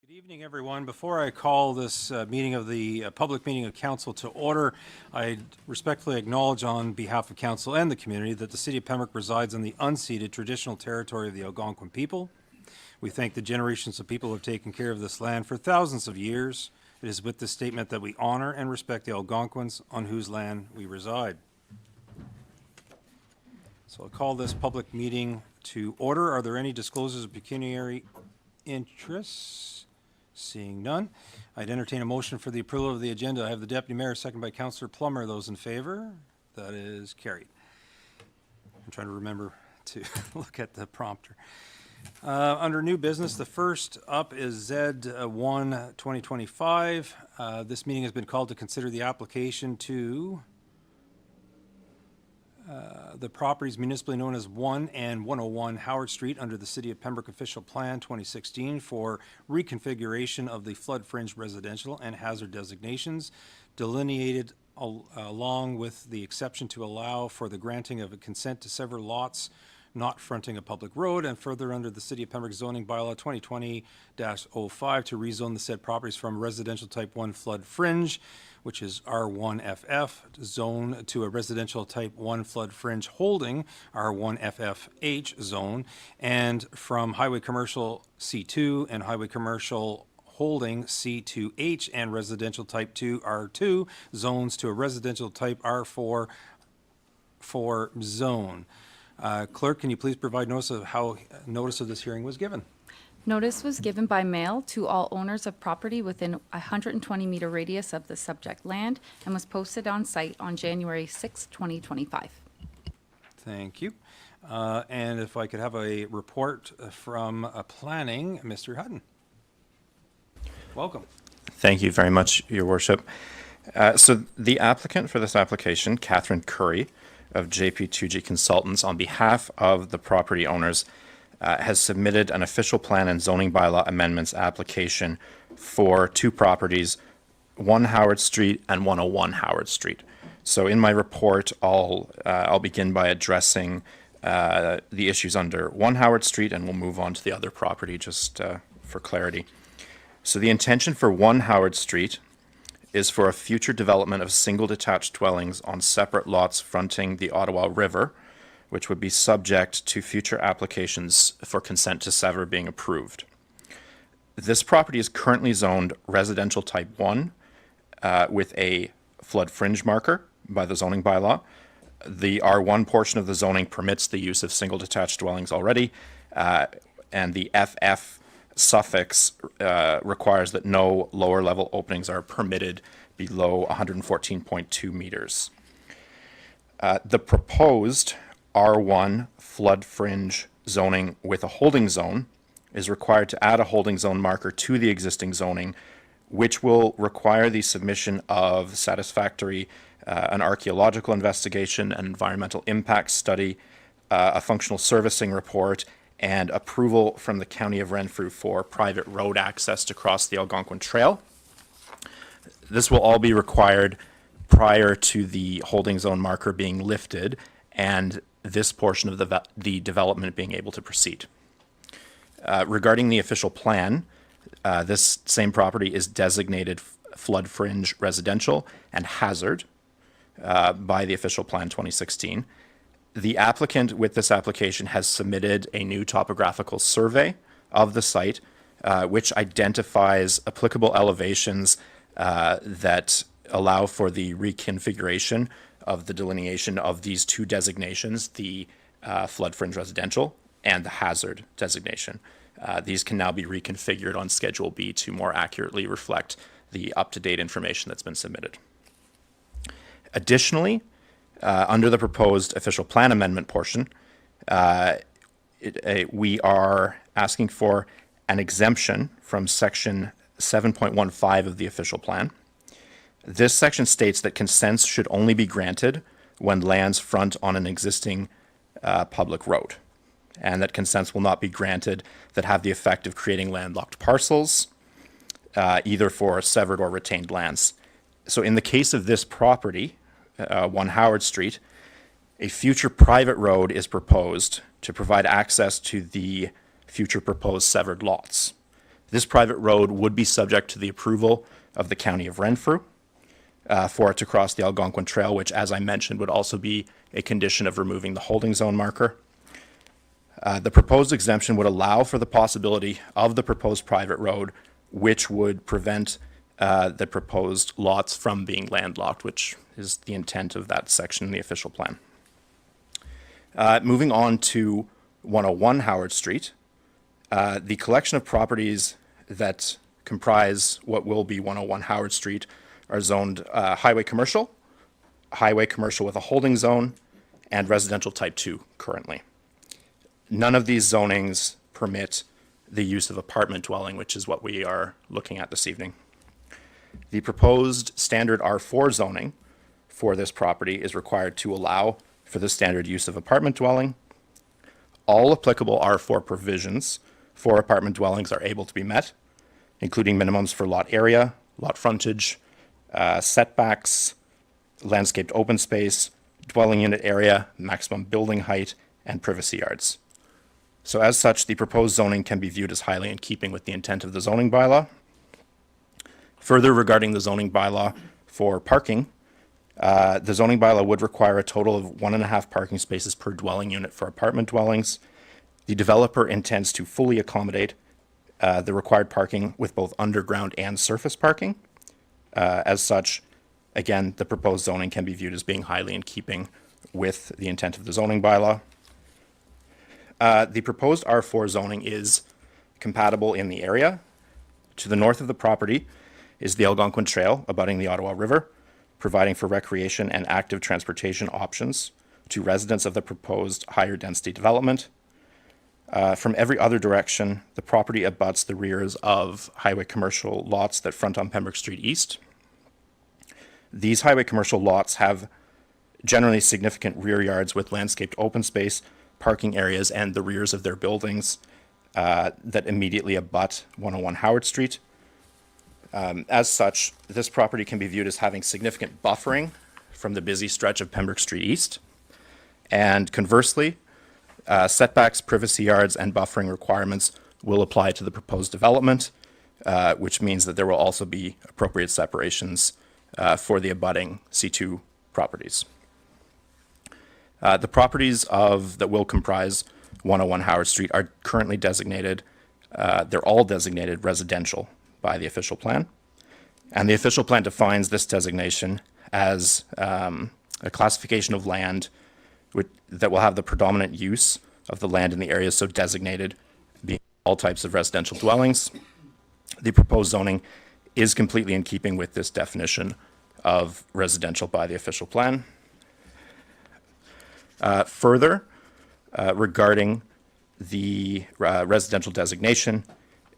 Good evening, everyone. Before I call this meeting of the public meeting of council to order, I respectfully acknowledge on behalf of council and the community that the city of Pembroke resides on the unceded traditional territory of the Algonquin people. We thank the generations of people who have taken care of this land for thousands of years. It is with this statement that we honor and respect the Algonquins on whose land we reside. So I'll call this public meeting to order. Are there any disclosures of pecuniary interests? Seeing none, I'd entertain a motion for the approval of the agenda. I have the Deputy Mayor, second by Councillor Plummer. Those in favor? That is carried. I'm trying to remember to look at the prompter. Under new business, the first up is Z1 2025. This meeting has been called to consider the application to the properties municipally known as 1 and 101 Howard Street under the City of Pembroke Official Plan 2016 for reconfiguration of the flood fringe residential and hazard designations delineated along with the exception to allow for the granting of a consent to sever lots not fronting a public road, and further under the City of Pembroke zoning bylaw 2020-05 to rezone the said properties from residential type 1 flood fringe, which is R1FF, zone to a residential type 1 flood fringe holding R1FFH zone, and from highway commercial C2 and highway commercial holding C2H and residential type 2 R2 zones to a residential type R4 zone. Clerk, can you please provide notice of how notice of this hearing was given? Notice was given by mail to all owners of property within a 120-meter radius of the subject land and was posted on site on January 6, 2025. Thank you. And if I could have a report from planning, Mr. Hutton. Welcome. Thank you very much, Your Worship. So the applicant for this application, Catherine Curry of JP2G Consultants, on behalf of the property owners, has submitted an official plan and zoning bylaw amendments application for two properties, 1 Howard Street and 101 Howard Street. So in my report, I'll begin by addressing the issues under 1 Howard Street, and we'll move on to the other property just for clarity. So the intention for 1 Howard Street is for a future development of single detached dwellings on separate lots fronting the Ottawa River, which would be subject to future applications for consent to sever being approved. This property is currently zoned residential type 1 with a flood fringe marker by the zoning bylaw. The R1 portion of the zoning permits the use of single detached dwellings already, and the FF suffix requires that no lower level openings are permitted below 114.2 meters. The proposed R1 flood fringe zoning with a holding zone is required to add a holding zone marker to the existing zoning, which will require the submission of satisfactory an archaeological investigation, an environmental impact study, a functional servicing report, and approval from the County of Renfrew for private road access to cross the Algonquin Trail. This will all be required prior to the holding zone marker being lifted and this portion of the development being able to proceed. Regarding the official plan, this same property is designated flood fringe residential and hazard by the official plan 2016. The applicant with this application has submitted a new topographical survey of the site, which identifies applicable elevations that allow for the reconfiguration of the delineation of these two designations, the flood fringe residential and the hazard designation. These can now be reconfigured on Schedule B to more accurately reflect the up-to-date information that's been submitted. Additionally, under the proposed official plan amendment portion, we are asking for an exemption from section 7.15 of the official plan. This section states that consents should only be granted when lands front on an existing public road, and that consents will not be granted that have the effect of creating landlocked parcels, either for severed or retained lands. So in the case of this property, 1 Howard Street, a future private road is proposed to provide access to the future proposed severed lots. This private road would be subject to the approval of the County of Renfrew for it to cross the Algonquin Trail, which, as I mentioned, would also be a condition of removing the holding zone marker. The proposed exemption would allow for the possibility of the proposed private road, which would prevent the proposed lots from being landlocked, which is the intent of that section in the official plan. Moving on to 101 Howard Street, the collection of properties that comprise what will be 101 Howard Street are zoned highway commercial with a holding zone, and residential type 2 currently. None of these zonings permit the use of apartment dwelling, which is what we are looking at this evening. The proposed standard R4 zoning for this property is required to allow for the standard use of apartment dwelling. All applicable R4 provisions for apartment dwellings are able to be met, including minimums for lot area, lot frontage, setbacks, landscaped open space, dwelling unit area, maximum building height, and privacy yards. So as such, the proposed zoning can be viewed as highly in keeping with the intent of the zoning bylaw. Further, regarding the zoning bylaw for parking, the zoning bylaw would require a total of 1.5 parking spaces per dwelling unit for apartment dwellings. The developer intends to fully accommodate the required parking with both underground and surface parking. As such, again, the proposed zoning can be viewed as being highly in keeping with the intent of the zoning bylaw. The proposed R4 zoning is compatible in the area. To the north of the property is the Algonquin Trail abutting the Ottawa River, providing for recreation and active transportation options to residents of the proposed higher density development. From every other direction, the property abuts the rears of highway commercial lots that front on Pembroke Street East. These highway commercial lots have generally significant rear yards with landscaped open space, parking areas, and the rears of their buildings that immediately abut 101 Howard Street. As such, this property can be viewed as having significant buffering from the busy stretch of Pembroke Street East. And conversely, setbacks, privacy yards, and buffering requirements will apply to the proposed development, which means that there will also be appropriate separations for the abutting C2 properties. The properties that will comprise 101 Howard Street are currently designated, they're all designated residential by the official plan. And the official plan defines this designation as a classification of land that will have the predominant use of the land in the area so designated being all types of residential dwellings. The proposed zoning is completely in keeping with this definition of residential by the official plan. Further, regarding the residential designation,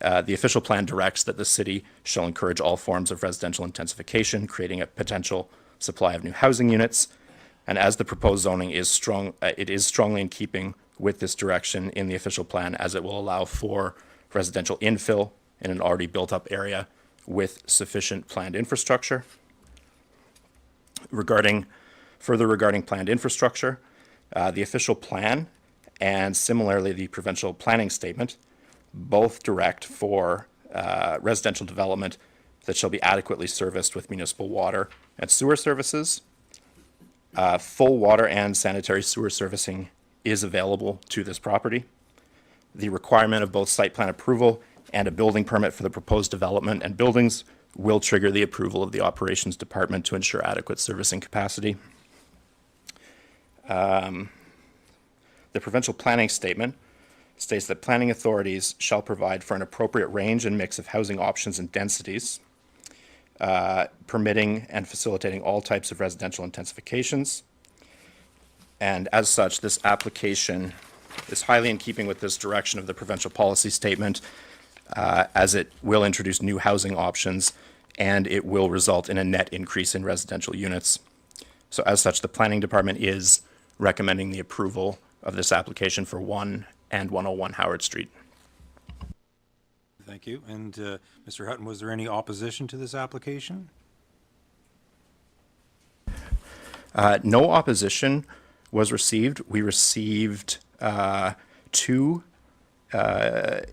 the official plan directs that the city shall encourage all forms of residential intensification, creating a potential supply of new housing units. And as the proposed zoning is strong, it is strongly in keeping with this direction in the official plan, as it will allow for residential infill in an already built-up area with sufficient planned infrastructure. Further regarding planned infrastructure, the official plan and similarly the provincial planning statement both direct for residential development that shall be adequately serviced with municipal water and sewer services. Full water and sanitary sewer servicing is available to this property. The requirement of both site plan approval and a building permit for the proposed development and buildings will trigger the approval of the operations department to ensure adequate servicing capacity. The provincial planning statement states that planning authorities shall provide for an appropriate range and mix of housing options and densities, permitting and facilitating all types of residential intensifications. And as such, this application is highly in keeping with this direction of the provincial policy statement, as it will introduce new housing options and it will result in a net increase in residential units. So as such, the planning department is recommending the approval of this application for 1 and 101 Howard Street. Thank you. And Mr. Hutton, was there any opposition to this application? No opposition was received. We received 2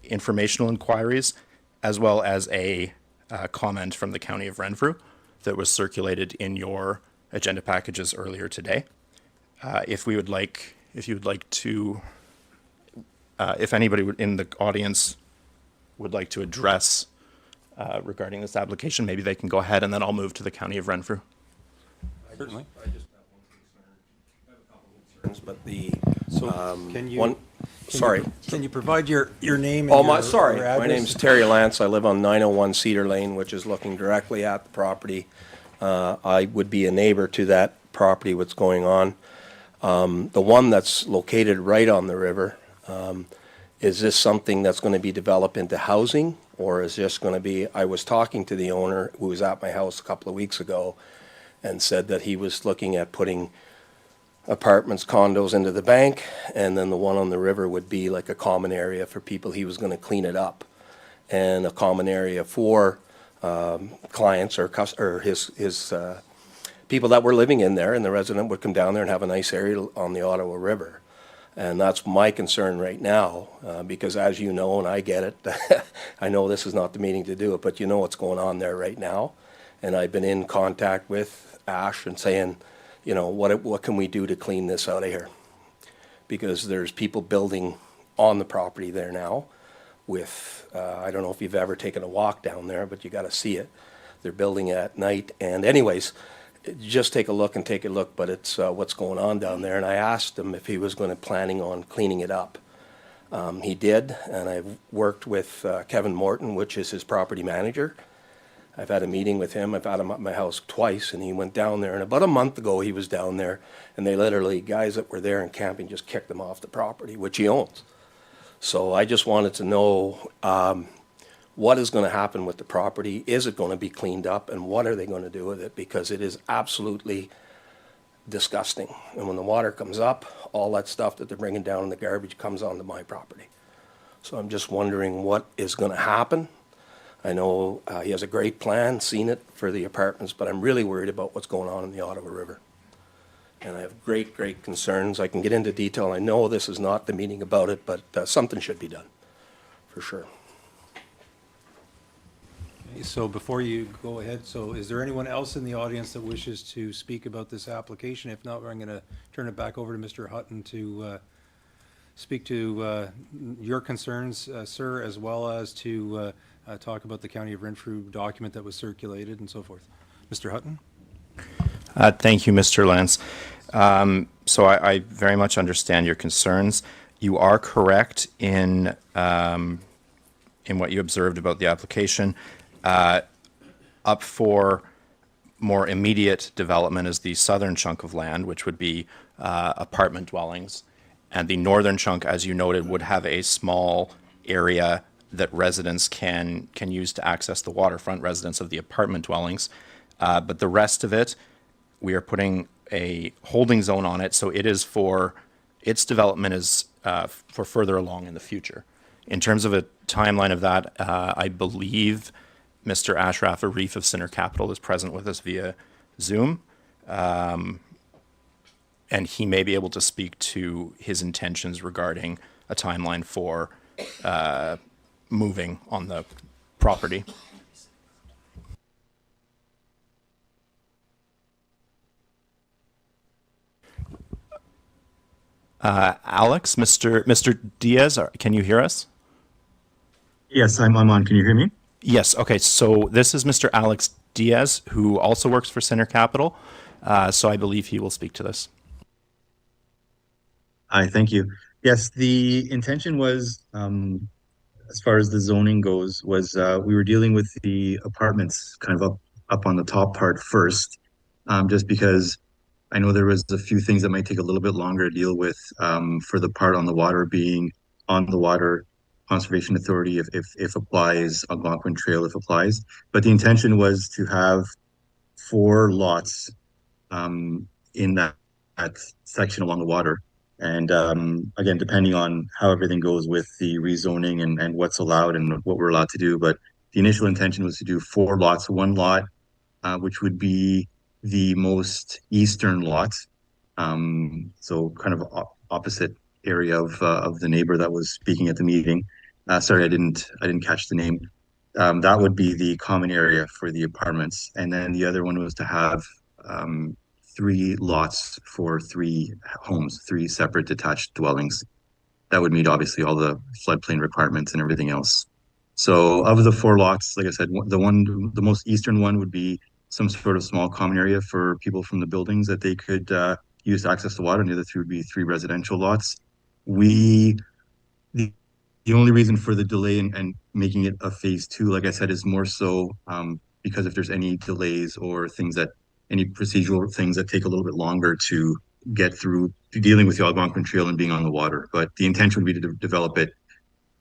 informational inquiries as well as a comment from the County of Renfrew that was circulated in your agenda packages earlier today. If you would like to, if anybody in the audience would like to address regarding this application, maybe they can go ahead, and then I'll move to the County of Renfrew. Certainly. I just have one concern. I have a couple of concerns, but the, So can you? one, sorry. Can you provide your name? Oh, and my, your- sorry. your My address? name's Terry Lance. I live on 901 Cedar Lane, which is looking directly at the property. I would be a neighbor to that property, what's going on. The one that's located right on the river, is this something that's going to be developed into housing? Or is this going to be, I was talking to the owner who was at my house a couple of weeks ago and said that he was looking at putting apartments, condos into the bank, and then the one on the river would be like a common area for people. He was going to clean it up, and a common area for clients or his people that were living in there, and the resident would come down there and have a nice area on the Ottawa River. And that's my concern right now, because as you know, and I get it, I know this is not the meeting to do it, but you know what's going on there right now. And I've been in contact with Ash and saying, you know, what can we do to clean this out of here? Because there's people building on the property there now with, I don't know if you've ever taken a walk down there, but you got to see it. They're building at night. And anyways, just take a look, but it's what's going on down there. And I asked him if he was planning on cleaning it up. He did, and I've worked with Kevin Morton, which is his property manager. I've had a meeting with him. I've had him at my house twice, and he went down there. And about a month ago, he was down there, and they literally, guys that were there and camping, just kicked him off the property, which he owns. So I just wanted to know what is going to happen with the property. Is it going to be cleaned up, and what are they going to do with it? Because it is absolutely disgusting. And when the water comes up, all that stuff that they're bringing down in the garbage comes onto my property. So I'm just wondering what is going to happen. I know he has a great plan, seen it for the apartments, but I'm really worried about what's going on in the Ottawa River. And I have great, great concerns. I can get into detail. I know this is not the meeting about it, but something should be done, for sure. So before you go ahead, so is there anyone else in the audience that wishes to speak about this application? If not, I'm going to turn it back over to Mr. Hutton to speak to your concerns, sir, as well as to talk about the County of Renfrew document that was circulated and so forth. Mr. Hutton? Thank you, Mr. Lance. So I very much understand your concerns. You are correct in what you observed about the application. Up for more immediate development is the southern chunk of land, which would be apartment dwellings. And the northern chunk, as you noted, would have a small area that residents can use to access the waterfront, residents of the apartment dwellings. But the rest of it, we are putting a holding zone on it, so it is for, its development is for further along in the future. In terms of a timeline of that, I believe Mr. Ashraf Arif of Sinner Capital is present with us via Zoom. And he may be able to speak to his intentions regarding a timeline for moving on the property. Alex, Mr. Diaz, can you hear us? Yes, I'm on. Can you hear me? Yes. Okay. So this is Mr. Alex Diaz, who also works for Sinner Capital. So I believe he will speak to this. Hi, thank you. Yes, the intention was, as far as the zoning goes, was we were dealing with the apartments kind of up on the top part first, just because I know there was a few things that might take a little bit longer to deal with for the part on the water being on the Water Conservation Authority if applies, Algonquin Trail if applies. But the intention was to have 4 lots in that section along the water. And again, depending on how everything goes with the rezoning and what's allowed and what we're allowed to do. But the initial intention was to do 4 lots. 1 lot, which would be the most eastern lot. So kind of opposite area of the neighbor that was speaking at the meeting. Sorry, I didn't catch the name. That would be the common area for the apartments. And then the other one was to have um, 3 lots for 3 homes, 3 separate detached dwellings. That would meet obviously all the floodplain requirements and everything else. So of the 4 lots, like I said, the most eastern one would be some sort of small common area for people from the buildings that they could use to access the water, and the other 3 would be 3 residential lots. We the, the only reason for the delay and making it a phase 2, like I said, is more so because if there's any delays or any procedural things that take a little bit longer to get through to dealing with the Algonquin Trail and being on the water. But the intention would be to develop it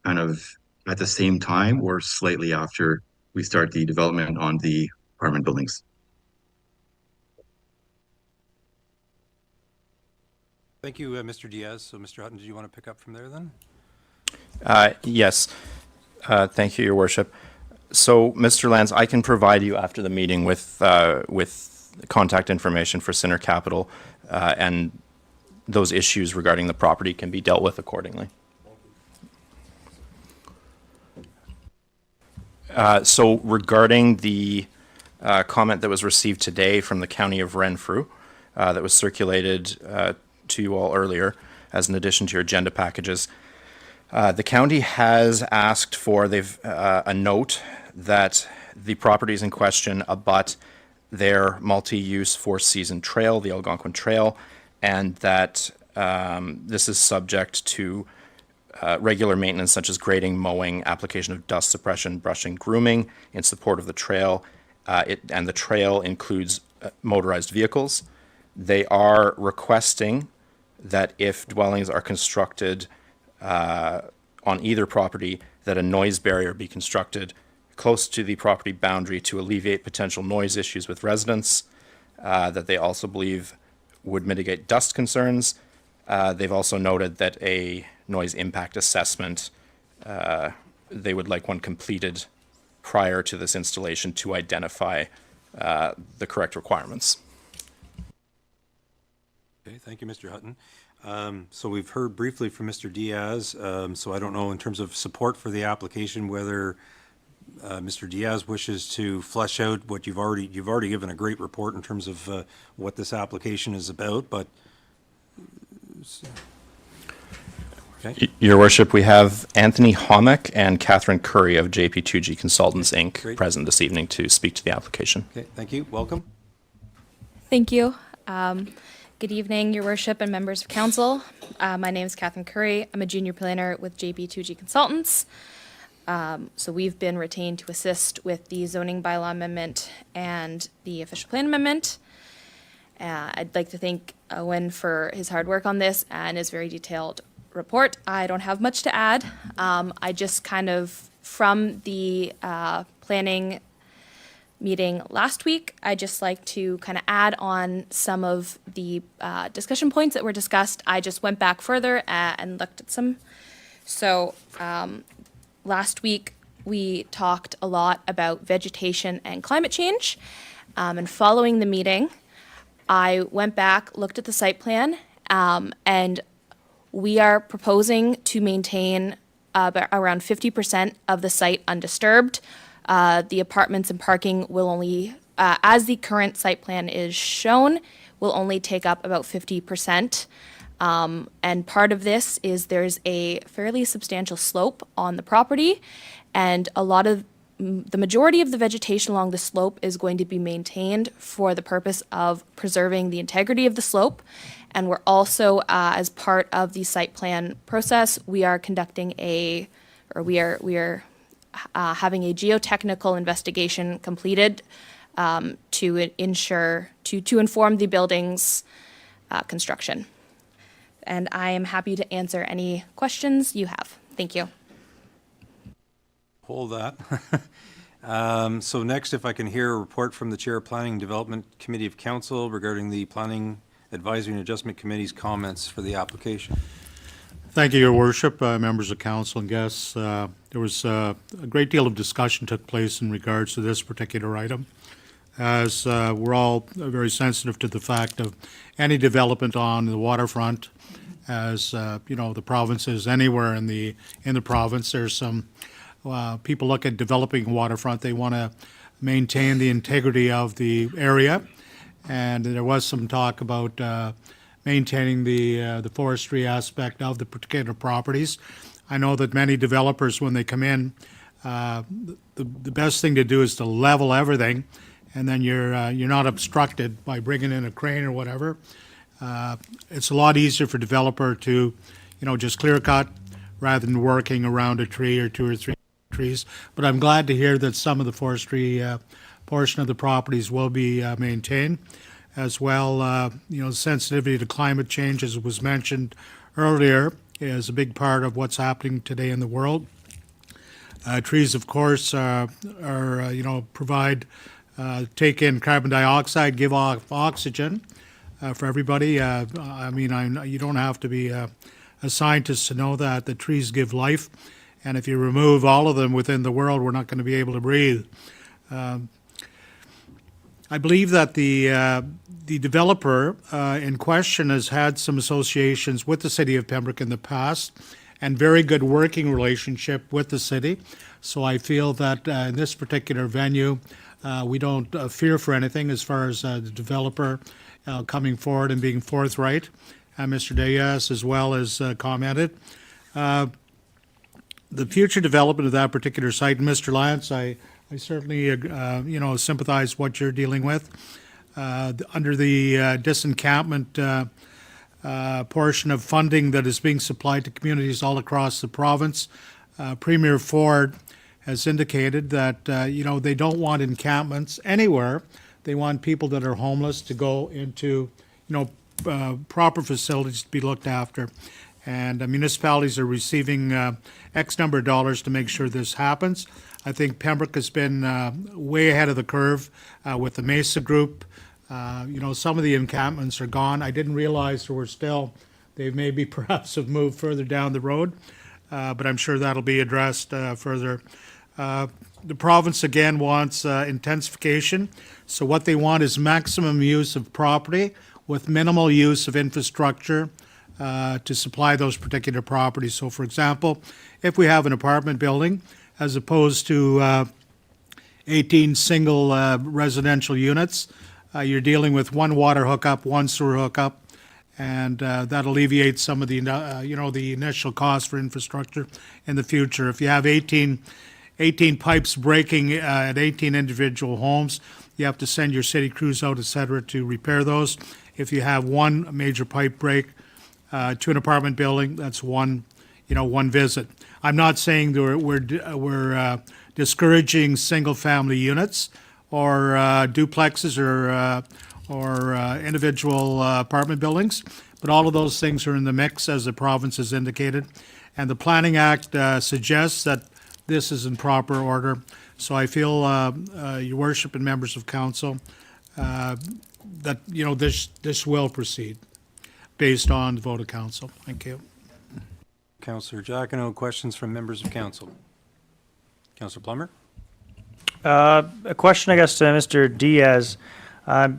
kind of at the same time or slightly after we start the development on the apartment buildings. Thank you, Mr. Diaz. So, Mr. Hutton, did you want to pick up from there then? Yes. Thank you, Your Worship. So, Mr. Lanz, I can provide you after the meeting with contact information for Sinner Capital, and those issues regarding the property can be dealt with accordingly. So, regarding the comment that was received today from the County of Renfrew, that was circulated to you all earlier as an addition to your agenda packages, the county has asked for a note that the properties in question abut their multi-use four-season trail, the Algonquin Trail, and that this is subject to regular maintenance such as grading, mowing, application of dust suppression, brushing, grooming in support of the trail. And the trail includes motorized vehicles. They are requesting that if dwellings are constructed on either property, that a noise barrier be constructed close to the property boundary to alleviate potential noise issues with residents, that they also believe would mitigate dust concerns. They've also noted that a noise impact assessment, they would like one completed prior to this installation to identify the correct requirements. Okay, thank you, Mr. Hutton. So we've heard briefly from Mr. Diaz. So I don't know in terms of support for the application whether Mr. Diaz wishes to flesh out what you've already given a great report in terms of what this application is about. But okay. Your Worship, we have Anthony Homick and Catherine Curry of JP2G Consultants, Inc. Great. present this evening to speak to the application. Okay, thank you. Welcome. Thank you. Good evening, Your Worship and members of council. My name is Catherine Curry. I'm a junior planner with JB2G Consultants. So we've been retained to assist with the zoning bylaw amendment and the official plan amendment. I'd like to thank Owen for his hard work on this and his very detailed report. I don't have much to add. I just kind of, from the planning meeting last week, I just like to kind of add on some of the discussion points that were discussed. I just went back further and looked at some. So last week we talked a lot about vegetation and climate change. And following the meeting, I went back, looked at the site plan, and we are proposing to maintain around 50% of the site undisturbed. The apartments and parking will only, as the current site plan is shown, will only take up about 50%. And part of this is there's a fairly substantial slope on the property, and the majority of the vegetation along the slope is going to be maintained for the purpose of preserving the integrity of the slope. And we're also, as part of the site plan process, we are conducting we are having a geotechnical investigation completed to ensure, to inform the building's construction. And I am happy to answer any questions you have. Thank you. Hold that. So next, if I can hear a report from the Chair of Planning and Development Committee of Council regarding the Planning Advisory and Adjustment Committee's comments for the application. Thank you, Your Worship, members of council and guests. There was a great deal of discussion took place in regards to this particular item, as we're all very sensitive to the fact of any development on the waterfront. As you know, the province is anywhere in the province, there's some people look at developing waterfront, they want to maintain the integrity of the area. And there was some talk about maintaining the forestry aspect of the particular properties. I know that many developers, when they come in, the best thing to do is to level everything, and then you're not obstructed by bringing in a crane or whatever. It's a lot easier for developer to, just clear cut rather than working around a tree or two or three trees. But I'm glad to hear that some of the forestry portion of the properties will be maintained. As well, sensitivity to climate change, as was mentioned earlier, is a big part of what's happening today in the world. Trees, of course, provide, take in carbon dioxide, give off oxygen for everybody. You don't have to be a scientist to know that the trees give life, and if you remove all of them within the world, we're not going to be able to breathe. I believe that the developer in question has had some associations with the city of Pembroke in the past and very good working relationship with the city. So I feel that in this particular venue, we don't fear for anything as far as the developer coming forward and being forthright. Mr. Diaz as well has commented. The future development of that particular site, and Mr. Lance, I certainly, sympathize what you're dealing with. Under the disencampment portion of funding that is being supplied to communities all across the province, Premier Ford has indicated that, they don't want encampments anywhere. They want people that are homeless to go into, proper facilities to be looked after. And municipalities are receiving X number of dollars to make sure this happens. I think Pembroke has been way ahead of the curve with the Mesa Group. Some of the encampments are gone. I didn't realize there were still, they maybe perhaps have moved further down the road, but I'm sure that'll be addressed further. The province again wants intensification. So what they want is maximum use of property with minimal use of infrastructure to supply those particular properties. So for example, if we have an apartment building, as opposed to 18 single residential units, you're dealing with one water hookup, one sewer hookup, and that alleviates some of the, the initial cost for infrastructure in the future. If you have 18 pipes breaking at 18 individual homes, you have to send your city crews out, et cetera, to repair those. If you have one major pipe break to an apartment building, that's one visit. I'm not saying we're discouraging single-family units or duplexes or individual apartment buildings, but all of those things are in the mix, as the province has indicated. And the Planning Act suggests that this is in proper order. So I feel, Your Worship and members of council, that this will proceed based on the vote of council. Thank you. Councillor Giacono, questions from members of council? Councillor Plummer? A question, I guess, to Mr. Diaz. I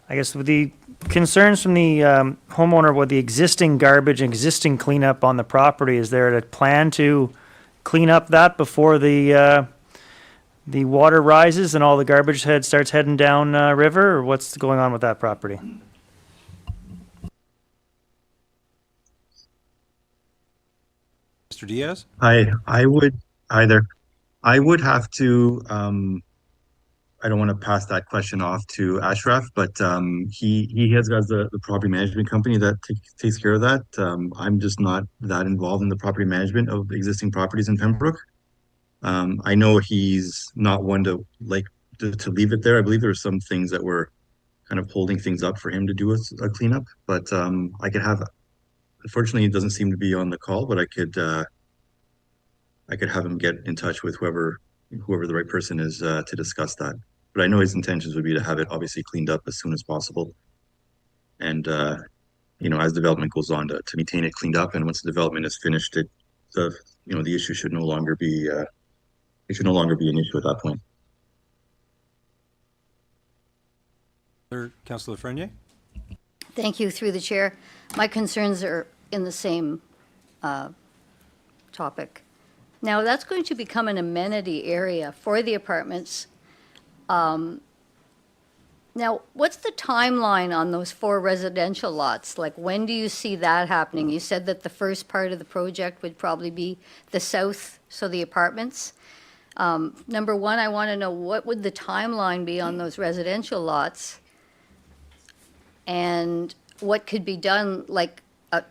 guess with the concerns from the homeowner with the existing garbage and existing cleanup on the property, is there a plan to clean up that before the water rises and all the garbage starts heading down river, or what's going on with that property? Mr. Diaz? I would have to, I don't want to pass that question off to Ashraf, but he has got the property management company that takes care of that. I'm just not that involved in the property management of existing properties in Pembroke. I know he's not one to leave it there. I believe there are some things that were kind of holding things up for him to do a cleanup, but I could have, unfortunately, it doesn't seem to be on the call, but I could have him get in touch with whoever the right person is to discuss that. But I know his intentions would be to have it obviously cleaned up as soon as possible. And, as development goes on, to maintain it cleaned up. And once the development is finished, the issue should no longer be, an issue at that point. Councillor Frenier? Thank you, through the chair. My concerns are in the same topic. Now, that's going to become an amenity area for the apartments. Now, what's the timeline on those 4 residential lots? Like, when do you see that happening? You said that the first part of the project would probably be the south, so the apartments. Number one, I want to know, what would the timeline be on those residential lots? And what could be done, like,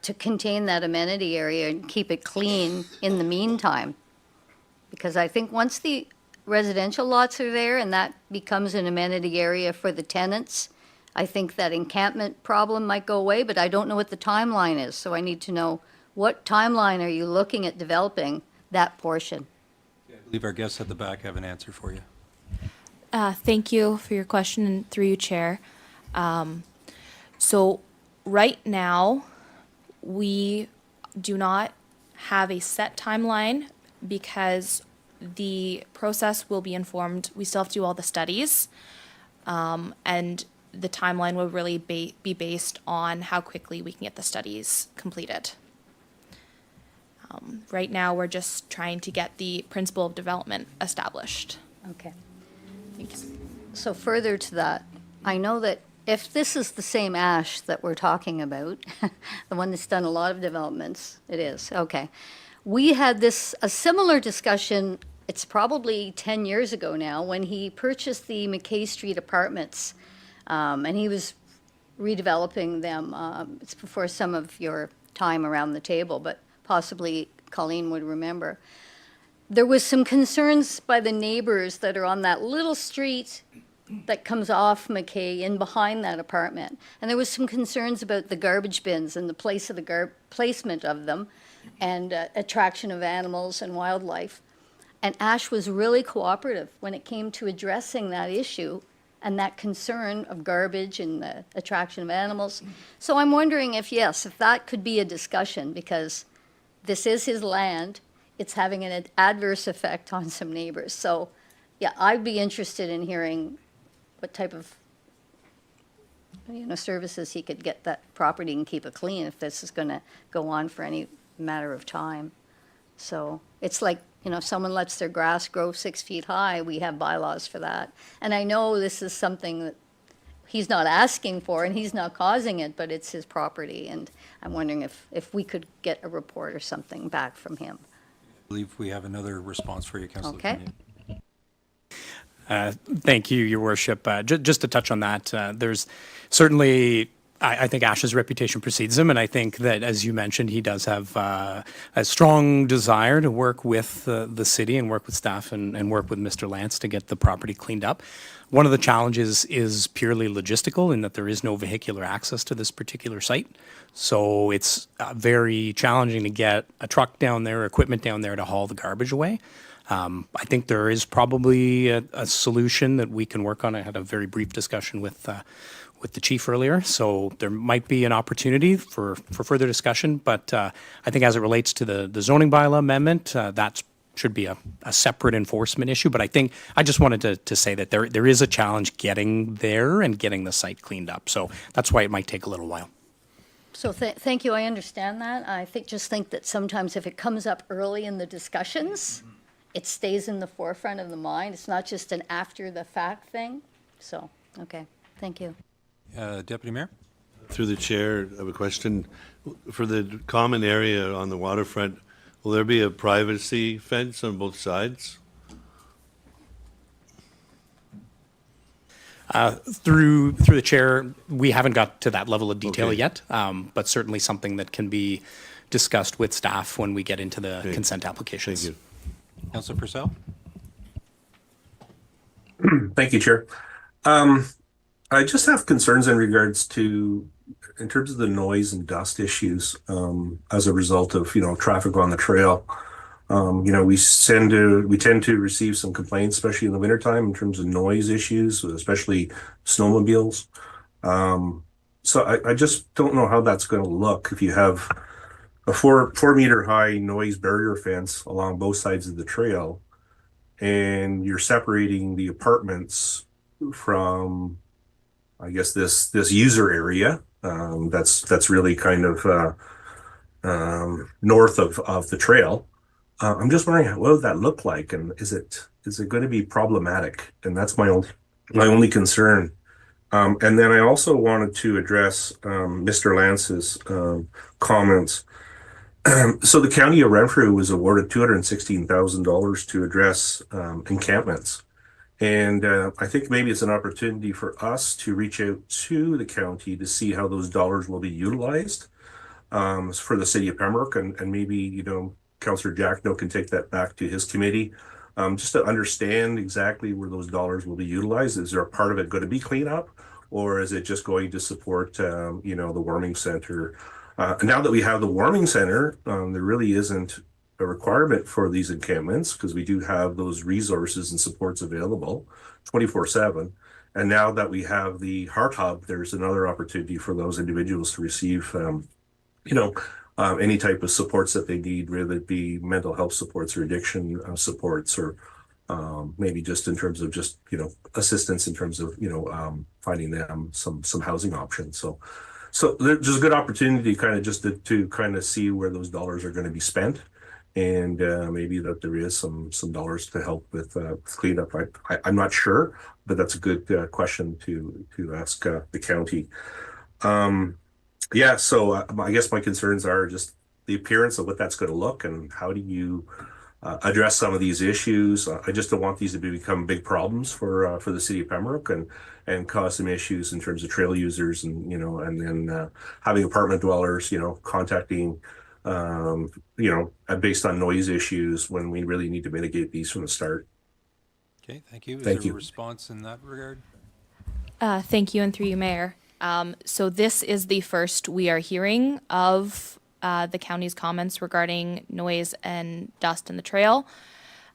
to contain that amenity area and keep it clean in the meantime? Because I think once the residential lots are there and that becomes an amenity area for the tenants, I think that encampment problem might go away, but I don't know what the timeline is. So I need to know, what timeline are you looking at developing that portion? I believe our guests at the back have an answer for you. Thank you for your question, and through you, Chair. So right now, we do not have a set timeline because the process will be informed. We still have to do all the studies, and the timeline will really be based on how quickly we can get the studies completed. Right now, we're just trying to get the principle of development established. Okay. Thanks. So further to that, I know that if this is the same ash that we're talking about, the one that's done a lot of developments, it is, okay. We had a similar discussion, it's probably 10 years ago now, when he purchased the McKay Street apartments, and he was redeveloping them. It's before some of your time around the table, but possibly Colleen would remember. There was some concerns by the neighbors that are on that little street that comes off McKay in behind that apartment. And there was some concerns about the garbage bins and the placement of them, and attraction of animals and wildlife. And Ash was really cooperative when it came to addressing that issue and that concern of garbage and the attraction of animals. So I'm wondering if that could be a discussion, because this is his land. It's having an adverse effect on some neighbors. So, yeah, I'd be interested in hearing what type of, services he could get that property and keep it clean if this is going to go on for any matter of time. So it's like, if someone lets their grass grow 6 feet high, we have bylaws for that. And I know this is something that he's not asking for and he's not causing it, but it's his property. And I'm wondering if we could get a report or something back from him. I believe we have another response for you, Councillor. Okay. Cunningham. Thank you, Your Worship. Just to touch on that, there's certainly, I think Ash's reputation precedes him, and I think that, as you mentioned, he does have a strong desire to work with the city and work with staff and work with Mr. Lance to get the property cleaned up. One of the challenges is purely logistical in that there is no vehicular access to this particular site. So it's very challenging to get a truck down there, equipment down there to haul the garbage away. I think there is probably a solution that we can work on. I had a very brief discussion with the chief earlier, so there might be an opportunity for further discussion. But I think as it relates to the zoning bylaw amendment, that should be a separate enforcement issue. But I think I just wanted to say that there is a challenge getting there and getting the site cleaned up. So that's why it might take a little while. So thank you, I understand that. I just think that sometimes if it comes up early in the discussions, it stays in the forefront of the mind. It's not just an after-the-fact thing. So, okay, thank you. Deputy Mayor? Through the chair, I have a question. For the common area on the waterfront, will there be a privacy fence on both sides? Through the chair, we haven't got to that level of detail Okay. yet, but certainly something that can be discussed with staff when we get into the Okay. consent applications. Thank you. Councillor Purcell? Thank you, Chair. I just have concerns in regards to, in terms of the noise and dust issues, as a result of, traffic on the trail. We tend to receive some complaints, especially in the wintertime, in terms of noise issues, especially snowmobiles. So I just don't know how that's going to look if you have a 4 meter high noise barrier fence along both sides of the trail, and you're separating the apartments from, I guess, this user area that's really kind of north of the trail. I'm just wondering, what would that look like, and is it going to be problematic? And that's my only concern. And then I also wanted to address Mr. Lance's comments. So the county of Renfrew was awarded $216,000 to address encampments. And I think maybe it's an opportunity for us to reach out to the county to see how those dollars will be utilized for the city of Pembroke. And maybe, Councillor Jackno can take that back to his committee just to understand exactly where those dollars will be utilized. Is there a part of it going to be cleanup, or is it just going to support, the warming center? Now that we have the warming center, there really isn't a requirement for these encampments because we do have those resources and supports available 24/7. And now that we have the Heart Hub, there's another opportunity for those individuals to receive, any type of supports that they need, whether it be mental health supports or addiction supports, or maybe just in terms of just, assistance in terms of, finding them some housing options. So there's a good opportunity kind of just to kind of see where those dollars are going to be spent. And maybe that there is some dollars to help with cleanup. I'm not sure, but that's a good question to ask the county. Yeah, so I guess my concerns are just the appearance of what that's going to look, and how do you address some of these issues. I just don't want these to become big problems for the city of Pembroke and cause some issues in terms of trail users, and and then having apartment dwellers contacting based on noise issues when we really need to mitigate these from the start. Okay, thank you. Is Thank there you. a response in that regard? Thank you, and through you, Mayor. So this is the first we are hearing of the county's comments regarding noise and dust in the trail.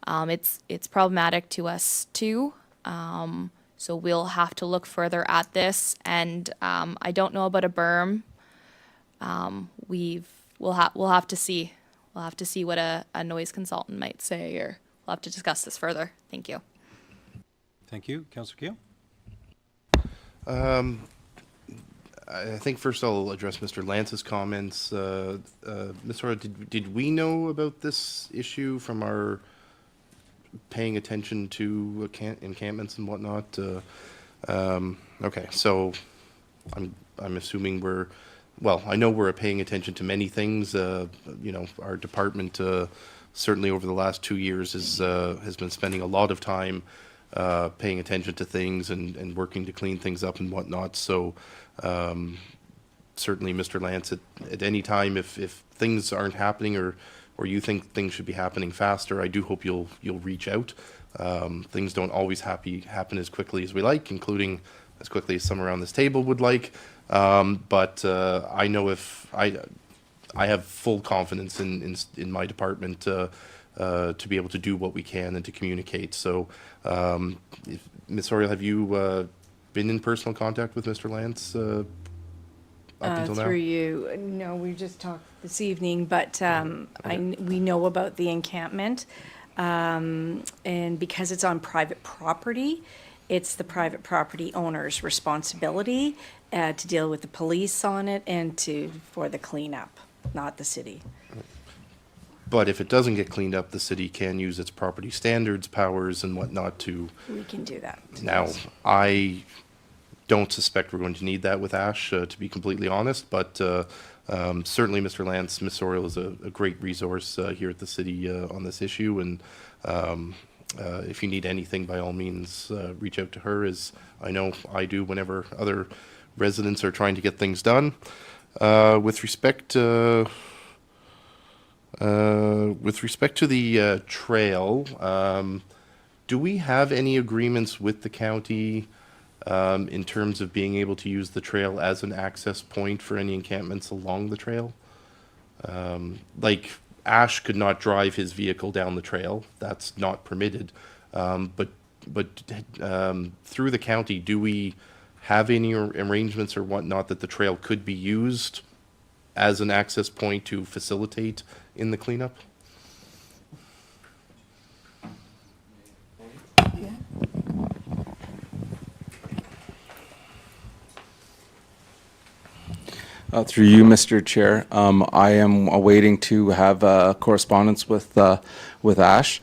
It's problematic to us too. So we'll have to look further at this. And I don't know about a berm. We'll have to see. We'll have to see what a noise consultant might say, or we'll have to discuss this further. Thank you. Thank you. Councillor Keel? I think first I'll address Mr. Lance's comments. Ms. Hora, did we know about this issue from our paying attention to encampments and whatnot? Okay, so I'm assuming I know we're paying attention to many things. Our department certainly over the last 2 years has been spending a lot of time paying attention to things and working to clean things up and whatnot. So certainly, Mr. Lance, at any time, if things aren't happening or you think things should be happening faster, I do hope you'll reach out. Things don't always happen as quickly as we like, including as quickly as some around this table would like. But I know if I have full confidence in my department to be able to do what we can and to communicate. So, Ms. Oriel, have you been in personal contact with Mr. Lance up until now? Through you. No, we just talked this evening, but we know about the encampment. And because it's on private property, it's the private property owner's responsibility to deal with the police on it and for the cleanup, not the city. But if it doesn't get cleaned up, the city can use its property standards, powers, and whatnot to. We can do that. Now, I don't suspect we're going to need that with Ash, to be completely honest, but certainly Mr. Lance, Ms. Oriel is a great resource here at the city on this issue, and if you need anything, by all means, reach out to her, as I know I do whenever other residents are trying to get things done. With respect to the trail, do we have any agreements with the county in terms of being able to use the trail as an access point for any encampments along the trail? Like Ash could not drive his vehicle down the trail. That's not permitted. But through the county, do we have any arrangements or whatnot that the trail could be used as an access point to facilitate in the cleanup? Through you, Mr. Chair, I am awaiting to have correspondence with Ash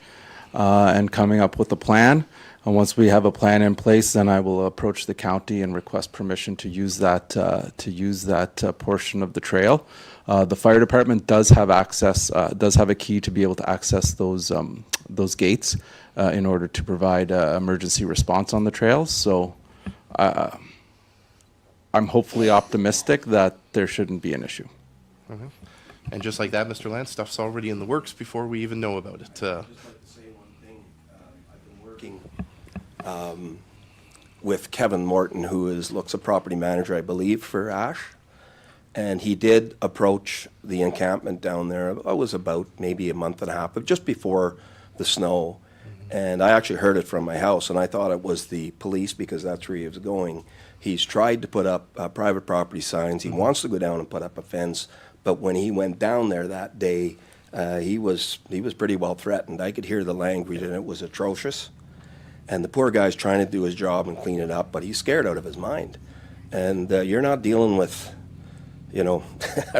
and coming up with a plan. And once we have a plan in place, then I will approach the county and request permission to use that portion of the trail. The fire department does have access, does have a key to be able to access those gates in order to provide emergency response on the trails. So I'm hopefully optimistic that there shouldn't be an issue. And just like that, Mr. Lance, stuff's already in the works before we even know about it. I'd just like to say one thing. I've been working with Kevin Morton, who looks a property manager, I believe, for Ash. And he did approach the encampment down there. It was about maybe a month and a half, but just before the snow. And I actually heard it from my house, and I thought it was the police because that's where he was going. He's tried to put up private property signs. He wants to go down and put up a fence, but when he went down there that day, he was pretty well threatened. I could hear the language, and it was atrocious. And the poor guy's trying to do his job and clean it up, but he's scared out of his mind. And you're not dealing with,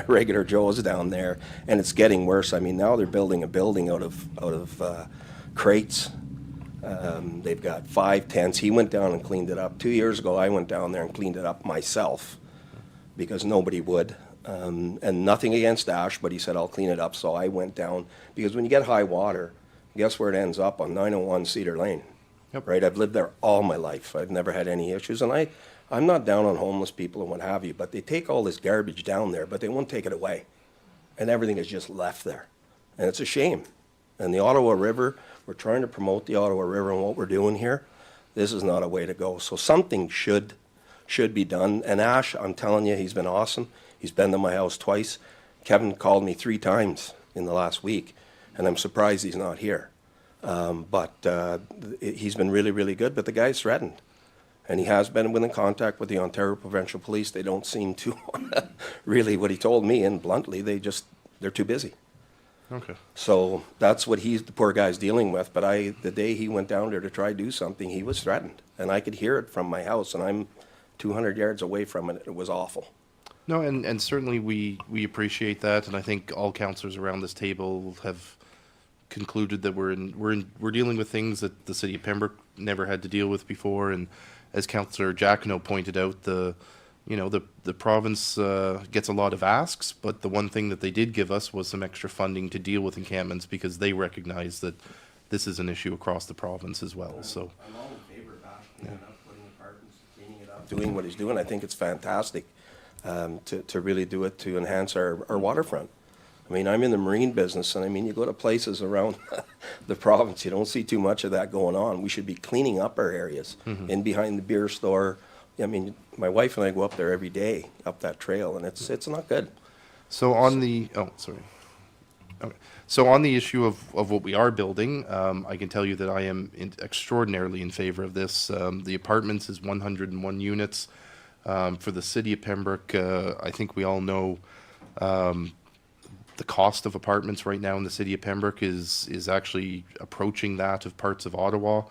regular Joes down there, and it's getting worse. I mean, now they're building a building out of crates. They've got 5 tents. He went down and cleaned it up. 2 years ago, I went down there and cleaned it up myself because nobody would. And nothing against Ash, but he said, I'll clean it up. So I went down because when you get high water, guess where it ends up? On 901 Cedar Lane. Yep. Right? I've lived there all my life. I've never had any issues. And I'm not down on homeless people and what have you, but they take all this garbage down there, but they won't take it away. And everything is just left there. And it's a shame. And the Ottawa River, we're trying to promote the Ottawa River and what we're doing here. This is not a way to go. So something should be done. And Ash, I'm telling you, he's been awesome. He's been to my house twice. Kevin called me 3 times in the last week, and I'm surprised he's not here. But he's been really, really good. But the guy's threatened. And he has been in contact with the Ontario Provincial Police. They don't seem to really what he told me, and bluntly, they're too busy. Okay. So that's what the poor guy's dealing with. But the day he went down there to try to do something, he was threatened. And I could hear it from my house, and I'm 200 yards away from it. It was awful. No, and certainly we appreciate that, and I think all councillors around this table have concluded that we're dealing with things that the city of Pembroke never had to deal with before, and as Councillor Jacquinot pointed out, the province gets a lot of asks, but the one thing that they did give us was some extra funding to deal with encampments because they recognize that this is an issue across the province as well. So I'm all in favor of Ash cleaning up, putting apartments, cleaning it up, doing what he's doing. I think it's fantastic to really do it to enhance our waterfront. I mean, I'm in the marine business, and I mean, you go to places around the province, you don't see too much of that going on. We should be cleaning up our areas, in behind the beer store. I mean, my wife and I go up there every day, up that trail, and it's not good. So on the So on the issue of what we are building, I can tell you that I am extraordinarily in favor of this. The apartments is 101 units. For the city of Pembroke, I think we all know the cost of apartments right now in the city of Pembroke is actually approaching that of parts of Ottawa.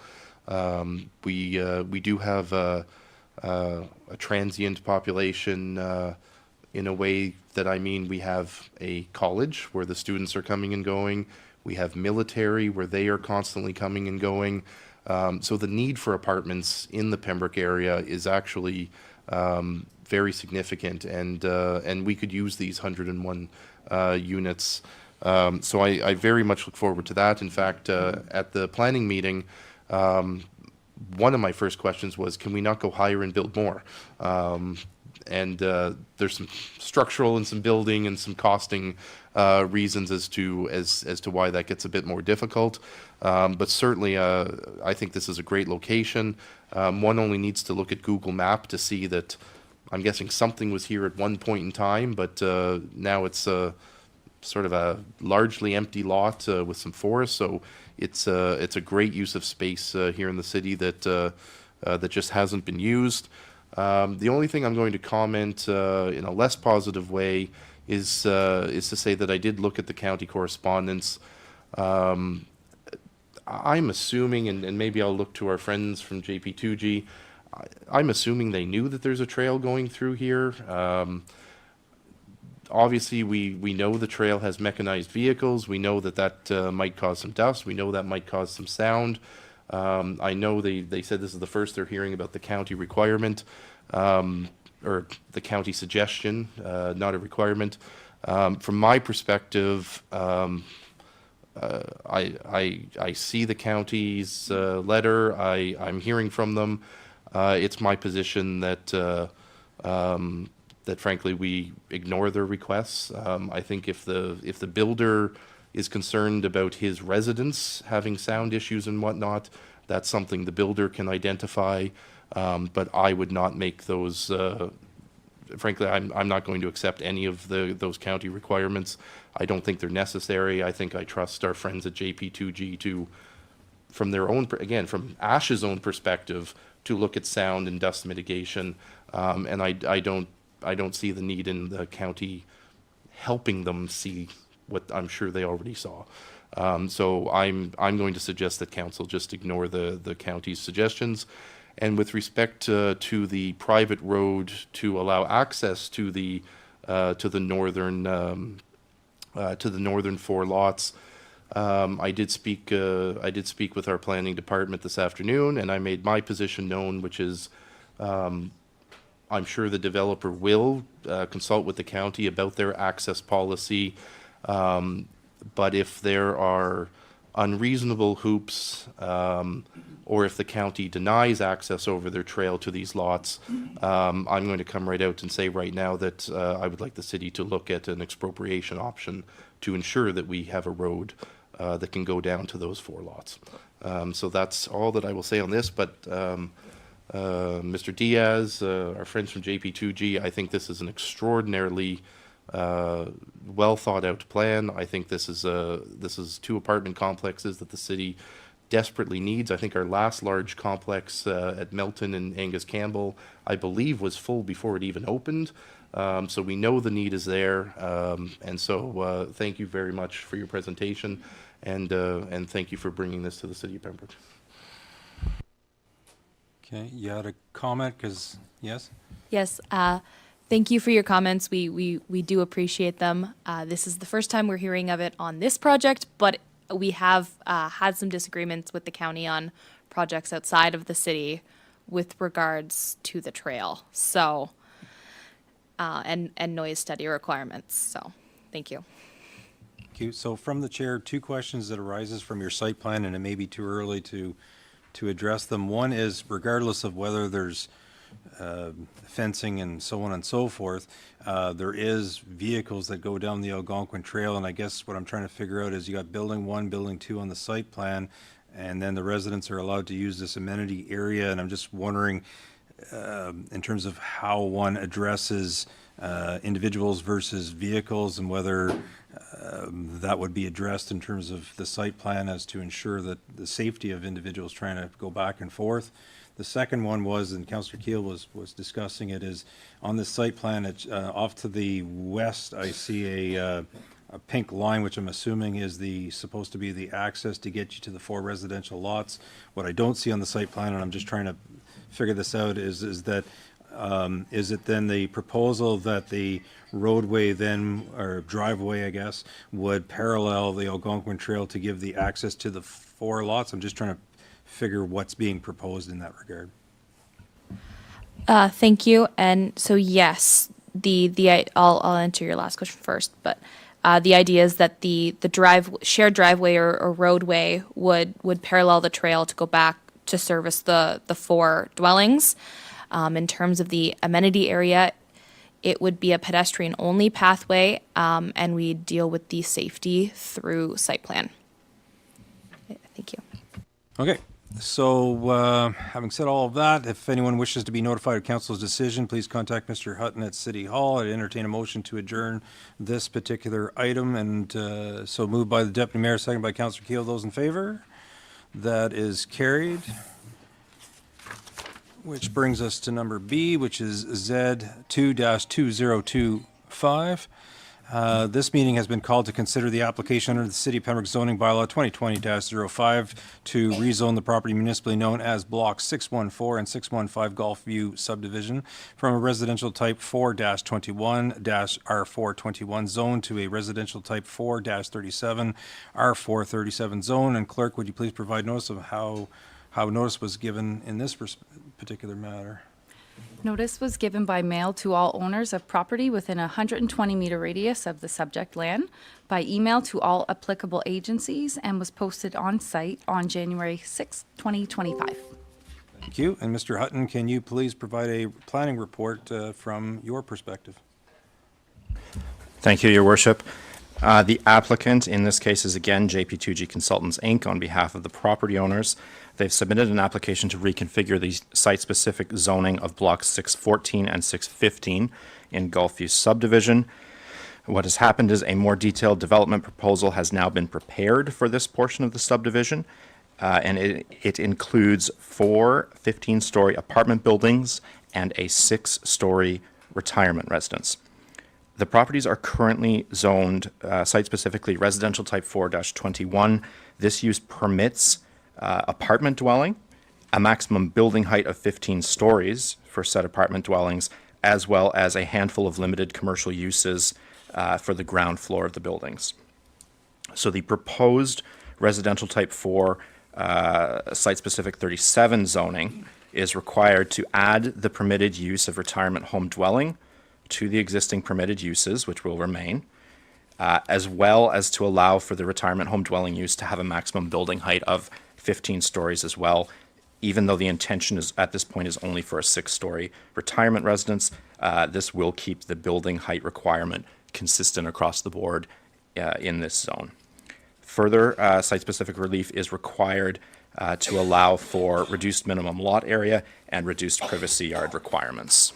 We do have a transient population in a way that I mean we have a college where the students are coming and going. We have military where they are constantly coming and going. So the need for apartments in the Pembroke area is actually very significant, and we could use these 101 units. So I very much look forward to that. In fact, at the planning meeting, one of my first questions was, can we not go higher and build more? And there's some structural and some building and some costing reasons as to why that gets a bit more difficult. But certainly, I think this is a great location. One only needs to look at Google Map to see that I'm guessing something was here at one point in time, but now it's sort of a largely empty lot with some forest. So it's a great use of space here in the city that just hasn't been used. The only thing I'm going to comment in a less positive way is to say that I did look at the county correspondence. I'm assuming, and maybe I'll look to our friends from JP2G, I'm assuming they knew that there's a trail going through here. Obviously, we know the trail has mechanized vehicles. We know that might cause some dust. We know that might cause some sound. I know they said this is the first they're hearing about the county requirement, or the county suggestion, not a requirement. From my perspective, I see the county's letter. I'm hearing from them. It's my position that that frankly we ignore their requests. I think if the builder is concerned about his residents having sound issues and whatnot, that's something the builder can identify. But I would not make those. Frankly, I'm not going to accept any of those county requirements. I don't think they're necessary. I think I trust our friends at JP2G to, from their own, again, from ASH's own perspective, to look at sound and dust mitigation. And I don't see the need in the county helping them see what I'm sure they already saw. So I'm going to suggest that council just ignore the county's suggestions. And with respect to the private road to allow access to the northern 4 lots, I did speak with our planning department this afternoon, and I made my position known, which is I'm sure the developer will consult with the county about their access policy. But if there are unreasonable hoops, or if the county denies access over their trail to these lots, I'm going to come right out and say right now that I would like the city to look at an expropriation option to ensure that we have a road that can go down to those 4 lots. So that's all that I will say on this, but Mr. Diaz, our friends from JP2G, I think this is an extraordinarily well thought out plan. I think this is 2 apartment complexes that the city desperately needs. I think our last large complex at Melton and Angus Campbell, I believe, was full before it even opened. So we know the need is there. And so thank you very much for your presentation, and thank you for bringing this to the city of Pembroke. Okay, you had a comment, because, yes? Yes, thank you for your comments. We do appreciate them. This is the first time we're hearing of it on this project, but we have had some disagreements with the county on projects outside of the city with regards to the trail. So, and noise study requirements. So, thank you. Thank you. So from the chair, 2 questions that arises from your site plan, and it may be too early to address them. One is, regardless of whether there's fencing and so on and so forth, there is vehicles that go down the Algonquin Trail, and I guess what I'm trying to figure out is you got building 1, building 2 on the site plan, and then the residents are allowed to use this amenity area, and I'm just wondering in terms of how one addresses individuals versus vehicles, and whether that would be addressed in terms of the site plan as to ensure that the safety of individuals trying to go back and forth. The second one was, and Councillor Keel was discussing it, is on the site plan, it's off to the west, I see a pink line, which I'm assuming is supposed to be the access to get you to the 4 residential lots. What I don't see on the site plan, and I'm just trying to figure this out, is that is it then the proposal that the roadway then, or driveway, I guess, would parallel the Algonquin Trail to give the access to the 4 lots? I'm just trying to figure what's being proposed in that regard. Thank you. And so yes, I'll answer your last question first, but the idea is that the shared driveway or roadway would parallel the trail to go back to service the 4 dwellings. In terms of the amenity area, it would be a pedestrian-only pathway, and we deal with the safety through site plan. Thank you. Okay. So, having said all of that, if anyone wishes to be notified of council's decision, please contact Mr. Hutton at City Hall. I'd entertain a motion to adjourn this particular item, and so moved by the Deputy Mayor, second by Councillor Keel. Those in favor? That is carried. Which brings us to number B, which is Z 2-2025. This meeting has been called to consider the application under the City of Pembroke zoning bylaw 2020-05 to rezone the property municipally known as Block 614 and 615 Gulfview subdivision from a residential type 4-21-R421 zone to a residential type 4-37 R437 zone. And clerk, would you please provide notice of how notice was given in this particular matter? Notice was given by mail to all owners of property within a 120-meter radius of the subject land, by email to all applicable agencies, and was posted on site on January 6, 2025. Thank you. And Mr. Hutton, can you please provide a planning report from your perspective? Thank you, Your Worship. The applicant in this case is again JP2G Consultants, Inc. on behalf of the property owners. They've submitted an application to reconfigure the site-specific zoning of blocks 614 and 615 in Gulfview subdivision. What has happened is a more detailed development proposal has now been prepared for this portion of the subdivision, and it includes 4 15-story apartment buildings and a 6-story retirement residence. The properties are currently zoned site-specifically residential type 4-21. This use permits apartment dwelling, a maximum building height of 15 stories for said apartment dwellings, as well as a handful of limited commercial uses for the ground floor of the buildings. So the proposed residential type 4 site-specific 37 zoning is required to add the permitted use of retirement home dwelling to the existing permitted uses, which will remain, as well as to allow for the retirement home dwelling use to have a maximum building height of 15 stories as well, even though the intention is at this point is only for a 6-story retirement residence. This will keep the building height requirement consistent across the board in this zone. Further, site-specific relief is required to allow for reduced minimum lot area and reduced privacy yard requirements.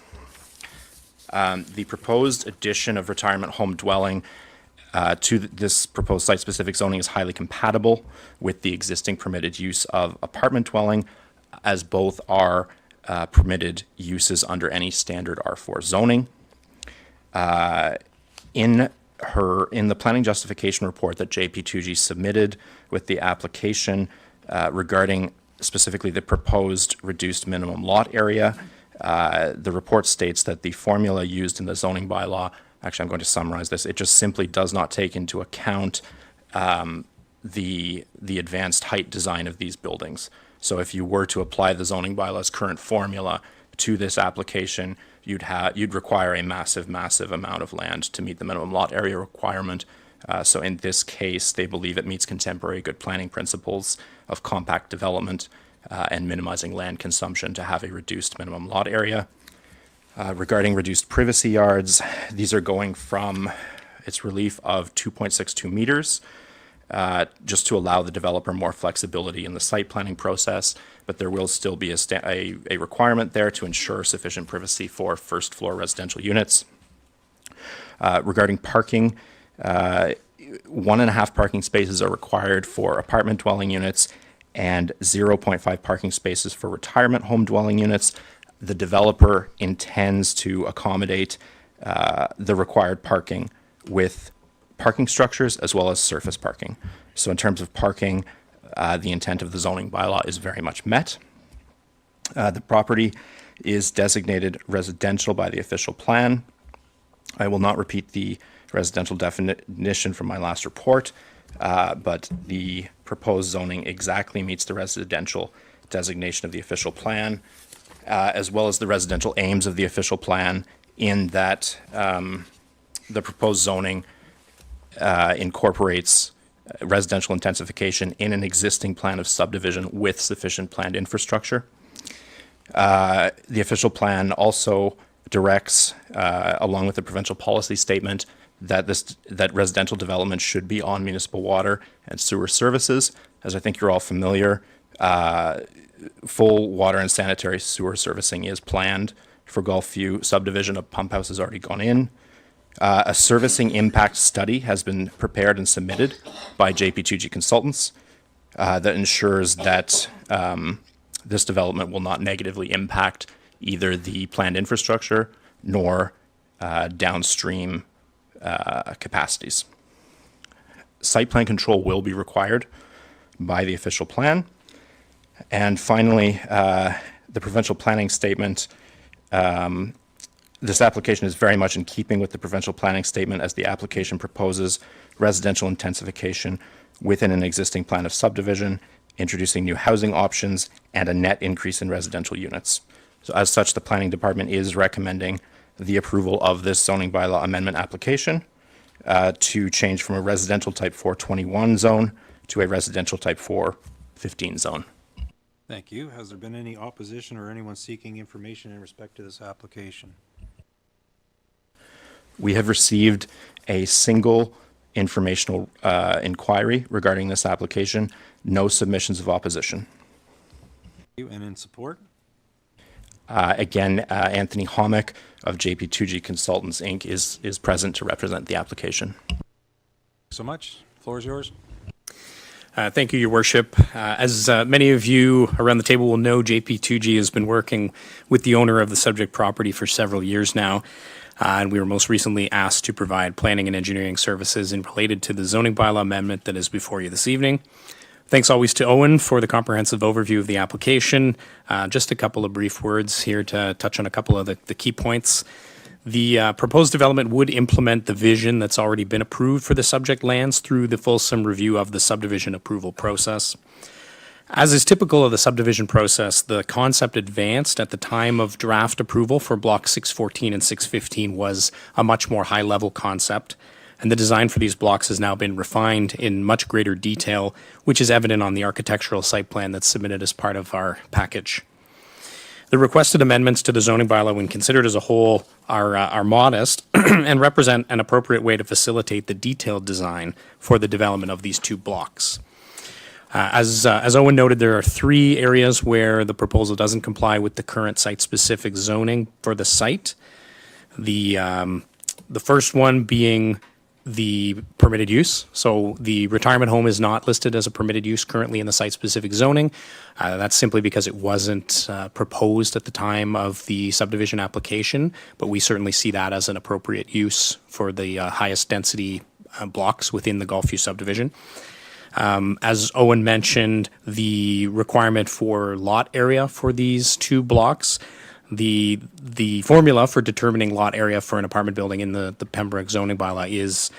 The proposed addition of retirement home dwelling to this proposed site-specific zoning is highly compatible with the existing permitted use of apartment dwelling, as both are permitted uses under any standard R4 zoning. In the planning justification report that JP2G submitted with the application regarding specifically the proposed reduced minimum lot area, the report states that the formula used in the zoning bylaw, actually I'm going to summarize this, it just simply does not take into account the advanced height design of these buildings. So if you were to apply the zoning bylaw's current formula to this application, you'd require a massive amount of land to meet the minimum lot area requirement. So in this case, they believe it meets contemporary good planning principles of compact development and minimizing land consumption to have a reduced minimum lot area. Regarding reduced privacy yards, these are going from its relief of 2.62 meters, just to allow the developer more flexibility in the site planning process, but there will still be a requirement there to ensure sufficient privacy for first floor residential units. Regarding parking, 1.5 parking spaces are required for apartment dwelling units and 0.5 parking spaces for retirement home dwelling units. The developer intends to accommodate the required parking with parking structures as well as surface parking. So in terms of parking, the intent of the zoning bylaw is very much met. The property is designated residential by the official plan. I will not repeat the residential definition from my last report, but the proposed zoning exactly meets the residential designation of the official plan, as well as the residential aims of the official plan, in that the proposed zoning incorporates residential intensification in an existing plan of subdivision with sufficient planned infrastructure. The official plan also directs, along with the provincial policy statement, that residential development should be on municipal water and sewer services. As I think you're all familiar, full water and sanitary sewer servicing is planned for Gulfview subdivision. A pump house has already gone in. A servicing impact study has been prepared and submitted by JP2G Consultants that ensures that this development will not negatively impact either the planned infrastructure nor downstream capacities. Site plan control will be required by the official plan. And finally, the provincial planning statement. This application is very much in keeping with the provincial planning statement, as the application proposes residential intensification within an existing plan of subdivision, introducing new housing options, and a net increase in residential units. So as such, the planning department is recommending the approval of this zoning bylaw amendment application to change from a residential type 421 zone to a residential type 415 zone. Thank you. Has there been any opposition or anyone seeking information in respect to this application? We have received a single informational inquiry regarding this application. No submissions of opposition. And in support? Again, Anthony Homick of JP2G Consultants, Inc. is present to represent the application. So much. Floor is yours. Thank you, Your Worship. As many of you around the table will know, JP2G has been working with the owner of the subject property for several years now, and we were most recently asked to provide planning and engineering services in related to the zoning bylaw amendment that is before you this evening. Thanks always to Owen for the comprehensive overview of the application. Just a couple of brief words here to touch on a couple of the key points. The proposed development would implement the vision that's already been approved for the subject lands through the fulsome review of the subdivision approval process. As is typical of the subdivision process, the concept advanced at the time of draft approval for Block 614 and 615 was a much more high-level concept, and the design for these blocks has now been refined in much greater detail, which is evident on the architectural site plan that's submitted as part of our package. The requested amendments to the zoning bylaw, when considered as a whole, are modest and represent an appropriate way to facilitate the detailed design for the development of these two blocks. As Owen noted, there are 3 areas where the proposal doesn't comply with the current site-specific zoning for the site. The first one being the permitted use. So the retirement home is not listed as a permitted use currently in the site-specific zoning. That's simply because it wasn't proposed at the time of the subdivision application, but we certainly see that as an appropriate use for the highest density blocks within the Gulfview subdivision. As Owen mentioned, the requirement for lot area for these 2 blocks, the formula for determining lot area for an apartment building in the Pembroke zoning bylaw is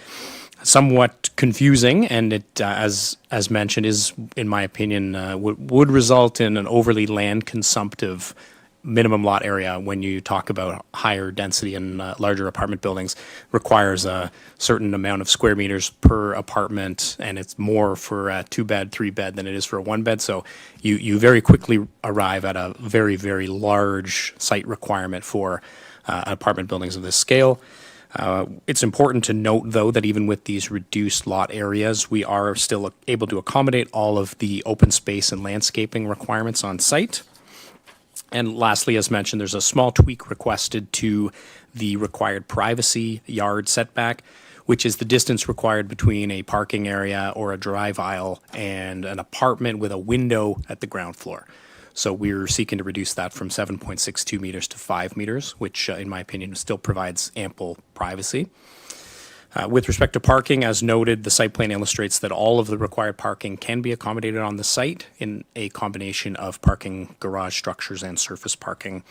somewhat confusing, and it, as mentioned, is, in my opinion, would result in an overly land consumptive minimum lot area when you talk about higher density and larger apartment buildings. Requires a certain amount of square meters per apartment, and it's more for a 2-bed, 3-bed than it is for a 1-bed. So you very quickly arrive at a very, very large site requirement for apartment buildings of this scale. It's important to note, though, that even with these reduced lot areas, we are still able to accommodate all of the open space and landscaping requirements on site. And lastly, as mentioned, there's a small tweak requested to the required privacy yard setback, which is the distance required between a parking area or a drive aisle and an apartment with a window at the ground floor. So we're seeking to reduce that from 7.62 meters to 5 meters, which in my opinion still provides ample privacy. With respect to parking, as noted, the site plan illustrates that all of the required parking can be accommodated on the site in a combination of parking garage structures and surface parking.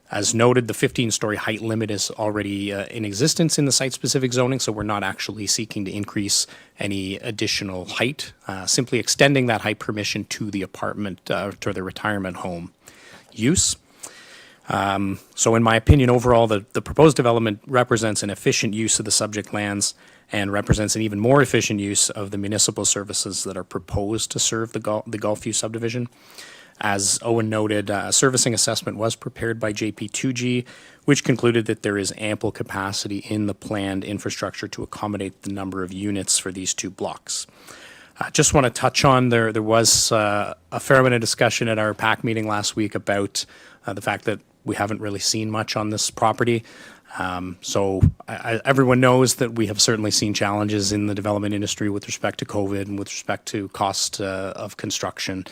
As noted, the 15-story height limit is already in existence in the site-specific zoning, so we're not actually seeking to increase any additional height, simply extending that height permission to the apartment, to the retirement home use. So in my opinion, overall, the proposed development represents an efficient use of the subject lands and represents an even more efficient use of the municipal services that are proposed to serve the Gulfview subdivision. As Owen noted, a servicing assessment was prepared by JP2G, which concluded that there is ample capacity in the planned infrastructure to accommodate the number of units for these 2 blocks. I just want to touch on, there was a fair amount of discussion at our PAC meeting last week about the fact that we haven't really seen much on this property. So everyone knows that we have certainly seen challenges in the development industry with respect to COVID and with respect to cost of construction.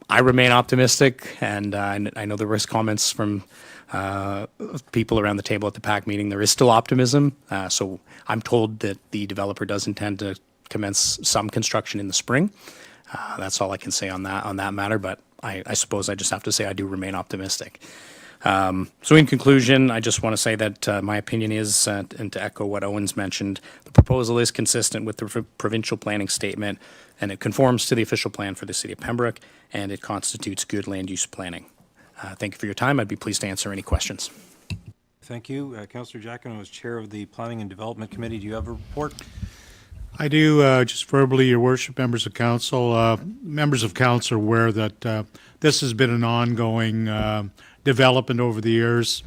I remain optimistic, and I know there was comments from people around the table at the PAC meeting. There is still optimism. So I'm told that the developer does intend to commence some construction in the spring. That's all I can say on that matter. But I suppose I just have to say I do remain optimistic. So in conclusion, I just want to say that my opinion is, and to echo what Owen's mentioned, the proposal is consistent with the provincial planning statement, and it conforms to the official plan for the city of Pembroke, and it constitutes good land use planning. Thank you for your time. I'd be pleased to answer any questions. Thank you. Councillor Giacono is Chair of the Planning and Development Committee. Do you have a report? I do, just verbally, Your Worship, members of council. Members of council are aware that this has been an ongoing development over the years.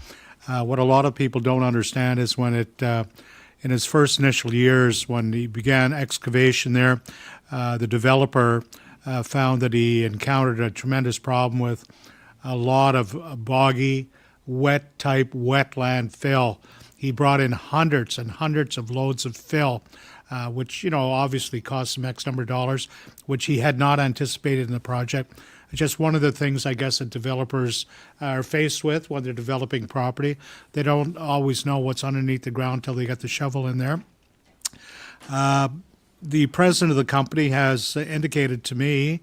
What a lot of people don't understand is when in its first initial years, when he began excavation there, the developer found that he encountered a tremendous problem with a lot of boggy, wet-type wetland fill. He brought in hundreds and hundreds of loads of fill, which, obviously cost some X number of dollars, which he had not anticipated in the project. It's just one of the things, I guess, that developers are faced with when they're developing property. They don't always know what's underneath the ground until they get the shovel in there. The president of the company has indicated to me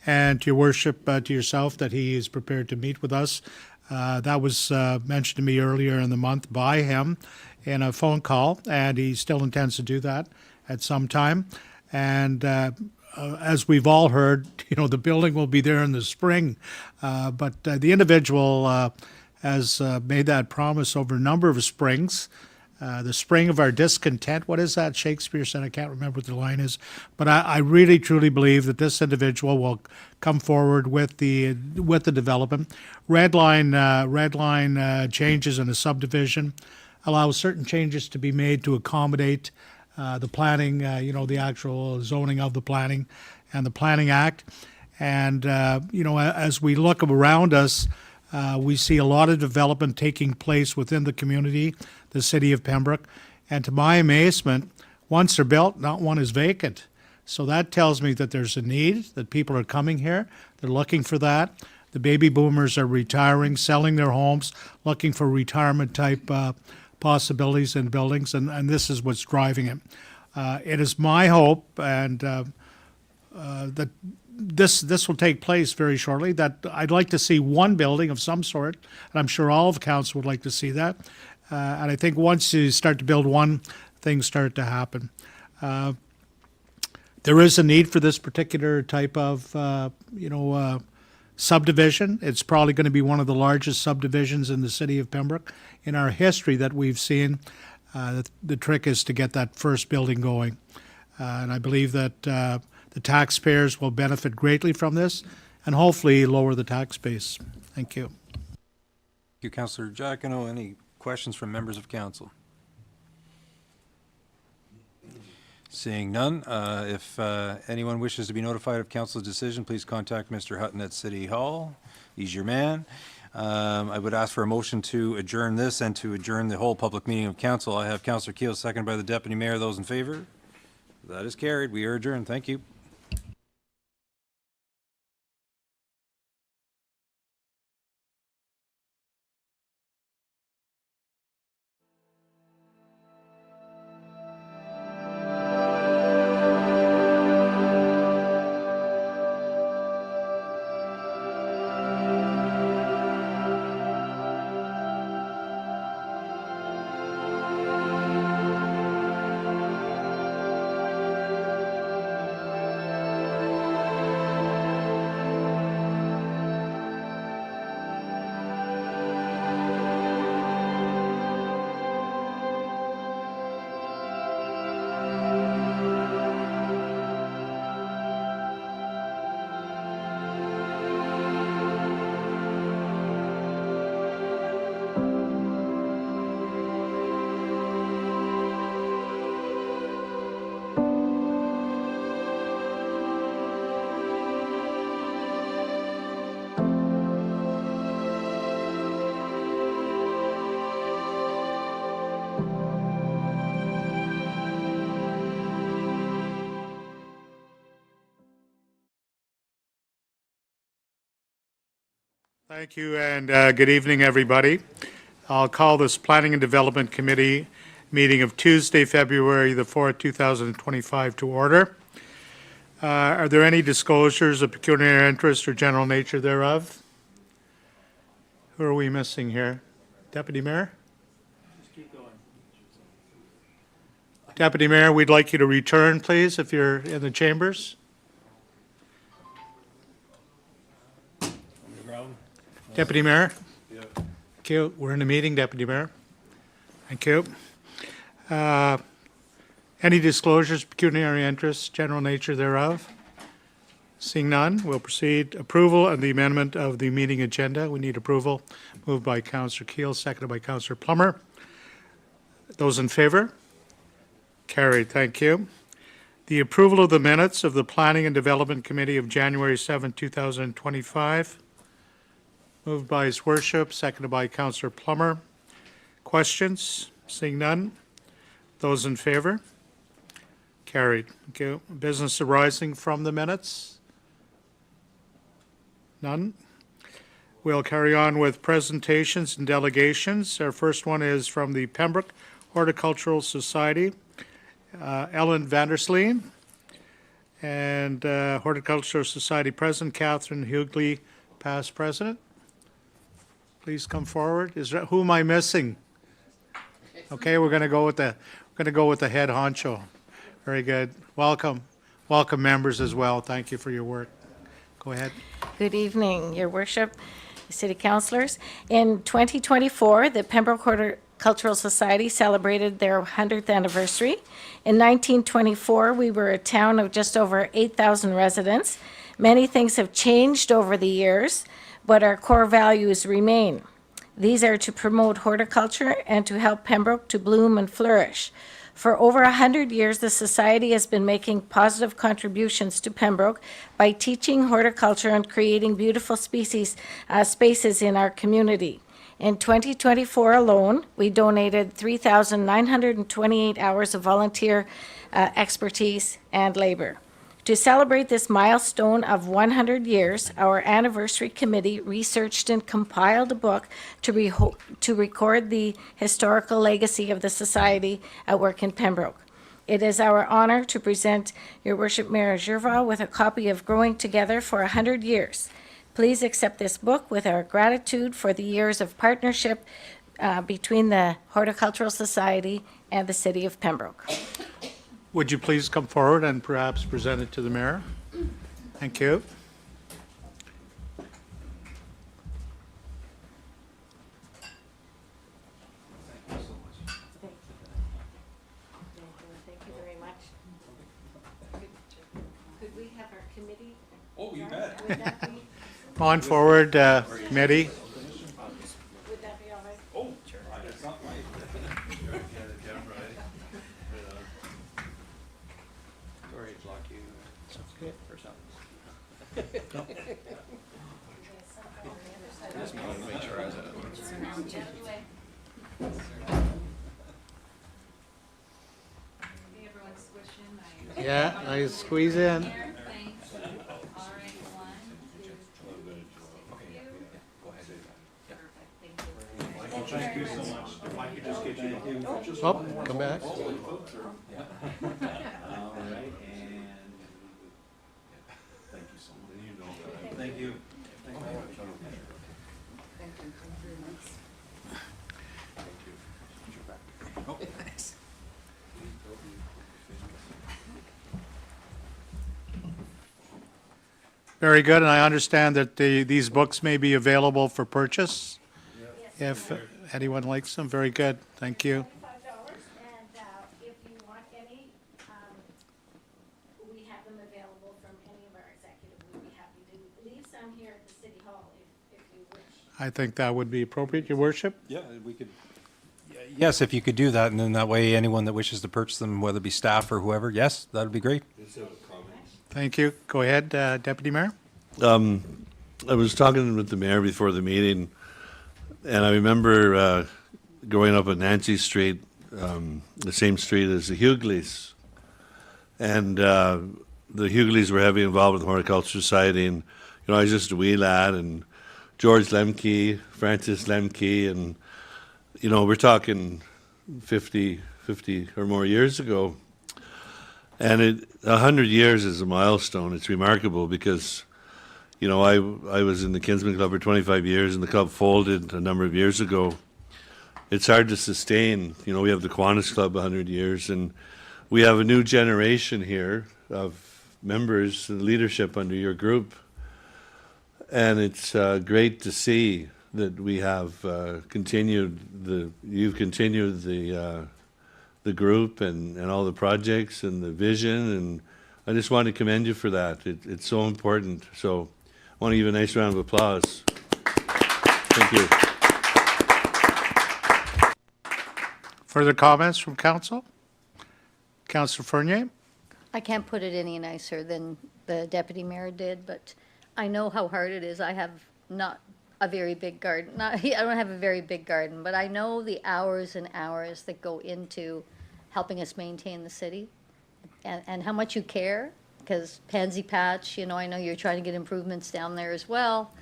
and to Your Worship, to yourself, that he is prepared to meet with us. That was mentioned to me earlier in the month by him in a phone call, and he still intends to do that at some time. And as we've all heard, the building will be there in the spring. But the individual has made that promise over a number of springs. The spring of our discontent. What is that Shakespeare said? I can't remember what the line is. But I really, truly believe that this individual will come forward with the development. Red line changes in a subdivision allow certain changes to be made to accommodate the planning, the actual zoning of the planning and the Planning Act. And, as we look around us, we see a lot of development taking place within the community, the city of Pembroke. And to my amazement, once they're built, not one is vacant. So that tells me that there's a need, that people are coming here. They're looking for that. The baby boomers are retiring, selling their homes, looking for retirement-type possibilities in buildings, and this is what's driving it. It is my hope, and that this will take place very shortly, that I'd like to see one building of some sort, and I'm sure all of council would like to see that. And I think once you start to build one, things start to happen. There is a need for this particular type of, subdivision. It's probably going to be one of the largest subdivisions in the city of Pembroke. In our history that we've seen, the trick is to get that first building going. And I believe that the taxpayers will benefit greatly from this and hopefully lower the tax base. Thank you. Thank you, Councillor Giacono. Any questions from members of council? Seeing none, if anyone wishes to be notified of council's decision, please contact Mr. Hutton at City Hall. He's your man. I would ask for a motion to adjourn this and to adjourn the whole public meeting of council. I have Councillor Keel, seconded by the Deputy Mayor. Those in favor? That is carried. We are adjourned. Thank you. Thank you, and good evening, everybody. I'll call this Planning and Development Committee meeting of Tuesday, February the 4th, 2025 to order. Are there any disclosures of pecuniary interest or general nature thereof? Who are we missing here? Deputy Mayor? Deputy Mayor, we'd like you to return, please, if you're in the chambers. Deputy Mayor? Thank you. We're in the meeting, Deputy Mayor. Thank you. Any disclosures, pecuniary interests, general nature thereof? Seeing none, we'll proceed. Approval of the amendment of the meeting agenda. We need approval. Moved by Councillor Keel, seconded by Councillor Plummer. Those in favor? Carried. Thank you. The approval of the minutes of the Planning and Development Committee of January 7, 2025. Moved by His Worship, seconded by Councillor Plummer. Questions? Seeing none. Those in favor? Carried. Thank you. Business arising from the minutes? None. We'll carry on with presentations and delegations. Our first one is from the Pembroke Horticultural Society. Ellen Vandersleen, and Horticultural Society President Catherine Hughley, past president. Please come forward. Who am I missing? Okay, we're going to go with the head honcho. Very good. Welcome members as well. Thank you for your work. Go ahead. Good evening, Your Worship, City Councillors. In 2024, the Pembroke Horticultural Society celebrated their 100th anniversary. In 1924, we were a town of just over 8,000 residents. Many things have changed over the years, but our core values remain. These are to promote horticulture and to help Pembroke to bloom and flourish. For over 100 years, the Society has been making positive contributions to Pembroke by teaching horticulture and creating beautiful spaces in our community. In 2024 alone, we donated 3,928 hours of volunteer expertise and labor. To celebrate this milestone of 100 years, our anniversary committee researched and compiled a book to record the historical legacy of the Society at work in Pembroke. It is our honor to present Your Worship Mayor Gervais with a copy of Growing Together for 100 Years. Please accept this book with our gratitude for the years of partnership between the Horticultural Society and the City of Pembroke. Would you please come forward and perhaps present it to the mayor? Thank you. Thank you very much. Could we have our committee? Oh, you bet. Would that be, Come on forward, committee. would that be all right? Oh, sure. It's not my. Sorry to block you. It's okay. For something. Just wanted to make sure I was Everyone squish in. Yeah, I squeeze in. Thanks. All right, 1, 2, 3. Perfect, thank you. Thank you so much. If I could just get you to. Oh, come back. All right, and. Thank you so much. Thank you. Oh, thanks. Very good, and I understand that these books may be available for purchase. If anyone likes them, very good, thank you. $5, and if you want any, we have them available from any of our executives. We'd be happy to leave some here at the City Hall if you wish. I think that would be appropriate, Your Worship. Yeah, we could. Yes, if you could do that, and then that way anyone that wishes to purchase them, whether it be staff or whoever, yes, that would be great. Thank you. Go ahead, Deputy Mayor. I was talking with the mayor before the meeting, and I remember growing up on Nancy Street, the same street as the Hugleys. And the Hugleys were heavily involved with the Horticulture Society, and I was just a wee lad, and George Lemke, Francis Lemke, and, you know, we're talking 50 or more years ago. And 100 years is a milestone. It's remarkable because, you know, I was in the Kinsman Club for 25 years, and the club folded a number of years ago. It's hard to sustain. You know, we have the Kiwanis Club 100 years, and we have a new generation here of members and leadership under your group. And it's great to see that we have you've continued the group and all the projects and the vision, and I just want to commend you for that. It's so important. So I want to give you a nice round of applause. Thank you. Further comments from council? Councillor Fournier? I can't put it any nicer than the deputy mayor did, but I know how hard it is. I have not a very big garden. I don't have a very big garden, but I know the hours and hours that go into helping us maintain the city and how much you care, because Pansy Patch, you know, I know you're trying to get improvements down there as well,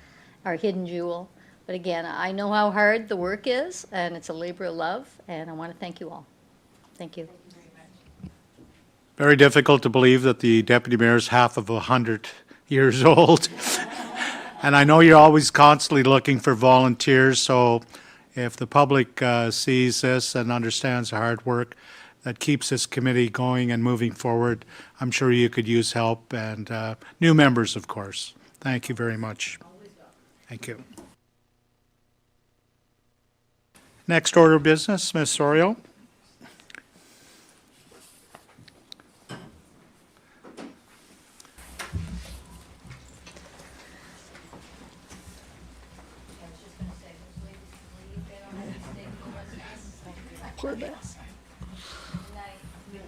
our hidden jewel. But again, I know how hard the work is, and it's a labor of love, and I want to thank you all. Thank you. Very difficult to believe that the deputy mayor is half of 100 years old. And I know you're always constantly looking for volunteers, so if the public sees this and understands the hard work that keeps this committee going and moving forward, I'm sure you could use help, and new members, of course. Thank you very much. Thank you. Next order of business, Ms. Sorio.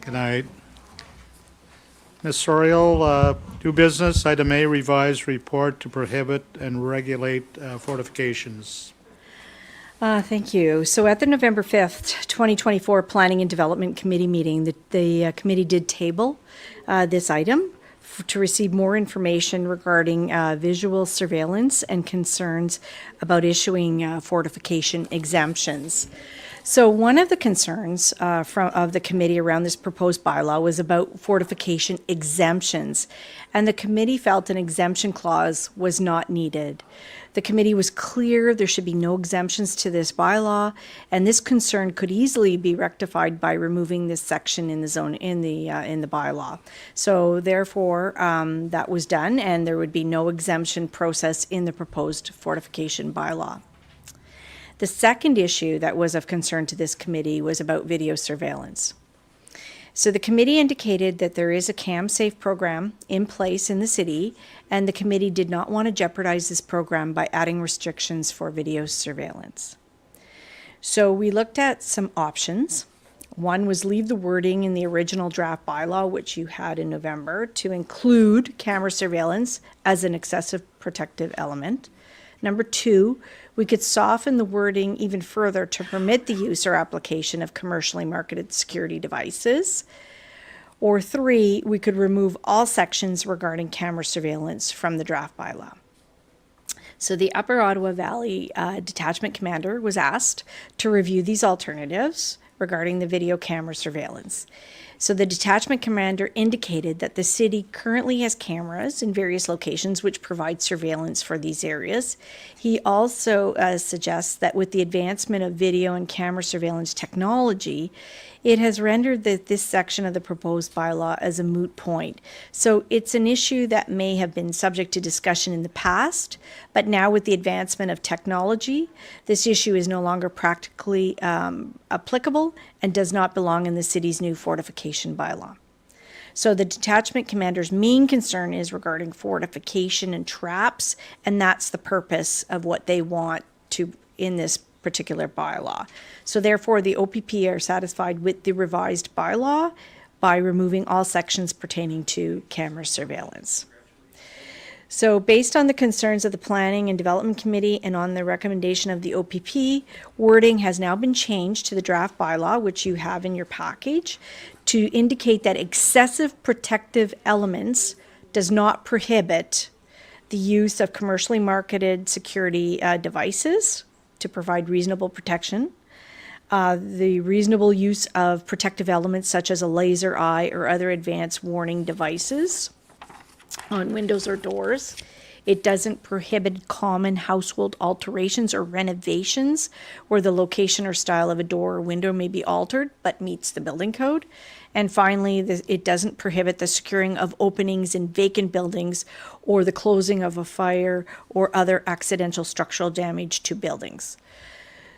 Good night. Ms. Sorio, new business, item A, revised report to prohibit and regulate fortifications. Thank you. So at the November 5th, 2024 Planning and Development Committee meeting, the committee did table this item to receive more information regarding visual surveillance and concerns about issuing fortification exemptions. So one of the concerns of the committee around this proposed bylaw was about fortification exemptions, and the committee felt an exemption clause was not needed. The committee was clear there should be no exemptions to this bylaw, and this concern could easily be rectified by removing this section in the zone in the bylaw. So therefore, that was done, and there would be no exemption process in the proposed fortification bylaw. The second issue that was of concern to this committee was about video surveillance. So the committee indicated that there is a CamSafe program in place in the city, and the committee did not want to jeopardize this program by adding restrictions for video surveillance. So we looked at some options. One was leave the wording in the original draft bylaw, which you had in November, to include camera surveillance as an excessive protective element. Number two, we could soften the wording even further to permit the use or application of commercially marketed security devices. Or three, we could remove all sections regarding camera surveillance from the draft bylaw. So the Upper Ottawa Valley Detachment Commander was asked to review these alternatives regarding the video camera surveillance. So the detachment commander indicated that the city currently has cameras in various locations which provide surveillance for these areas. He also suggests that with the advancement of video and camera surveillance technology, it has rendered this section of the proposed bylaw as a moot point. So it's an issue that may have been subject to discussion in the past, but now with the advancement of technology, this issue is no longer practically applicable and does not belong in the city's new fortification bylaw. So the detachment commander's main concern is regarding fortification and traps, and that's the purpose of what they want to in this particular bylaw. So therefore, the OPP are satisfied with the revised bylaw by removing all sections pertaining to camera surveillance. So based on the concerns of the Planning and Development Committee and on the recommendation of the OPP, wording has now been changed to the draft bylaw, which you have in your package, to indicate that excessive protective elements does not prohibit the use of commercially marketed security devices to provide reasonable protection, the reasonable use of protective elements such as a laser eye or other advanced warning devices on windows or doors. It doesn't prohibit common household alterations or renovations where the location or style of a door or window may be altered but meets the building code. And finally, it doesn't prohibit the securing of openings in vacant buildings or the closing of a fire or other accidental structural damage to buildings.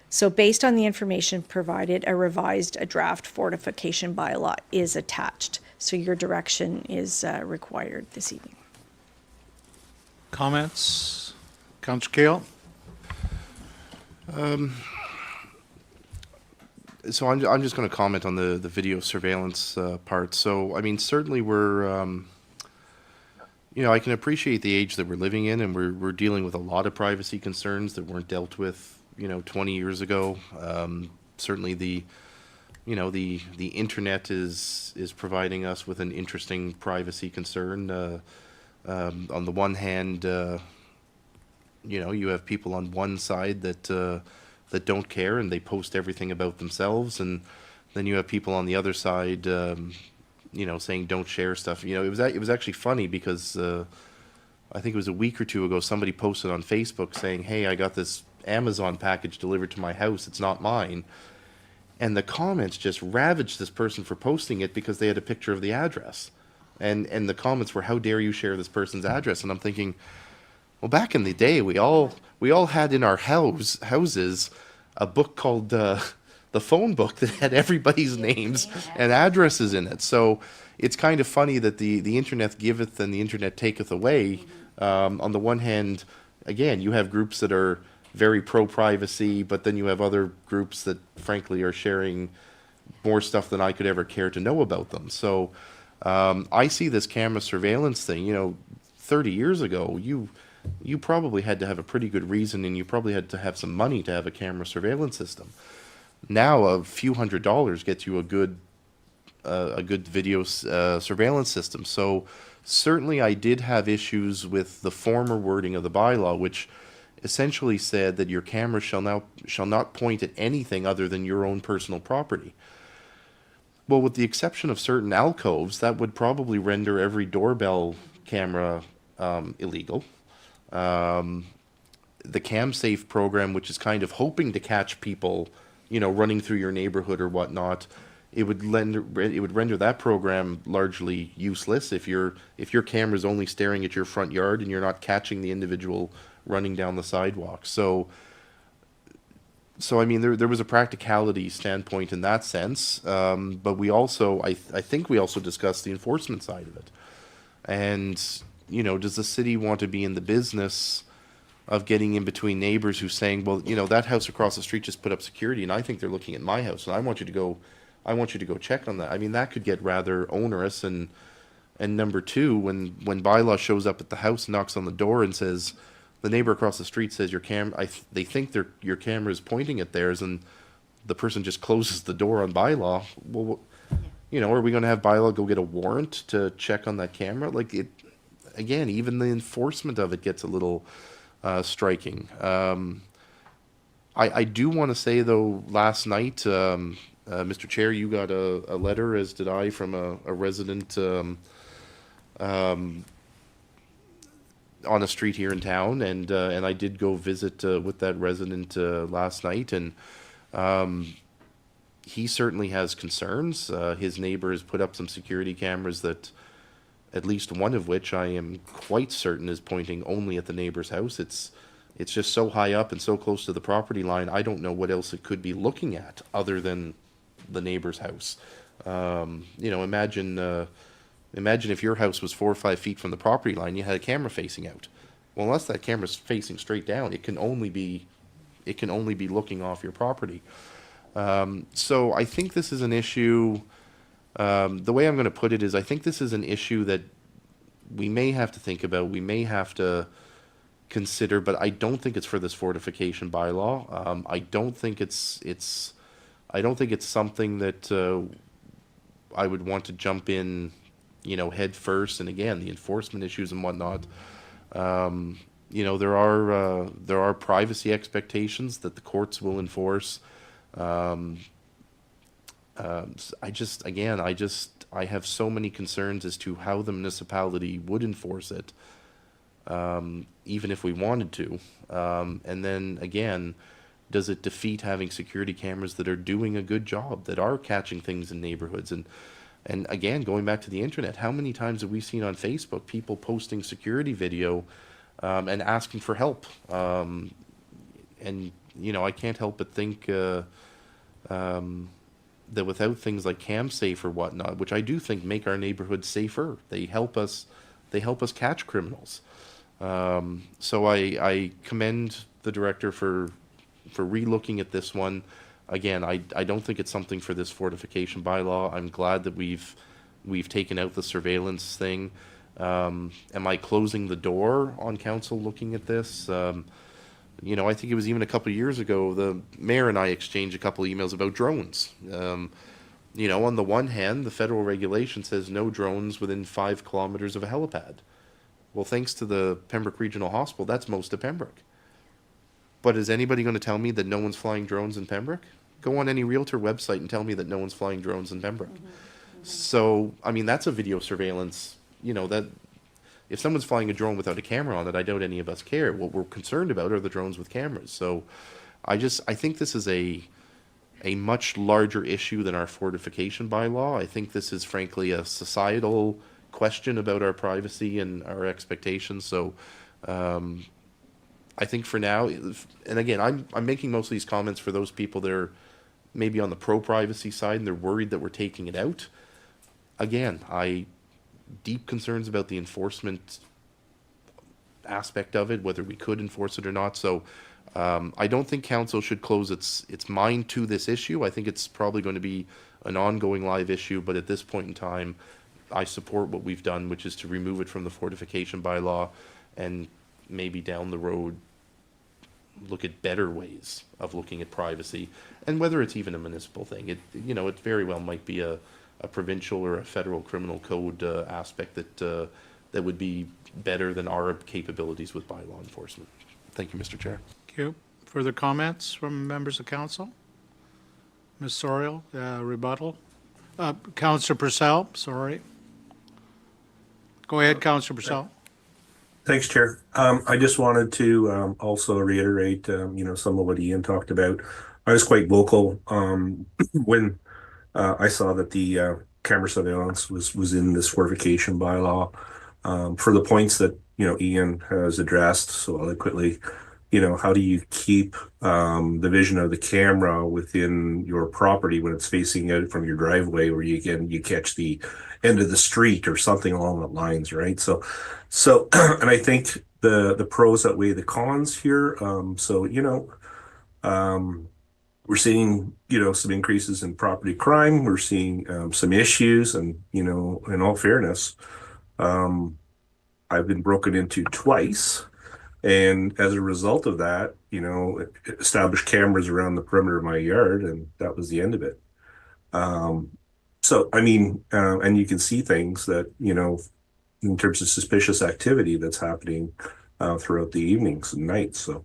So based on the information provided, a draft fortification bylaw is attached. So your direction is required this evening. Comments? Councillor Kale? So I'm just going to comment on the video surveillance part. So, I mean, certainly we're, I can appreciate the age that we're living in, and we're dealing with a lot of privacy concerns that weren't dealt with, 20 years ago. Certainly the internet is providing us with an interesting privacy concern. On the one hand, you have people on one side that don't care and they post everything about themselves, and then you have people on the other side, saying don't share stuff. It was actually funny because I think it was a week or two ago somebody posted on Facebook saying, "Hey, I got this Amazon package delivered to my house. It's not mine." And the comments just ravaged this person for posting it because they had a picture of the address. And the comments were, "How dare you share this person's address?" And I'm thinking, well, back in the day, we all had in our houses a book called the phone book that had everybody's names and addresses in it. So it's kind of funny that the internet giveth and the internet taketh away. On the one hand, again, you have groups that are very pro-privacy, but then you have other groups that, frankly, are sharing more stuff than I could ever care to know about them. So I see this camera surveillance thing, 30 years ago, you probably had to have a pretty good reason, and you probably had to have some money to have a camera surveillance system. Now, a few $100s gets you a good video surveillance system. So certainly I did have issues with the former wording of the bylaw, which essentially said that your camera shall not point at anything other than your own personal property. Well, with the exception of certain alcoves, that would probably render every doorbell camera illegal. The CamSafe program, which is kind of hoping to catch people, running through your neighborhood or whatnot, it would render that program largely useless if your camera is only staring at your front yard and you're not catching the individual running down the sidewalk. So I mean, there was a practicality standpoint in that sense, but we also, I think we also discussed the enforcement side of it. And, does the city want to be in the business of getting in between neighbors who's saying, well, that house across the street just put up security and I think they're looking at my house and I want you to go check on that. I mean, that could get rather onerous. And number two, when bylaw shows up at the house, knocks on the door and says, the neighbor across the street says they think your camera is pointing at theirs, and the person just closes the door on bylaw. Well, are we going to have bylaw go get a warrant to check on that camera? Like, it again, even the enforcement of it gets a little striking. I do want to say though, last night, Mr. Chair, you got a letter, as did I, from a resident on a street here in town, and I did go visit with that resident last night, and he certainly has concerns. His neighbor has put up some security cameras that, at least one of which I am quite certain is pointing only at the neighbor's house. It's just so high up and so close to the property line, I don't know what else it could be looking at other than the neighbor's house. Imagine if your house was 4 or 5 feet from the property line, you had a camera facing out. Well, unless that camera's facing straight down, it can only be looking off your property. So I think this is an issue. The way I'm going to put it is, I think this is an issue that we may have to think about. We may have to consider, but I don't think it's for this fortification bylaw. I don't think it's something that I would want to jump in, head first. And again, the enforcement issues and whatnot. You know, there are privacy expectations that the courts will enforce. I have so many concerns as to how the municipality would enforce it, even if we wanted to. And then again, does it defeat having security cameras that are doing a good job, that are catching things in neighborhoods? And again, going back to the internet, how many times have we seen on Facebook people posting security video and asking for help? And, you know, I can't help but think that without things like CamSafe or whatnot, which I do think make our neighborhoods safer, they help us catch criminals. So I commend the director for relooking at this one. Again, I don't think it's something for this fortification bylaw. I'm glad that we've taken out the surveillance thing. Am I closing the door on council looking at this? You know, I think it was even a couple of years ago, the mayor and I exchanged a couple of emails about drones. You know, on the one hand, the federal regulation says no drones within 5 kilometers of a helipad. Well, thanks to the Pembroke Regional Hospital, that's most of Pembroke. But is anybody going to tell me that no one's flying drones in Pembroke? Go on any realtor website and tell me that no one's flying drones in Pembroke. So, I mean, that's a video surveillance, you know, that if someone's flying a drone without a camera on it, I doubt any of us care. What we're concerned about are the drones with cameras. So I think this is a much larger issue than our fortification bylaw. I think this is frankly a societal question about our privacy and our expectations. So I think for now, and again, I'm making most of these comments for those people that are maybe on the pro-privacy side and they're worried that we're taking it out. Again, deep concerns about the enforcement aspect of it, whether we could enforce it or not. So I don't think council should close its mind to this issue. I think it's probably going to be an ongoing live issue, but at this point in time, I support what we've done, which is to remove it from the fortification bylaw and maybe down the road look at better ways of looking at privacy, and whether it's even a municipal thing. It very well might be a provincial or a federal criminal code aspect that would be better than our capabilities with bylaw enforcement. Thank you, Mr. Chair. Thank you. Further comments from members of council? Ms. Sorial, rebuttal. Councillor Purcell, sorry. Go ahead, Councillor Purcell. Thanks, Chair. I just wanted to also reiterate, some of what Ian talked about. I was quite vocal when I saw that the camera surveillance was in this fortification bylaw for the points that, Ian has addressed so eloquently. How do you keep the vision of the camera within your property when it's facing out from your driveway, where you catch the end of the street or something along that lines, right? So, and I think the pros outweigh the cons here. We're seeing, some increases in property crime. We're seeing some issues, and in all fairness, I've been broken into twice. And as a result of that, established cameras around the perimeter of my yard, and that was the end of it. And you can see things that, in terms of suspicious activity that's happening throughout the evenings and nights. So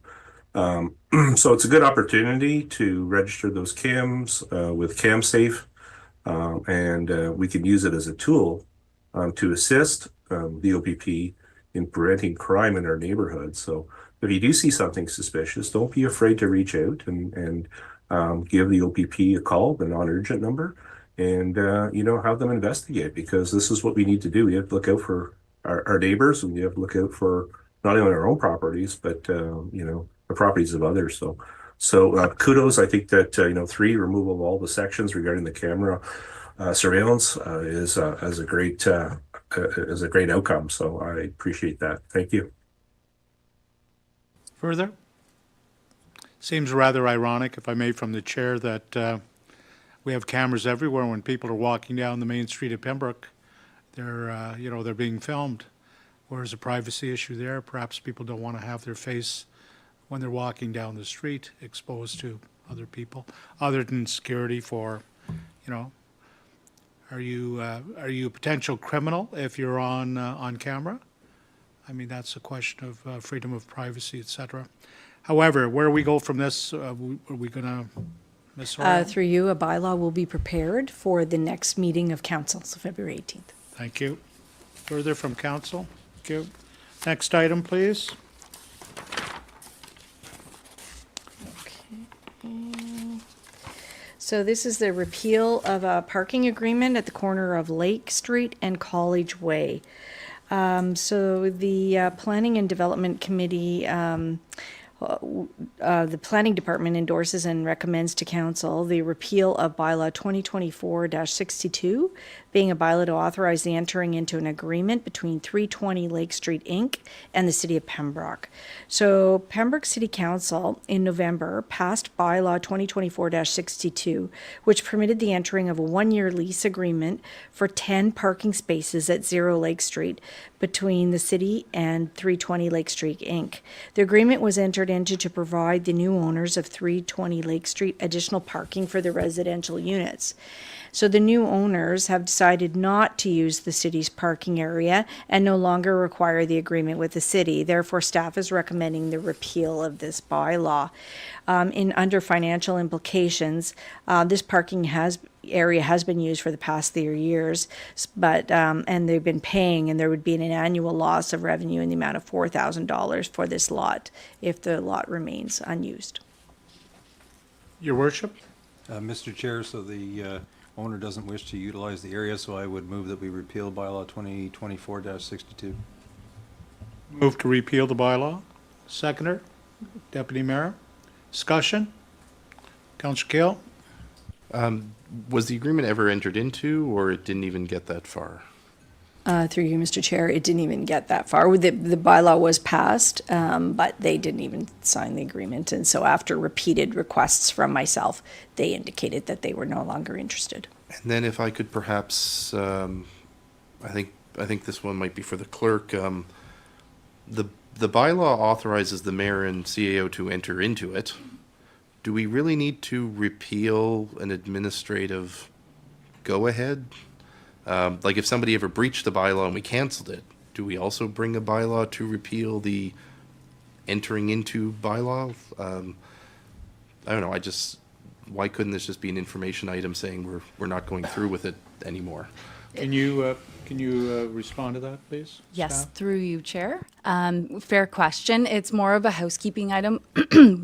it's a good opportunity to register those cams with CamSafe, and we can use it as a tool to assist the OPP in preventing crime in our neighborhood. So if you do see something suspicious, don't be afraid to reach out and give the OPP a call, the non-urgent number, and have them investigate, because this is what we need to do. We have to look out for our neighbors, and we have to look out for not only our own properties, but the properties of others. So kudos. I think that 3, removal of all the sections regarding the camera surveillance is a great outcome. So I appreciate that. Thank you. Further? Seems rather ironic, if I may, from the chair, that we have cameras everywhere. When people are walking down the main street of Pembroke, they're being filmed. Where's the privacy issue there? Perhaps people don't want to have their face, when they're walking down the street, exposed to other people, other than security for, Are you a potential criminal if you're on camera? I mean, that's a question of freedom of privacy, et cetera. However, where we go from this, are we going to, Ms. Orion? Through you, a bylaw will be prepared for the next meeting of council, so February 18th. Thank you. Further from council? Thank you. Next item, please. So this is the repeal of a parking agreement at the corner of Lake Street and College Way. So the Planning and Development Committee, the Planning Department endorses and recommends to Council the repeal of bylaw 2024-62, being a bylaw to authorize the entering into an agreement between 320 Lake Street, Inc. and the City of Pembroke. So Pembroke City Council in November passed bylaw 2024-62, which permitted the entering of a one-year lease agreement for 10 parking spaces at 0 Lake Street between the city and 320 Lake Street, Inc. The agreement was entered into to provide the new owners of 320 Lake Street additional parking for the residential units. So the new owners have decided not to use the city's parking area and no longer require the agreement with the city. Therefore, staff is recommending the repeal of this bylaw. Under financial implications, this parking area has been used for the past 3 years, but and they've been paying, and there would be an annual loss of revenue in the amount of $4,000 for this lot if the lot remains unused. Your worship? Mr. Chair, so the owner doesn't wish to utilize the area, so I would move that we repeal bylaw 2024-62. Move to repeal the bylaw. Seconder, Deputy Mayor. Discussion? Councillor Kale? Was the agreement ever entered into, or it didn't even get that far? Through you, Mr. Chair, it didn't even get that far. The bylaw was passed, but they didn't even sign the agreement. And so after repeated requests from myself, they indicated that they were no longer interested. And then if I could perhaps, I think this one might be for the clerk. The bylaw authorizes the mayor and CAO to enter into it. Do we really need to repeal an administrative go-ahead? Like if somebody ever breached the bylaw and we canceled it, do we also bring a bylaw to repeal the entering into bylaw? I don't know, why couldn't this just be an information item saying we're not going through with it anymore? Can you respond to that, please? Yes, Staff? through you, Chair. Fair question. It's more of a housekeeping item.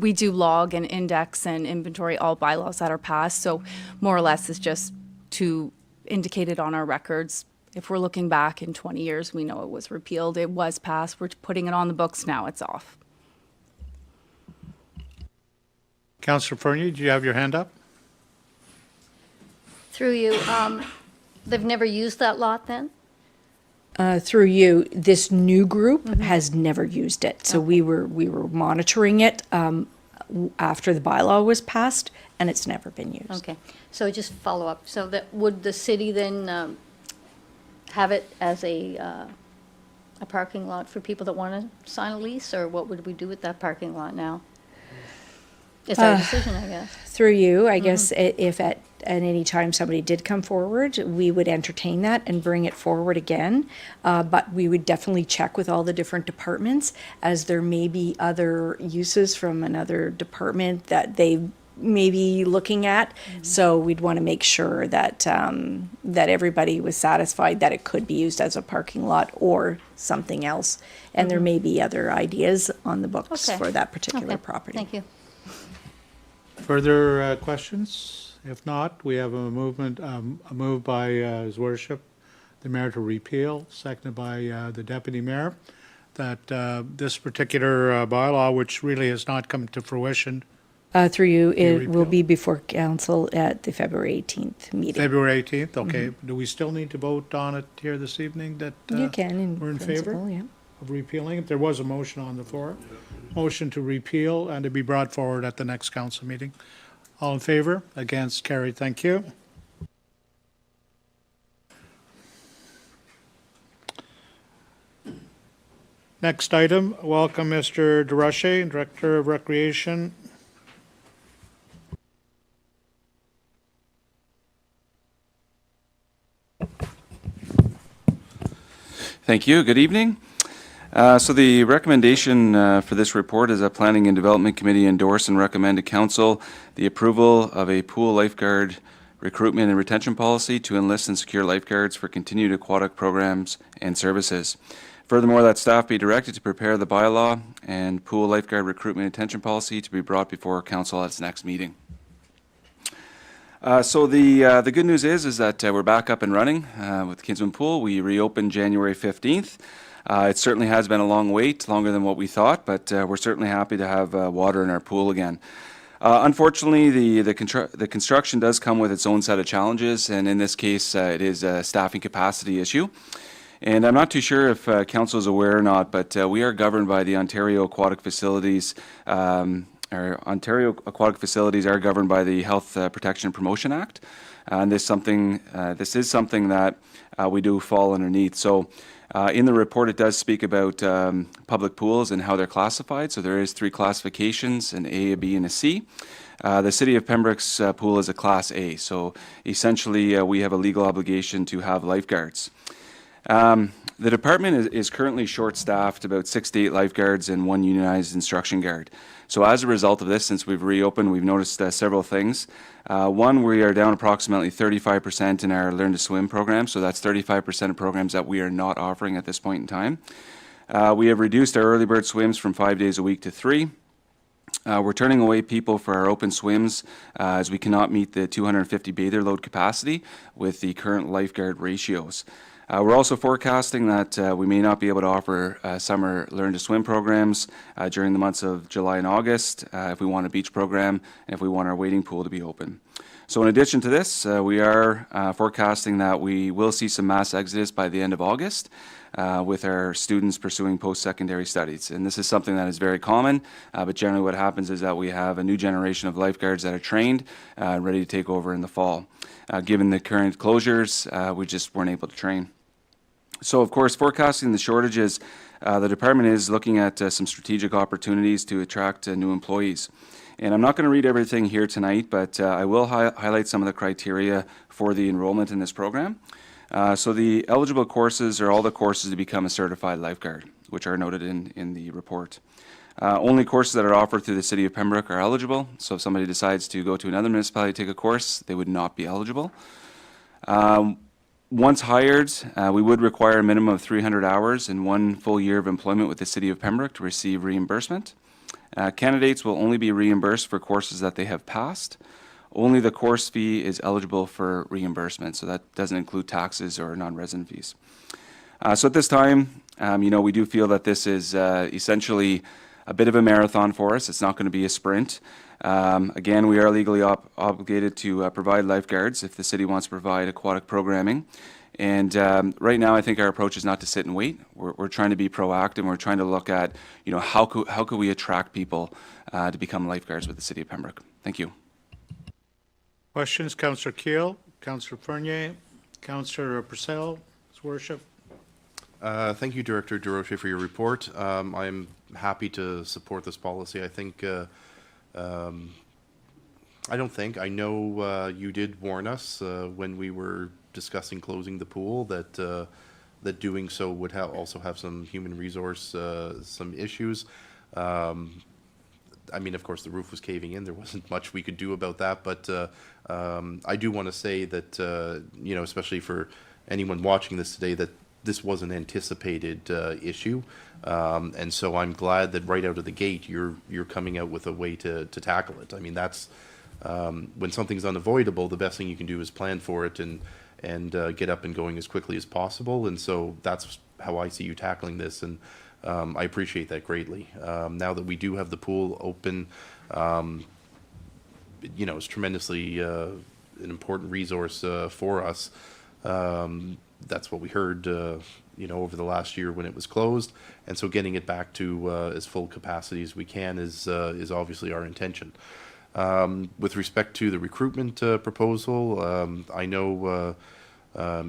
We do log and index and inventory all bylaws that are passed, so more or less it's just to indicate it on our records. If we're looking back in 20 years, we know it was repealed. It was passed. We're putting it on the books now. It's off. Councillor Fernie, do you have your hand up? Through you, they've never used that lot then? Through you, this new group has never used it. So we were monitoring it after the bylaw was passed, and it's never been used. Okay, so just follow up. So that, would the city then have it as a parking lot for people that want to sign a lease, or what would we do with that parking lot now? It's our decision, I guess. Through you, I guess if at any time somebody did come forward, we would entertain that and bring it forward again. But we would definitely check with all the different departments, as there may be other uses from another department that they may be looking at. So we'd want to make sure that that everybody was satisfied that it could be used as a parking lot or something else. And there may be other ideas on the books Okay. for that particular Okay, property. thank you. Further questions? If not, we have a move by His Worship, the Mayor, to repeal, seconded by the Deputy Mayor, that this particular bylaw, which really has not come to fruition, Through you, it will repealed. be before council at the February 18th meeting. February 18th, okay. Do we still need to vote on it here this evening that You can, we're in principle, favor yeah. of repealing it? There was a motion on the floor. Motion to repeal and to be brought forward at the next council meeting. All in favor? Against? Carried. Thank you. Next item, welcome Mr. DeRoche, Director of Recreation. Thank you. Good evening. So the recommendation for this report is that Planning and Development Committee endorse and recommend to Council the approval of a pool lifeguard recruitment and retention policy to enlist and secure lifeguards for continued aquatic programs and services. Furthermore, that staff be directed to prepare the bylaw and pool lifeguard recruitment and retention policy to be brought before Council at its next meeting. So the good news is that we're back up and running with Kinsman Pool. We reopened January 15th. It certainly has been a long wait, longer than what we thought, but we're certainly happy to have water in our pool again. Unfortunately, the construction does come with its own set of challenges, and in this case, it is a staffing capacity issue. And I'm not too sure if Council is aware or not, but we are governed by the Ontario Aquatic Facilities. Our Ontario aquatic facilities are governed by the Health Protection and Promotion Act, and this is something that we do fall underneath. So. In the report, it does speak about public pools and how they're classified. So there is 3 classifications, an A, a B, and a C. The City of Pembroke's pool is a Class A. So essentially, we have a legal obligation to have lifeguards. The department is currently short-staffed, about 6 to 8 lifeguards and 1 unionized instruction guard. So as a result of this, since we've reopened, we've noticed several things. One, we are down approximately 35% in our Learn to Swim program, so that's 35% of programs that we are not offering at this point in time. We have reduced our early bird swims from 5 days a week to 3. We're turning away people for our open swims as we cannot meet the 250 bather load capacity with the current lifeguard ratios. We're also forecasting that we may not be able to offer summer Learn to Swim programs during the months of July and August if we want a beach program and if we want our wading pool to be open. So in addition to this, we are forecasting that we will see some mass exodus by the end of August with our students pursuing post-secondary studies. And this is something that is very common, but generally what happens is that we have a new generation of lifeguards that are trained, ready to take over in the fall. Given the current closures, we just weren't able to train. So, of course, forecasting the shortages, the department is looking at some strategic opportunities to attract new employees. And I'm not going to read everything here tonight, but I will highlight some of the criteria for the enrollment in this program. So the eligible courses are all the courses to become a certified lifeguard, which are noted in the report. Only courses that are offered through the City of Pembroke are eligible. So if somebody decides to go to another municipality to take a course, they would not be eligible. Once hired, we would require a minimum of 300 hours and 1 full year of employment with the City of Pembroke to receive reimbursement. Candidates will only be reimbursed for courses that they have passed. Only the course fee is eligible for reimbursement, so that doesn't include taxes or non-resident fees. So at this time, we do feel that this is essentially a bit of a marathon for us. It's not going to be a sprint. Again, we are legally obligated to provide lifeguards if the city wants to provide aquatic programming. And right now, I think our approach is not to sit and wait. We're trying to be proactive. We're trying to look at, how could we attract people to become lifeguards with the City of Pembroke. Thank you. Questions, Councillor Keel, Councillor Fernier, Councillor Purcell, His Worship. Thank you, Director DeRoche, for your report. I'm happy to support this policy. I know you did warn us when we were discussing closing the pool that doing so would also have some human resource, some issues. Of course, the roof was caving in. There wasn't much we could do about that, but I do want to say that, especially for anyone watching this today, that this was an anticipated issue. And so I'm glad that right out of the gate, you're coming out with a way to tackle it. That's when something's unavoidable, the best thing you can do is plan for it and get up and going as quickly as possible. And so that's how I see you tackling this. And I appreciate that greatly. Now that we do have the pool open, it's tremendously an important resource for us. That's what we heard, over the last year when it was closed. And so getting it back to as full capacity as we can is obviously our intention. With respect to the recruitment proposal, I know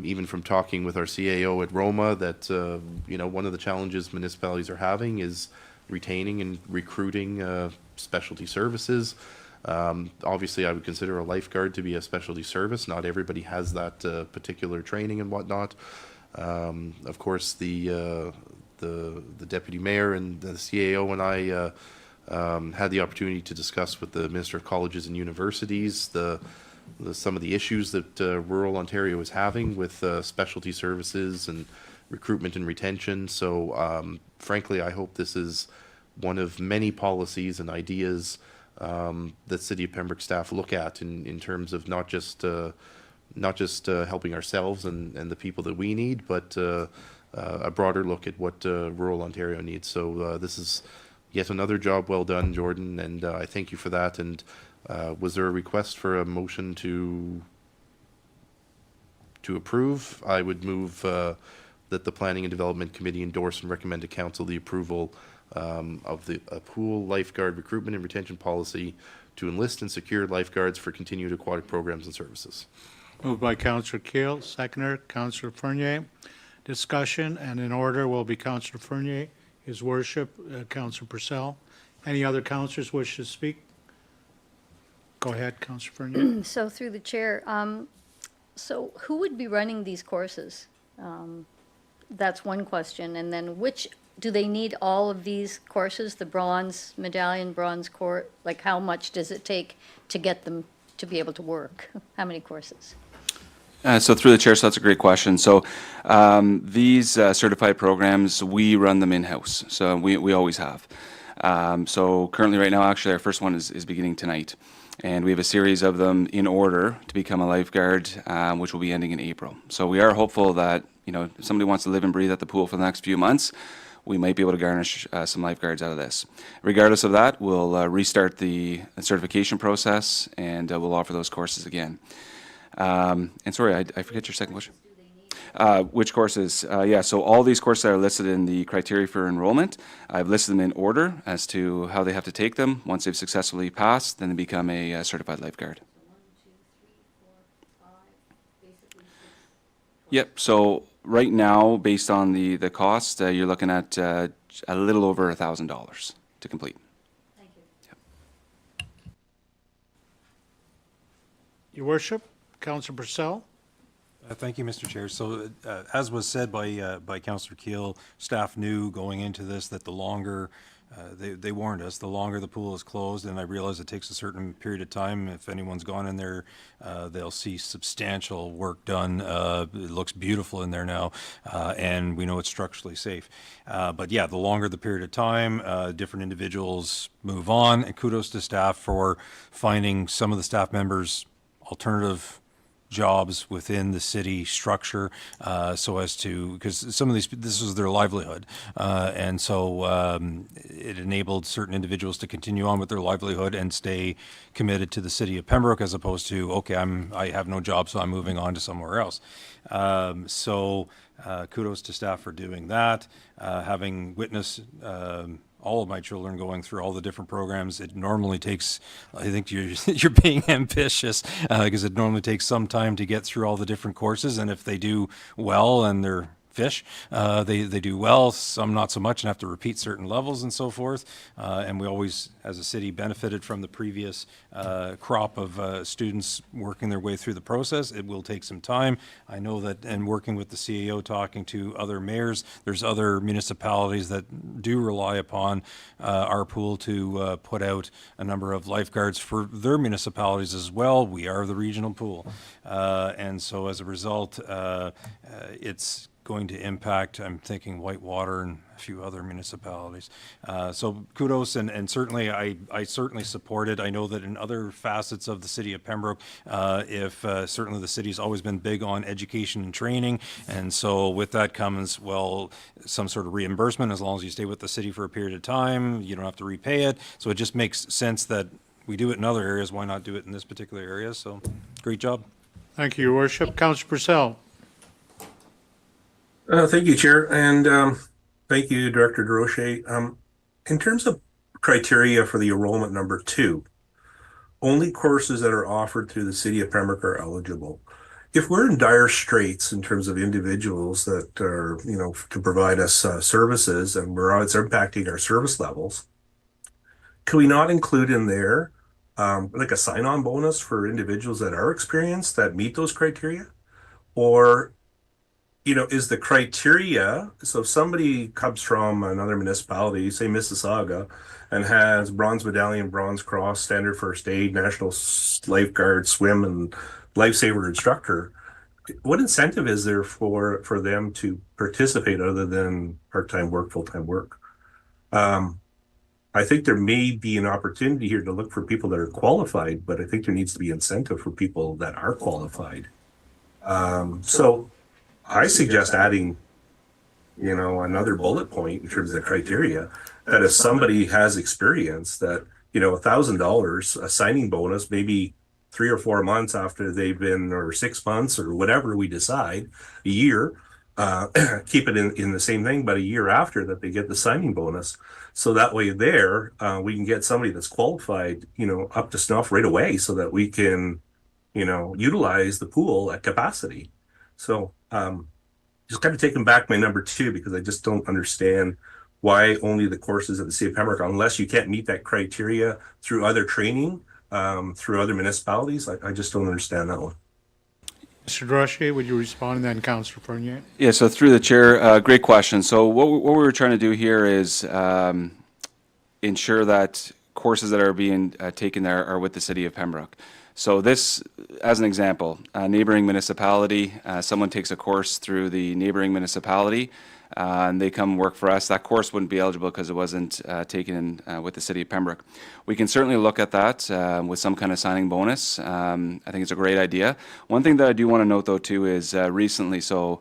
even from talking with our CAO at Roma that, one of the challenges municipalities are having is retaining and recruiting specialty services. Obviously, I would consider a lifeguard to be a specialty service. Not everybody has that particular training and whatnot. Of course, the the deputy mayor and the CAO and I had the opportunity to discuss with the Minister of Colleges and Universities some of the issues that rural Ontario is having with specialty services and recruitment and retention. So frankly, I hope this is one of many policies and ideas that City of Pembroke staff look at in terms of not just helping ourselves and the people that we need, but a broader look at what rural Ontario needs. So this is yet another job well done, Jordan, and I thank you for that. And was there a request for a motion to approve? I would move that the Planning and Development Committee endorse and recommend to Council the approval of the pool lifeguard recruitment and retention policy to enlist and secure lifeguards for continued aquatic programs and services. Moved by Councillor Keel, seconder, Councillor Fernier. Discussion, and in order will be Councillor Fernier, His Worship, Councillor Purcell. Any other councillors wish to speak? Go ahead, Councillor Fernier. So through the chair, so who would be running these courses? That's one question. And then which, do they need all of these courses, the bronze medallion, bronze court? Like how much does it take to get them to be able to work? How many courses? So through the chair, so that's a great question. So these certified programs, we run them in-house. So we always have. So currently right now, actually, our first one is beginning tonight. And we have a series of them in order to become a lifeguard, which will be ending in April. So we are hopeful that, you know, if somebody wants to live and breathe at the pool for the next few months, we might be able to garnish some lifeguards out of this. Regardless of that, we'll restart the certification process and we'll offer those courses again. And sorry, I forget your second question. Which courses? Yeah, so all these courses are listed in the criteria for enrollment. I've listed them in order as to how they have to take them. Once they've successfully passed, then they become a certified lifeguard. Yep, so right now, based on the cost, you're looking at a little over $1,000 to complete. Thank you. Yep. Your Worship, Councillor Purcell. Thank you, Mr. Chair. So as was said by Councillor Keel, staff knew going into this that the longer, they warned us, the longer the pool is closed, and I realize it takes a certain period of time. If anyone's gone in there, they'll see substantial work done. It looks beautiful in there now, and we know it's structurally safe. But yeah, the longer the period of time, different individuals move on, and kudos to staff for finding some of the staff members alternative jobs within the city structure, so as to, because some of these, this was their livelihood, and so it enabled certain individuals to continue on with their livelihood and stay committed to the city of Pembroke, as opposed to, okay, I have no job, so I'm moving on to somewhere else. So kudos to staff for doing that. Having witnessed all of my children going through all the different programs, it normally takes, I think you're being ambitious, because it normally takes some time to get through all the different courses, and if they do well and they're fish, they do well, some not so much, and have to repeat certain levels and so forth. And we always, as a city, benefited from the previous crop of students working their way through the process. It will take some time. I know that, and working with the CAO, talking to other mayors, there's other municipalities that do rely upon our pool to put out a number of lifeguards for their municipalities as well. We are the regional pool. And so as a result, it's going to impact, I'm thinking, Whitewater and a few other municipalities. So kudos, and certainly I certainly support it. I know that in other facets of the city of Pembroke, certainly the city's always been big on education and training, and so with that comes, well, some sort of reimbursement as long as you stay with the city for a period of time. You don't have to repay it. So it just makes sense that we do it in other areas. Why not do it in this particular area? So great job. Thank you, Your Worship. Councillor Purcell. Thank you, Chair, and thank you, Director DeRoche. In terms of criteria for the enrollment number 2, only courses that are offered through the city of Pembroke are eligible. If we're in dire straits in terms of individuals that are, you know, to provide us services, and it's impacting our service levels, can we not include in there like a sign-on bonus for individuals that are experienced that meet those criteria? Or is the criteria, so if somebody comes from another municipality, say Mississauga, and has bronze medallion, bronze cross, standard first aid, national lifeguard, swim, and lifesaver instructor, what incentive is there for them to participate other than part-time work, full-time work? I think there may be an opportunity here to look for people that are qualified, but I think there needs to be incentive for people that are qualified. So I suggest adding, another bullet point in terms of the criteria, that if somebody has experience that, $1,000, a signing bonus, maybe 3 or 4 months after they've been, or 6 months or whatever we decide, a year, keep it in the same thing, but a year after that they get the signing bonus. So that way there, we can get somebody that's qualified, up to snuff right away so that we can, utilize the pool at capacity. So just kind of taking back my number 2, because I just don't understand why only the courses at the city of Pembroke, unless you can't meet that criteria through other training, through other municipalities. I just don't understand that one. Mr. Drosche, would you respond, and then Councillor Fournier? Yeah, so through the chair, great question. So what we were trying to do here is ensure that courses that are being taken there are with the city of Pembroke. So this, as an example, a neighboring municipality, someone takes a course through the neighboring municipality, and they come work for us. That course wouldn't be eligible because it wasn't taken in with the city of Pembroke. We can certainly look at that with some kind of signing bonus. I think it's a great idea. One thing that I do want to note, though, too, is recently, so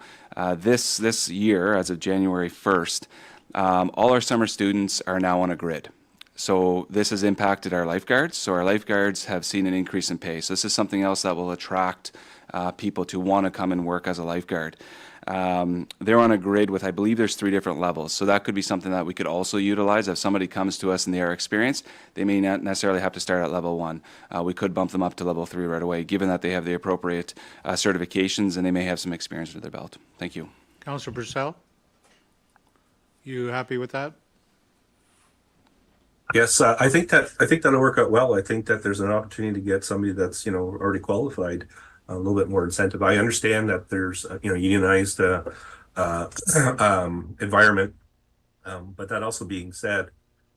this year, as of January 1st, all our summer students are now on a grid. So this has impacted our lifeguards. So our lifeguards have seen an increase in pay. So this is something else that will attract people to want to come and work as a lifeguard. They're on a grid with, I believe there's 3 different levels. So that could be something that we could also utilize. If somebody comes to us and they are experienced, they may not necessarily have to start at level 1. We could bump them up to level 3 right away, given that they have the appropriate certifications and they may have some experience under their belt. Thank you. Councillor Purcell? You happy with that? Yes, I think that'll work out well. I think that there's an opportunity to get somebody that's already qualified, a little bit more incentive. I understand that there's unionized environment, but that also being said,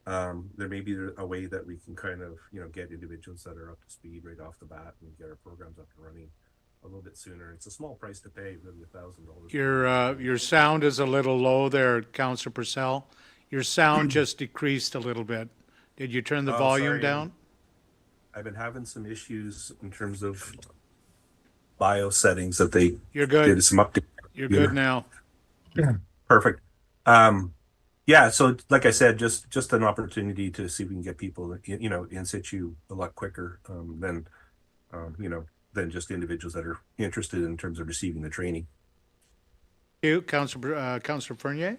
there may be a way that we can kind of get individuals that are up to speed right off the bat and get our programs up and running a little bit sooner. It's a small price to pay, really, $1,000. Your sound is a little low there, Councillor Purcell. Your sound just decreased a little bit. Did you turn the volume sorry. down? I've been having some issues in terms of bio settings that they You're good. did some update. You're good now. Perfect. Yeah, so like I said, just an opportunity to see if we can get people, in situ a lot quicker than just individuals that are interested in terms of receiving the training. You, Councillor Fournier?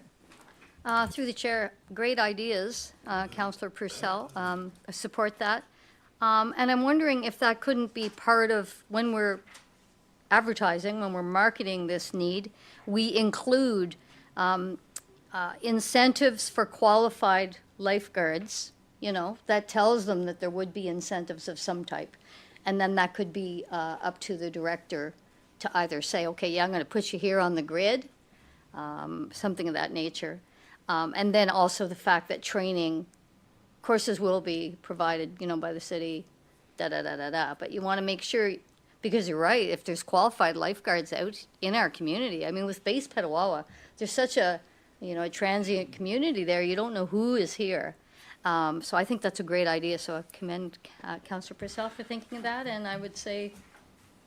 Through the chair, great ideas, Councillor Purcell. I support that. And I'm wondering if that couldn't be part of, when we're advertising, when we're marketing this need, we include incentives for qualified lifeguards, that tells them that there would be incentives of some type. And then that could be up to the director to either say, okay, yeah, I'm going to put you here on the grid, something of that nature. And then also the fact that training courses will be provided, by the city, But you want to make sure, because you're right, if there's qualified lifeguards out in our community, I mean, with Base Petawawa, there's such a transient community there, you don't know who is here. So I think that's a great idea. So I commend Councillor Purcell for thinking of that, and I would say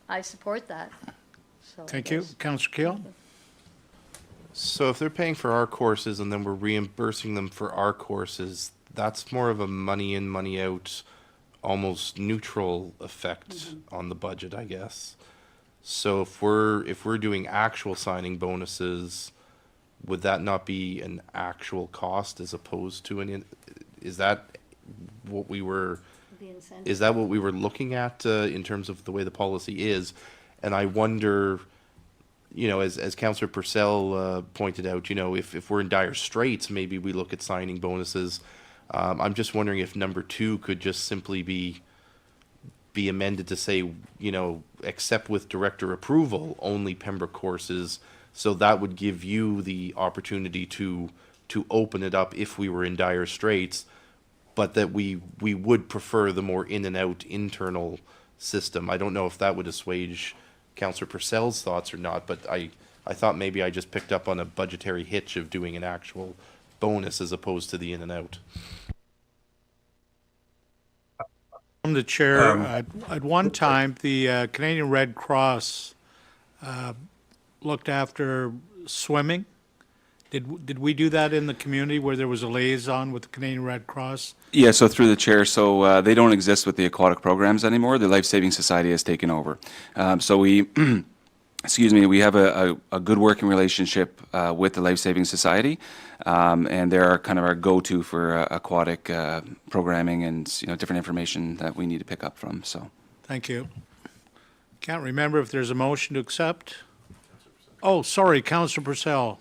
I support that. So Thank you. Councillor Keel? So if they're paying for our courses and then we're reimbursing them for our courses, that's more of a money in, money out, almost neutral effect on the budget, I guess. So if we're doing actual signing bonuses, would that not be an actual cost as opposed to is that what we were looking at in terms of the way the policy is? And I wonder, as Councillor Purcell pointed out, if we're in dire straits, maybe we look at signing bonuses. I'm just wondering if number 2 could just simply be amended to say, except with director approval, only Pembroke courses So that would give you the opportunity to open it up if we were in dire straits, but that we would prefer the more in and out internal system. I don't know if that would assuage Councillor Purcell's thoughts or not, but I thought maybe I just picked up on a budgetary hitch of doing an actual bonus as opposed to the in and out. From the chair, at one time, the Canadian Red Cross looked after swimming. Did we do that in the community where there was a liaison with the Canadian Red Cross? Yeah, so through the chair, so they don't exist with the aquatic programs anymore. The Life Saving Society has taken over. So we, excuse me, we have a good working relationship with the Life Saving Society, and they're kind of our go-to for aquatic programming and different information that we need to pick up from. So, Thank you. Can't remember if there's a motion to accept. Oh, sorry, Councillor Purcell.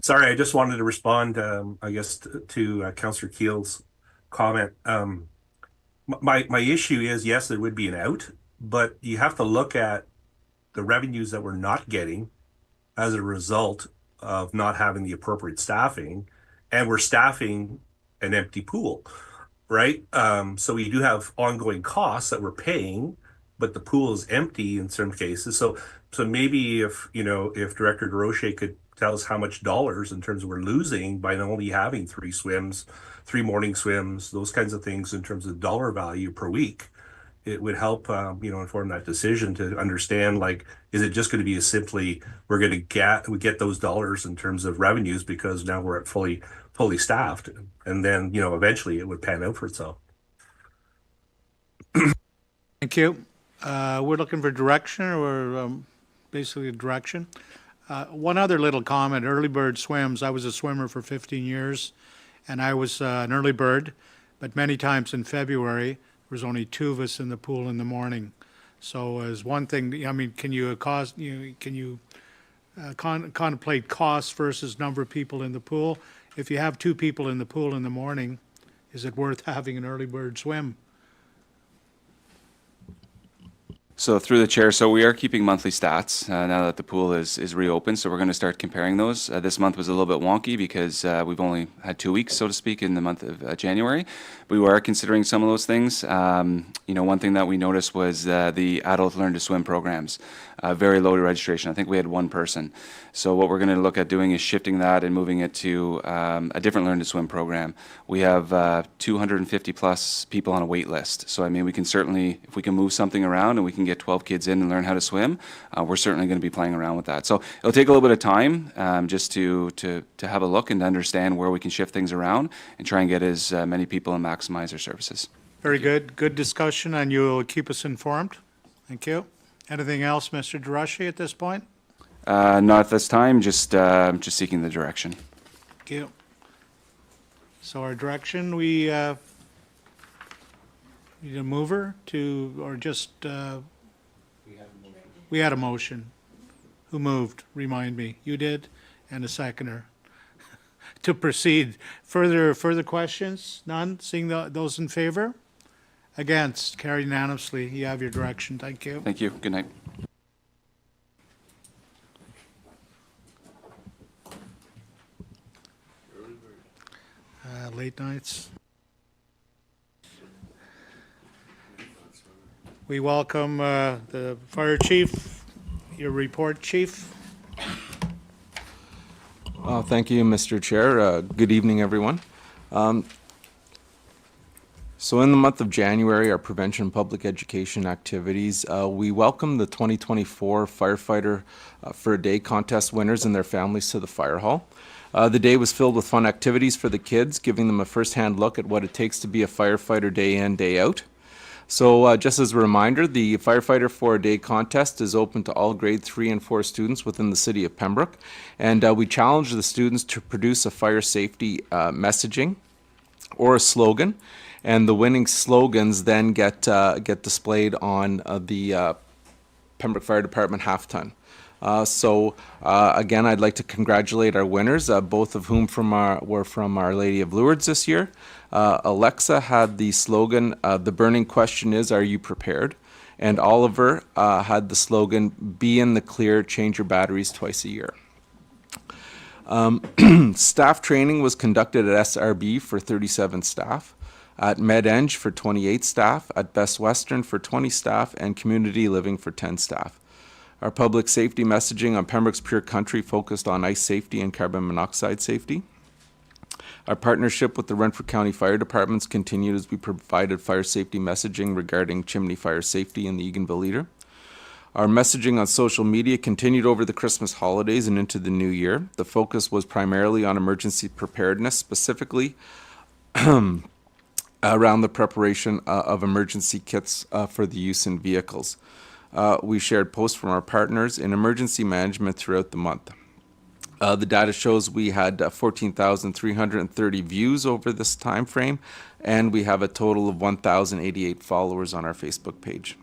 Sorry, I just wanted to respond, I guess, to Councillor Keel's comment. My issue is, yes, there would be an out, but you have to look at the revenues that we're not getting as a result of not having the appropriate staffing, and we're staffing an empty pool, right? So we do have ongoing costs that we're paying, but the pool is empty in some cases. So maybe if Director DeRoche could tell us how much dollars in terms of we're losing by only having 3 swims, 3 morning swims, those kinds of things in terms of dollar value per week, it would help, inform that decision to understand, like, is it just going to be as simply we get those dollars in terms of revenues because now we're at fully staffed, and then, eventually it would pan out for itself. Thank you. We're looking for direction, or basically direction. One other little comment, early bird swims. I was a swimmer for 15 years, and I was an early bird, but many times in February, there was only 2 of us in the pool in the morning. So as one thing, I mean, can you contemplate costs versus number of people in the pool? If you have 2 people in the pool in the morning, is it worth having an early bird swim? So through the chair, so we are keeping monthly stats now that the pool is reopened. So we're going to start comparing those. This month was a little bit wonky because we've only had 2 weeks, so to speak, in the month of January. We are considering some of those things. One thing that we noticed was the adult learn to swim programs. Very low registration. I think we had 1 person. So what we're going to look at doing is shifting that and moving it to a different learn to swim program. We have 250 plus people on a wait list. So I mean, we can certainly, if we can move something around and we can get 12 kids in and learn how to swim, we're certainly going to be playing around with that. So it'll take a little bit of time just to have a look and to understand where we can shift things around and try and get as many people and maximize our services. Very good. Good discussion, and you'll keep us informed. Thank you. Anything else, Mr. DeRoche, at this point? Not at this time, just seeking the direction. Thank you. So our direction, we need a mover to, or just, we had a motion. Who moved? Remind me. You did? And a seconder. To proceed. Further questions? None? Seeing those in favor? Against? Carried unanimously. You have your direction. Thank you. Thank you. Good night. Late nights. We welcome the fire chief. Your report, chief. Thank you, Mr. Chair. Good evening, everyone. So in the month of January, our prevention and public education activities, we welcome the 2024 Firefighter for a Day contest winners and their families to the fire hall. The day was filled with fun activities for the kids, giving them a first-hand look at what it takes to be a firefighter day in, day out. So just as a reminder, the Firefighter for a Day contest is open to all grade 3 and 4 students within the city of Pembroke. And we challenge the students to produce a fire safety messaging or a slogan. And the winning slogans then get displayed on the Pembroke Fire Department half-ton. Again, I'd like to congratulate our winners, both of whom were from Our Lady of Lourdes this year. Alexa had the slogan, "The burning question is, are you prepared?" and Oliver had the slogan, "Be in the clear, change your batteries twice a year." Staff training was conducted at SRB for 37 staff, at MedEng for 28 staff, at Best Western for 20 staff, and Community Living for 10 staff. Our public safety messaging on Pembroke's Pure Country focused on ice safety and carbon monoxide safety. Our partnership with the Renfrew County Fire Departments continued as we provided fire safety messaging regarding chimney fire safety in the Eganville Leader. Our messaging on social media continued over the Christmas holidays and into the new year. The focus was primarily on emergency preparedness, specifically around the preparation of emergency kits for the use in vehicles. We shared posts from our partners in emergency management throughout the month. The data shows we had 14,330 views over this time frame, and we have a total of 1,088 followers on our Facebook page.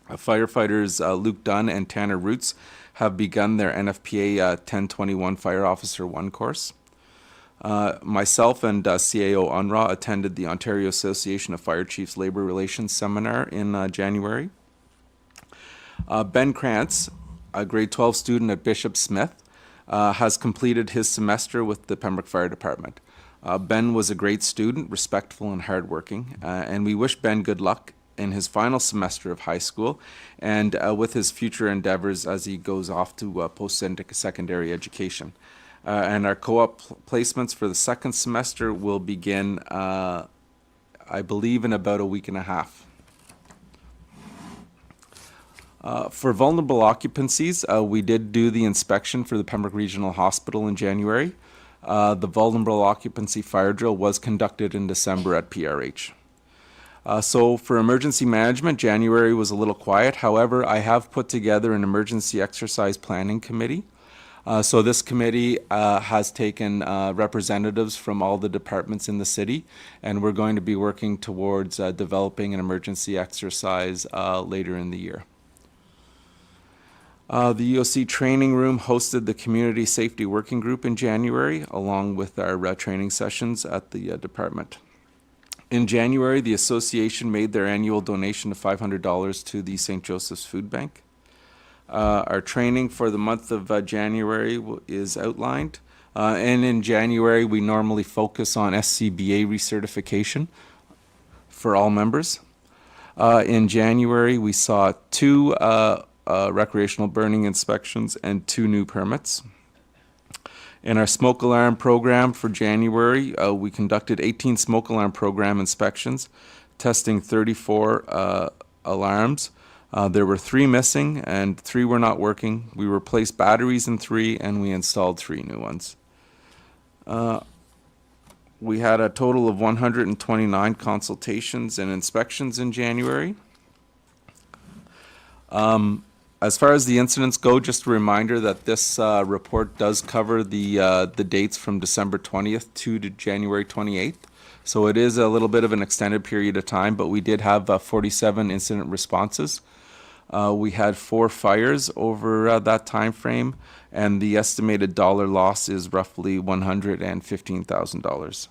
Firefighters Luke Dunn and Tanner Roots have begun their NFPA 1021 Fire Officer 1 course. Myself and CAO UNRWA attended the Ontario Association of Fire Chiefs Labor Relations Seminar in January. Ben Krantz, a grade 12 student at Bishop Smith, has completed his semester with the Pembroke Fire Department. Ben was a great student, respectful and hardworking, and we wish Ben good luck in his final semester of high school and with his future endeavors as he goes off to post-secondary education. And our co-op placements for the second semester will begin, I believe, in about a week and a half. For vulnerable occupancies, we did do the inspection for the Pembroke Regional Hospital in January. The vulnerable occupancy fire drill was conducted in December at PRH. So for emergency management, January was a little quiet. However, I have put together an emergency exercise planning committee. So this committee has taken representatives from all the departments in the city, and we're going to be working towards developing an emergency exercise later in the year. The EOC training room hosted the Community Safety Working Group in January, along with our training sessions at the department. In January, the association made their annual donation of $500 to the St. Joseph's Food Bank. Our training for the month of January is outlined. And in January, we normally focus on SCBA recertification for all members. In January, we saw 2 recreational burning inspections and 2 new permits. In our smoke alarm program for January, we conducted 18 smoke alarm program inspections, testing 34 alarms. There were 3 missing and 3 were not working. We replaced batteries in 3 and we installed 3 new ones. We had a total of 129 consultations and inspections in January. As far as the incidents go, just a reminder that this report does cover the dates from December 20th to January 28th. So it is a little bit of an extended period of time, but we did have 47 incident responses. We had 4 fires over that time frame, and the estimated dollar loss is roughly $115,000.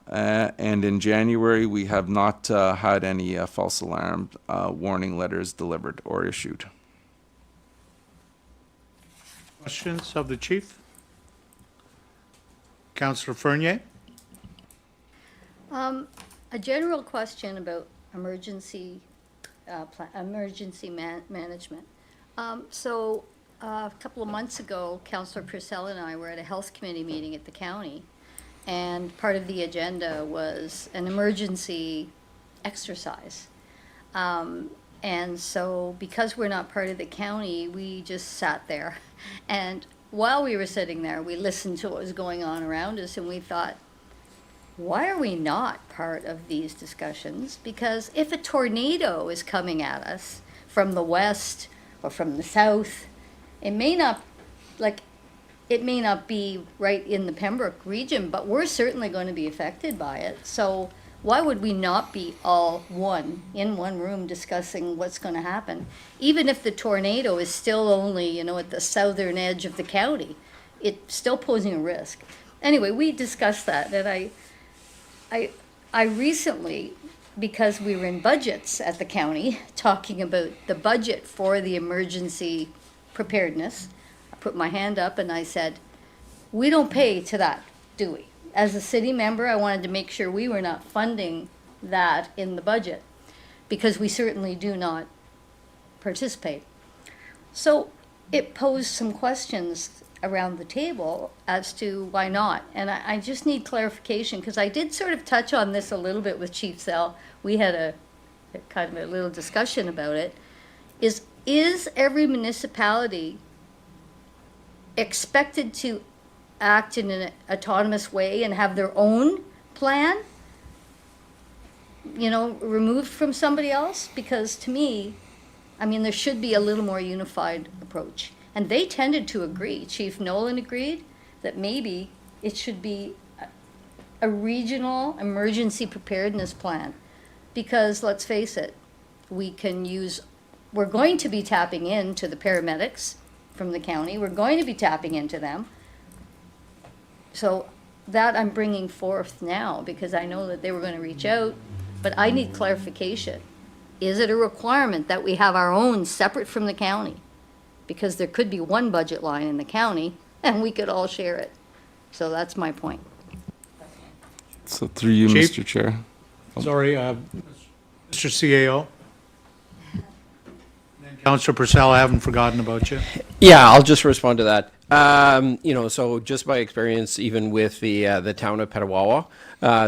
And in January, we have not had any false alarm warning letters delivered or issued. Questions of the chief? Councillor Fernier? A general question about emergency management. So a couple of months ago, Councillor Purcell and I were at a health committee meeting at the county, and part of the agenda was an emergency exercise. And so because we're not part of the county, we just sat there. And while we were sitting there, we listened to what was going on around us, and we thought, why are we not part of these discussions? Because if a tornado is coming at us from the west or from the south, it may not be right in the Pembroke region, but we're certainly going to be affected by it. So why would we not be all in one room discussing what's going to happen? Even if the tornado is still only, at the southern edge of the county, it's still posing a risk. Anyway, we discussed that, and I recently because we were in budgets at the county, talking about the budget for the emergency preparedness, I put my hand up and I said, we don't pay to that, do we? As a city member, I wanted to make sure we were not funding that in the budget, because we certainly do not participate. So it posed some questions around the table as to why not. And I just need clarification, because I did sort of touch on this a little bit with Chief Sell. We had a kind of a little discussion about it. Is every municipality expected to act in an autonomous way and have their own plan, you know, removed from somebody else? Because to me, I mean, there should be a little more unified approach. And they tended to agree. Chief Nolan agreed that maybe it should be a regional emergency preparedness plan. Because let's face it, we're going to be tapping into the paramedics from the county. We're going to be tapping into them. So that I'm bringing forth now, because I know that they were going to reach out, but I need clarification. Is it a requirement that we have our own separate from the county? Because there could be one budget line in the county and we could all share it. So that's my point. So through you, Chief? Mr. Chair. Sorry, Mr. CAO. Councillor Purcell, I haven't forgotten about you. Yeah, I'll just respond to that. So just by experience, even with the town of Petawawa,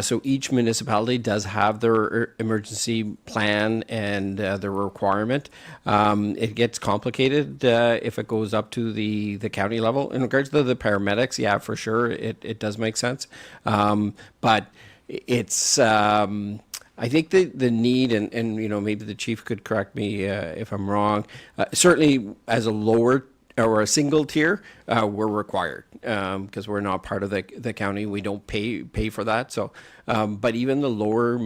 so each municipality does have their emergency plan and their requirement. It gets complicated if it goes up to the county level. In regards to the paramedics, yeah, for sure, it does make sense. But it's I think the need, and you know, maybe the chief could correct me if I'm wrong, certainly as a lower or a single tier, we're required because we're not part of the county. We don't pay for that. So, but even the lower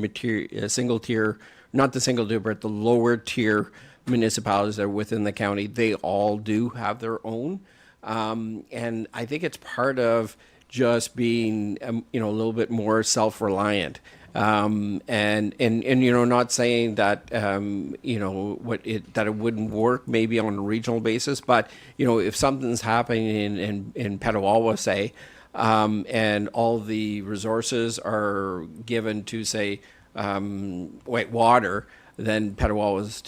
single tier, not the single tier, but the lower tier municipalities that are within the county, they all do have their own. And I think it's part of just being, you know, a little bit more self-reliant. And you know, not saying that you know that it wouldn't work maybe on a regional basis, but you know, if something's happening in Petawawa, say, and all the resources are given to say white water, then Petawawa is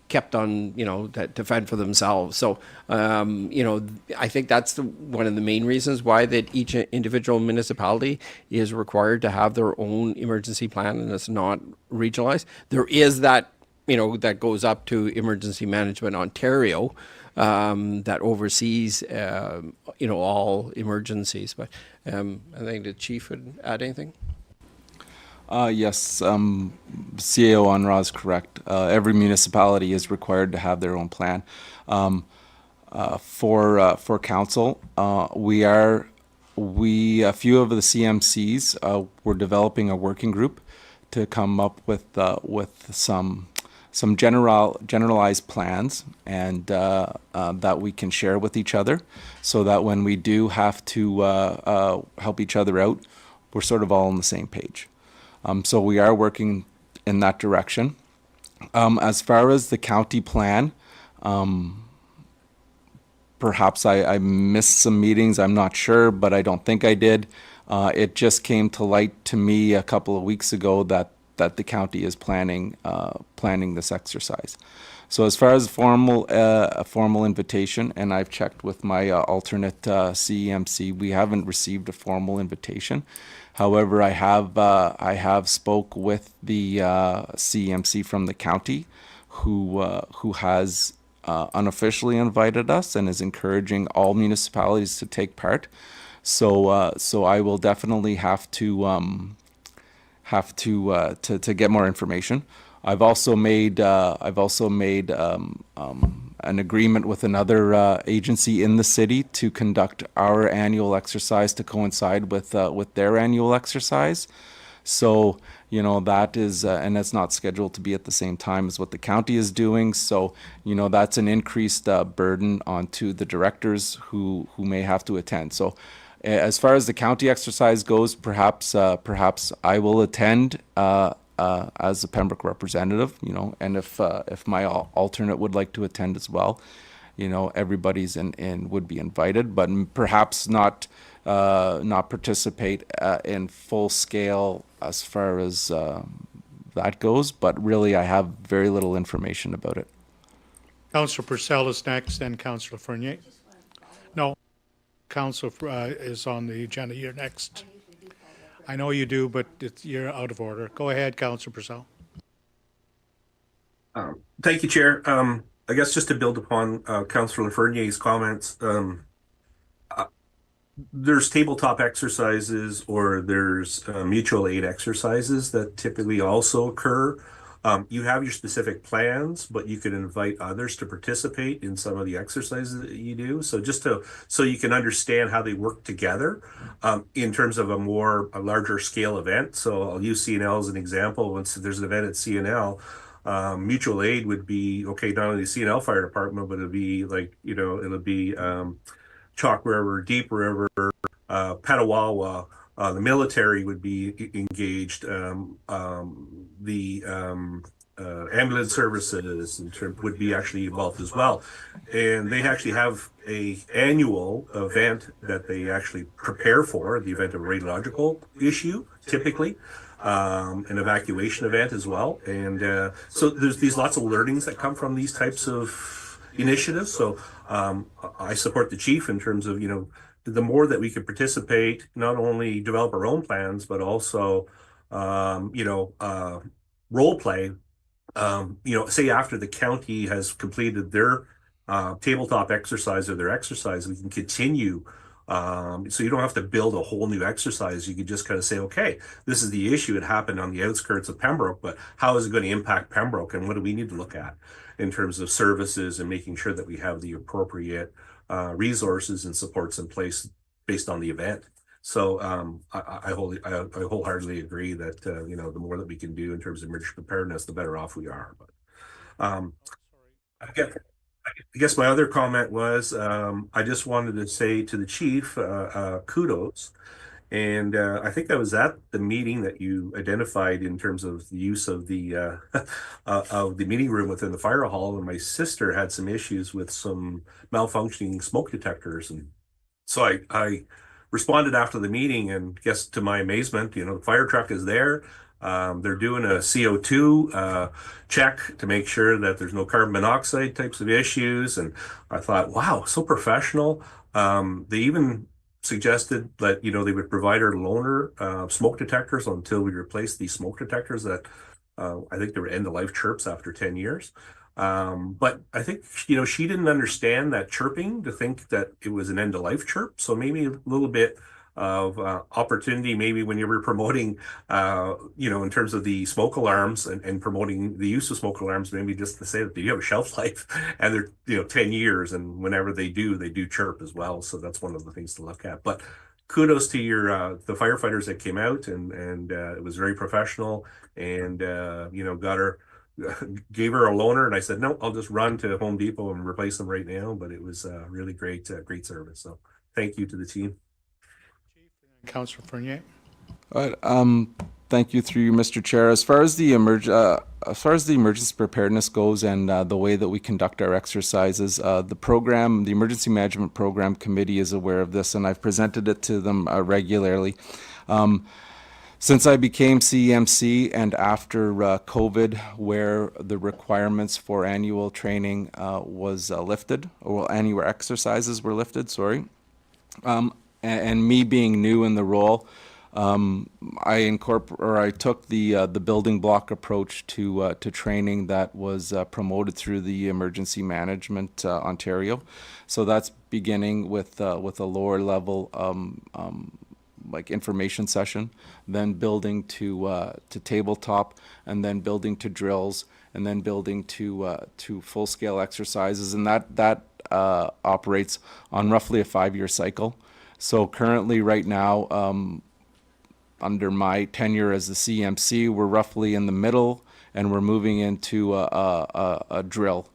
kept on, you know, to fend for themselves. So, you know, I think that's one of the main reasons why that each individual municipality is required to have their own emergency plan, and it's not regionalized. There is that, you know, that goes up to Emergency Management Ontario, that oversees, you know, all emergencies. But I think the chief would add anything. Yes, CAO Onra is correct. Every municipality is required to have their own plan. For council, a few of the CMCs, we're developing a working group to come up with some generalized plans and that we can share with each other, so that when we do have to help each other out, we're sort of all on the same page. So we are working in that direction. As far as the county plan, perhaps I missed some meetings, I'm not sure, but I don't think I did. It just came to light to me a couple of weeks ago that the county is planning this exercise. So as far as a formal invitation, and I've checked with my alternate CEMC, we haven't received a formal invitation. However, I have spoke with the CEMC from the county, who has unofficially invited us and is encouraging all municipalities to take part. So I will definitely have to get more information. I've also made an agreement with another agency in the city to conduct our annual exercise to coincide with their annual exercise. So, you know, that is, and it's not scheduled to be at the same time as what the county is doing. So, you know, that's an increased burden onto the directors who may have to attend. So, as far as the county exercise goes, perhaps I will attend as a Pembroke representative, and if my alternate would like to attend as well, everybody's in would be invited, but perhaps not participate in full scale as far as that goes. But really, I have very little information about it. Councillor Purcell is next, then Councillor Fernier. No, Councillor is on the agenda. You're next. I know you do, but you're out of order. Go ahead, Councillor Purcell. Thank you, Chair. I guess just to build upon Councillor Fernier's comments, there's tabletop exercises or there's mutual aid exercises that typically also occur. You have your specific plans, but you can invite others to participate in some of the exercises that you do. So so you can understand how they work together in terms of a larger scale event. So I'll use CNL as an example. Once there's an event at CNL, mutual aid would be, okay, not only the CNL Fire Department, but it'll be like, it'll be Chalk River, Deep River, Petawawa, the military would be engaged, the ambulance services would be actually involved as well. And they actually have a annual event that they actually prepare for, the event of a radiological issue, typically. An evacuation event as well. And so there's these lots of learnings that come from these types of initiatives. So I support the chief in terms of, the more that we can participate, not only develop our own plans, but also, role play. Say after the county has completed their tabletop exercise or their exercise, we can continue. So you don't have to build a whole new exercise. You can just kind of say, okay, this is the issue. It happened on the outskirts of Pembroke, but how is it going to impact Pembroke? And what do we need to look at in terms of services and making sure that we have the appropriate resources and supports in place based on the event? So I wholeheartedly agree that, the more that we can do in terms of emergency preparedness, the better off we are. But I guess my other comment was, I just wanted to say to the chief, kudos. And I think I was at the meeting that you identified in terms of the use of the meeting room within the fire hall. And my sister had some issues with some malfunctioning smoke detectors. And so I responded after the meeting, and guess to my amazement, the fire truck is there. They're doing a CO2 check to make sure that there's no carbon monoxide types of issues. And I thought, wow, so professional. They even suggested that, they would provide our loaner smoke detectors until we replace these smoke detectors that I think they were end-of-life chirps after 10 years. But I think, she didn't understand that chirping to think that it was an end-of-life chirp. So maybe a little bit of opportunity, maybe when you were promoting, in terms of the smoke alarms and promoting the use of smoke alarms, maybe just to say that they have a shelf life and they're, 10 years, and whenever they do chirp as well. So that's one of the things to look at. But kudos to the firefighters that came out, and it was very professional, and, gave her a loaner, and I said, no, I'll just run to Home Depot and replace them right now. But it was really great service. So thank you to the team. Councillor Fernier. All right. Thank you through you, Mr. Chair. As far as the emergency preparedness goes and the way that we conduct our exercises, the Emergency Management Program Committee is aware of this, and I've presented it to them regularly. Since I became CEMC and after COVID, where the requirements for annual training was lifted, or annual exercises were lifted, sorry, and me being new in the role, I took the building block approach to training that was promoted through the Emergency Management Ontario. So that's beginning with a lower level like information session, then building to tabletop, and then building to drills, and then building to full scale exercises, and that operates on roughly a 5-year cycle. So currently, right now, under my tenure as the CMC, we're roughly in the middle, and we're moving into a drill.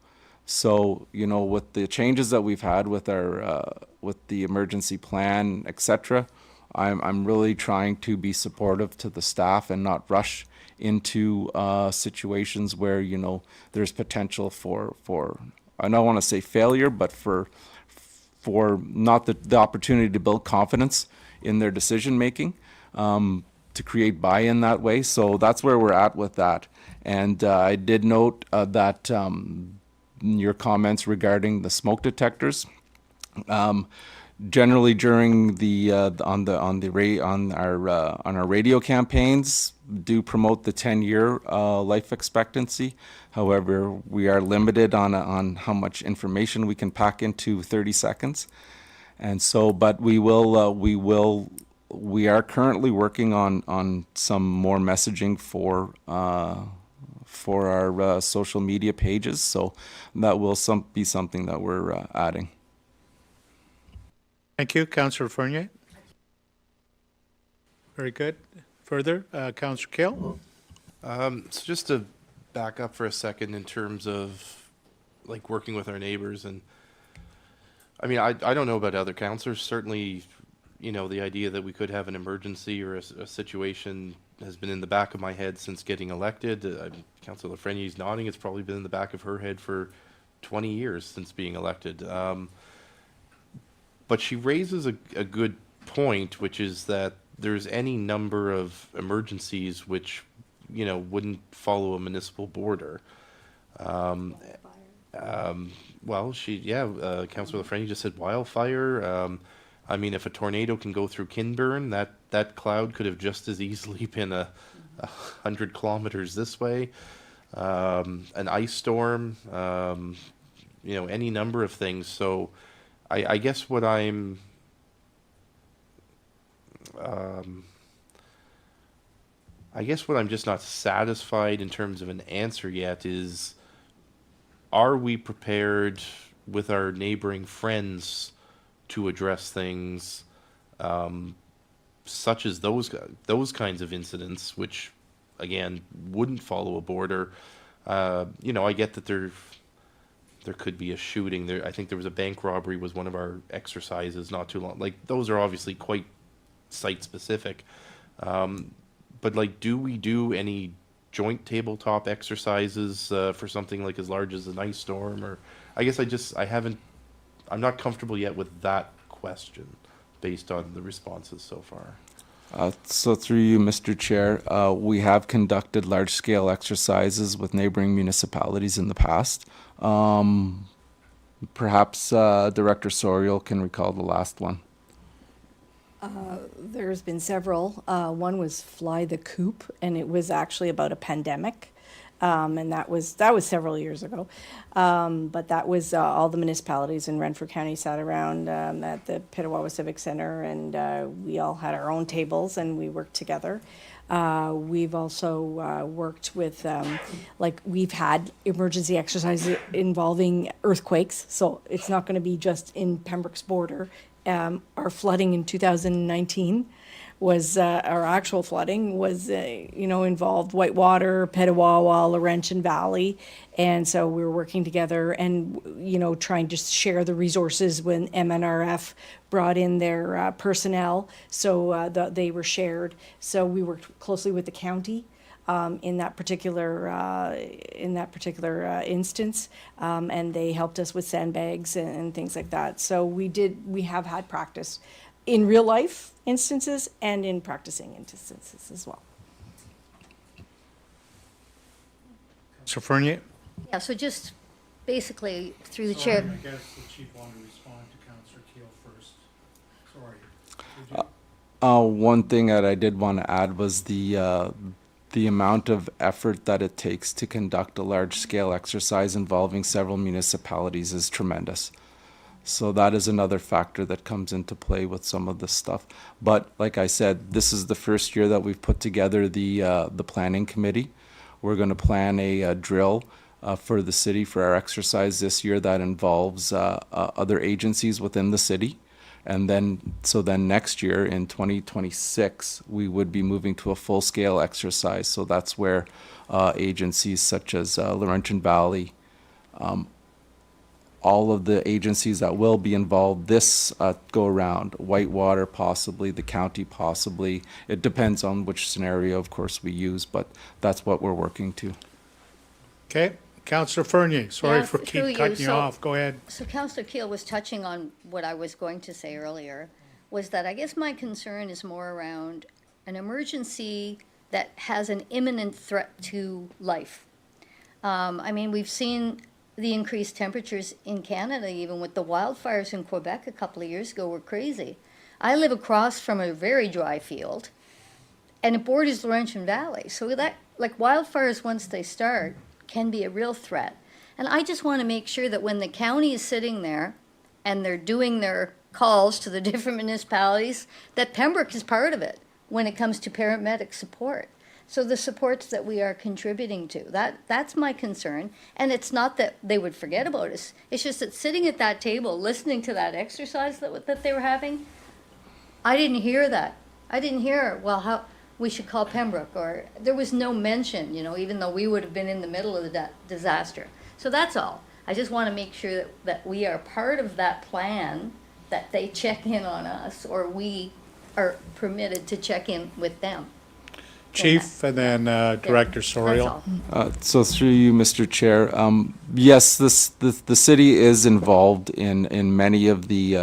So, with the changes that we've had with our with the emergency plan, etc., I'm really trying to be supportive to the staff and not rush into situations where, you know, there's potential for I don't want to say failure, but for not the opportunity to build confidence in their decision making, to create buy-in that way. So that's where we're at with that. And I did note that your comments regarding the smoke detectors. Generally, during the on our radio campaigns, do promote the 10-year life expectancy. However, we are limited on how much information we can pack into 30 seconds, and so. But we are currently working on some more messaging for our social media pages. So that will be something that we're adding. Thank you, Councillor Fournier. Very good. Further, Councillor Kale? So just to back up for a second in terms of like working with our neighbors, and I mean, I don't know about other councillors. Certainly, you know, the idea that we could have an emergency or a situation has been in the back of my head since getting elected. Councillor Lafrenie's nodding. It's probably been in the back of her head for 20 years since being elected. But she raises a good point, which is that there's any number of emergencies which, you know, wouldn't follow a municipal border. Well, Councillor Lafrenie just said wildfire. I mean, if a tornado can go through Kinburn, that cloud could have just as easily been 100 kilometers this way. An ice storm, you know, any number of things. So I guess what I'm just not satisfied in terms of an answer yet is, are we prepared with our neighboring friends to address things such as those kinds of incidents, which again wouldn't follow a border? You know, I get that there could be a shooting. I think there was a bank robbery was one of our exercises not too long. Like, those are obviously quite site specific. But like, do we do any joint tabletop exercises for something like as large as an ice storm? Or I guess I'm not comfortable yet with that question based on the responses so far. So through you, Mr. Chair, we have conducted large-scale exercises with neighboring municipalities in the past. Perhaps Director Soriol can recall the last one. There's been several. One was Fly the Coop, and it was actually about a pandemic. And that was several years ago. But that was all the municipalities in Renfrew County sat around at the Petawawa Civic Center, and we all had our own tables and we worked together. We've also worked with, like, we've had emergency exercises involving earthquakes, so it's not going to be just in Pembroke's border. Our flooding in 2019 was, our actual flooding was, involved Whitewater, Petawawa, Laurentian Valley. And so we were working together and, trying to share the resources when MNRF brought in their personnel. So they were shared. So we worked closely with the county in that particular instance, and they helped us with sandbags and things like that. So we have had practice in real life instances and in practicing instances as well. Councillor Fournier? Yeah, so just basically through the chair. I guess the chief wanted to respond to Councillor Keel first. Sorry. One thing that I did want to add was the amount of effort that it takes to conduct a large-scale exercise involving several municipalities is tremendous. So that is another factor that comes into play with some of this stuff. But like I said, this is the first year that we've put together the planning committee. We're going to plan a drill for the city for our exercise this year that involves other agencies within the city. And then next year in 2026, we would be moving to a full-scale exercise. So that's where agencies such as Laurentian Valley, all of the agencies that will be involved this go around. Whitewater possibly, the county possibly. It depends on which scenario, of course, we use, but that's what we're working to. Okay, Councillor Fernier, sorry Yeah, for through keep cutting you So- off. Go ahead. So Councillor Keel was touching on what I was going to say earlier, was that I guess my concern is more around an emergency that has an imminent threat to life. I mean, we've seen the increased temperatures in Canada, even with the wildfires in Quebec a couple of years ago, were crazy. I live across from a very dry field, and it borders the Laurentian Valley. So that, like wildfires, once they start, can be a real threat. And I just want to make sure that when the county is sitting there and they're doing their calls to the different municipalities, that Pembroke is part of it when it comes to paramedic support. So the supports that we are contributing to, that's my concern. And it's not that they would forget about us. It's just that sitting at that table, listening to that exercise that they were having, I didn't hear that. I didn't hear, well, how we should call Pembroke, or there was no mention, even though we would have been in the middle of the disaster. So that's all. I just want to make sure that we are part of that plan, that they check in on us, or we are permitted to check in with them. Chief, and then Director Soriel. So through you, Mr. Chair, yes, the city is involved in many of the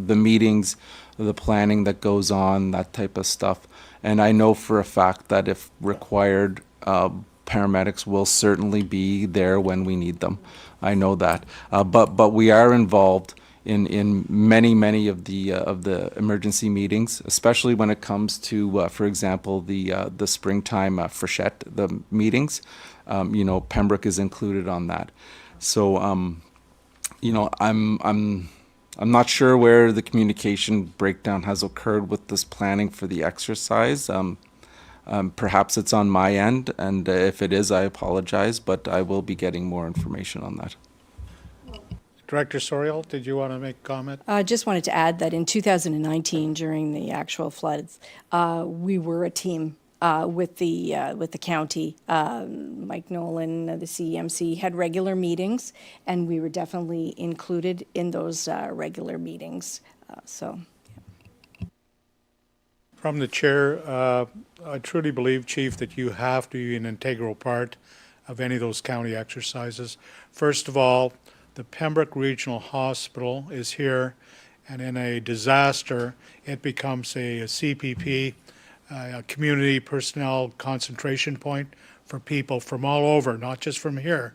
meetings, the planning that goes on, that type of stuff. And I know for a fact that if required, paramedics will certainly be there when we need them. I know that, but we are involved in many of the emergency meetings, especially when it comes to, for example, the springtime freshet, the meetings. Pembroke is included on that. So, I'm not sure where the communication breakdown has occurred with this planning for the exercise. Perhaps it's on my end, and if it is, I apologize, but I will be getting more information on that. Director Soriel, did you want to make a comment? I just wanted to add that in 2019, during the actual floods, we were a team with the county. Mike Nolan, the CEMC, had regular meetings, and we were definitely included in those regular meetings. From the chair, I truly believe, Chief, that you have to be an integral part of any of those county exercises. First of all, the Pembroke Regional Hospital is here, and in a disaster, it becomes a CPP, a community personnel concentration point for people from all over, not just from here.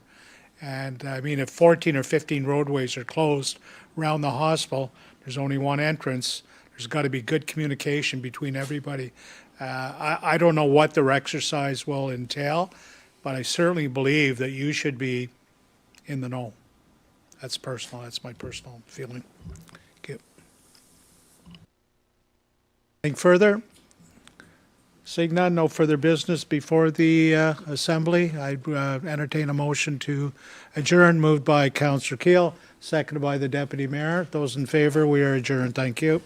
And I mean, if 14 or 15 roadways are closed around the hospital, there's only one entrance. There's got to be good communication between everybody. I don't know what their exercise will entail, but I certainly believe that you should be in the know. That's personal. That's my personal feeling. Okay. Anything further? Seeing none, no further business before the assembly. I entertain a motion to adjourn, moved by Councillor Keel, seconded by the Deputy Mayor. Those in favor, we are adjourned. Thank you.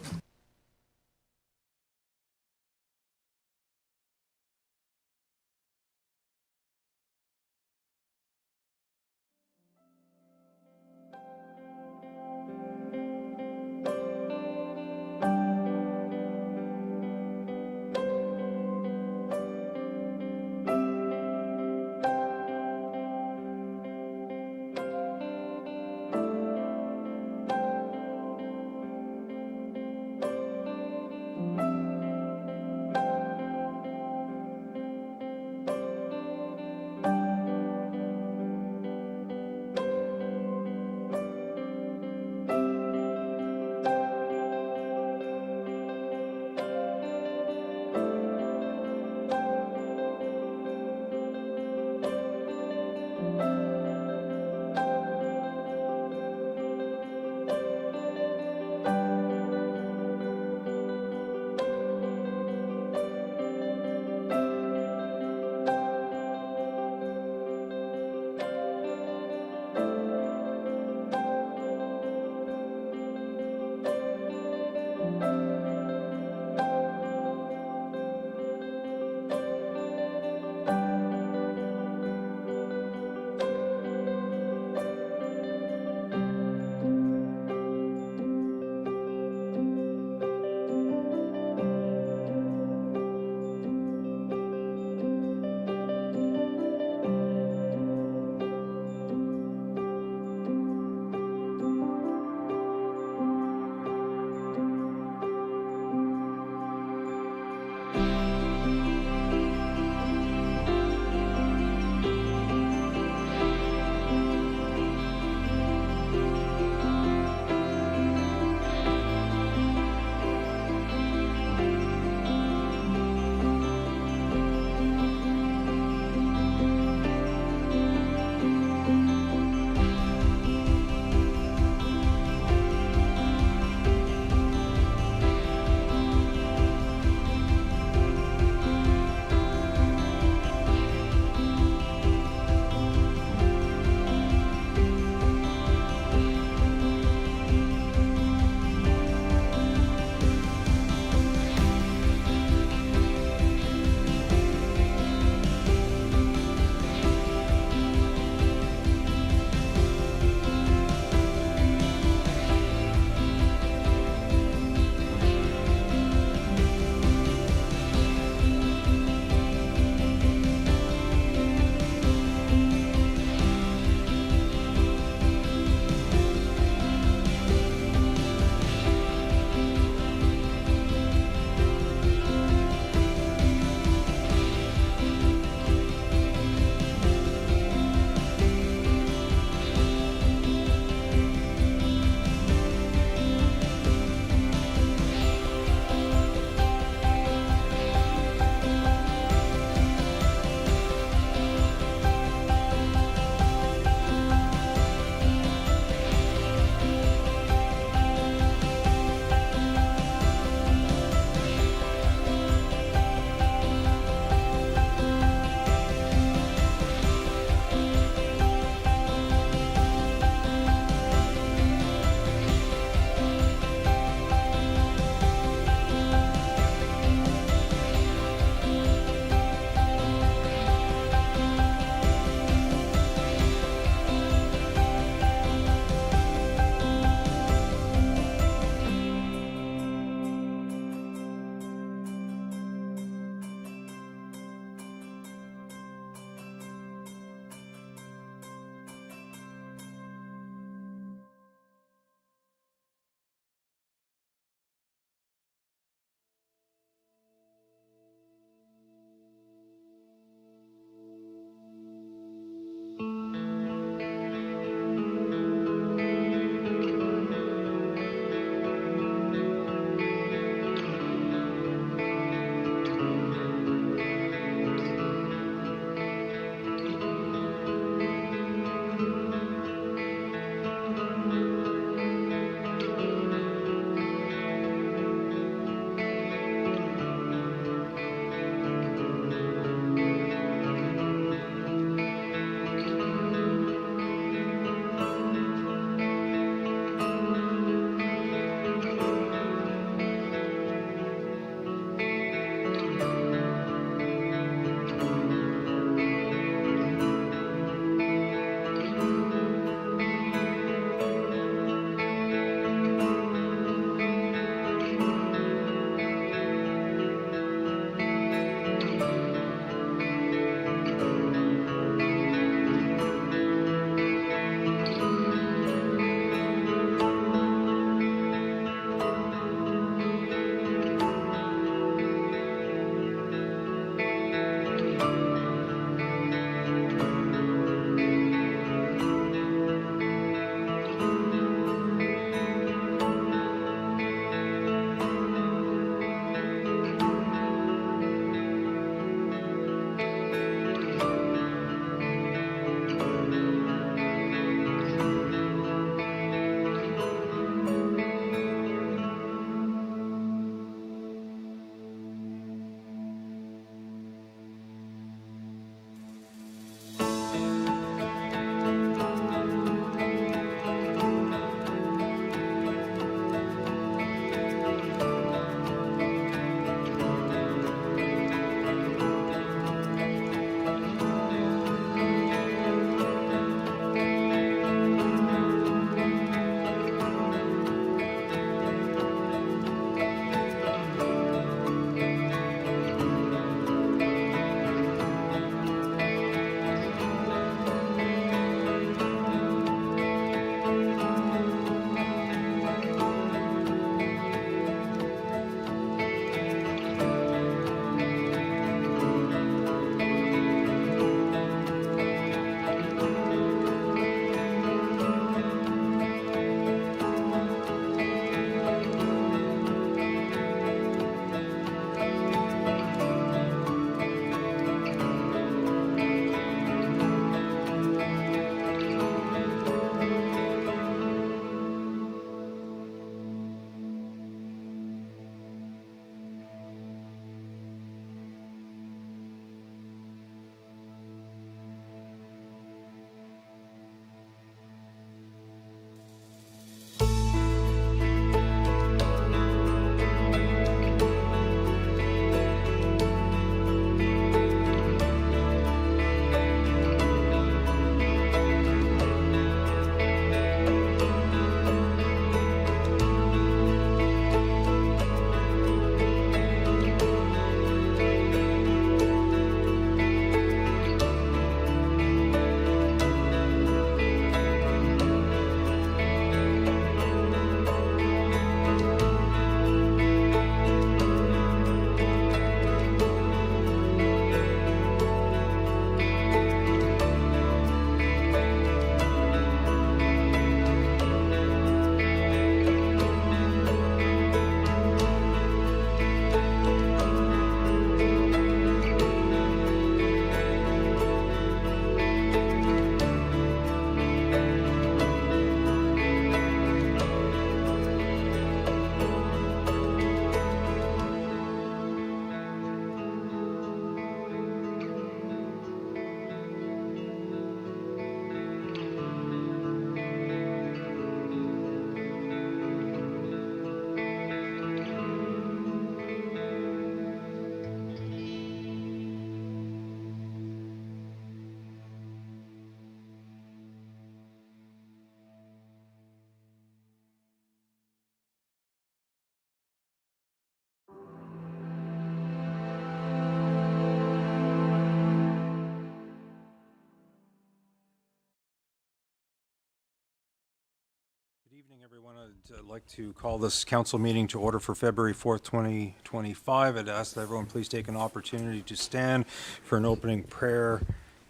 evening, everyone. I'd like to call this council meeting to order for February 4th, 2025. I'd ask that everyone please take an opportunity to stand for an opening prayer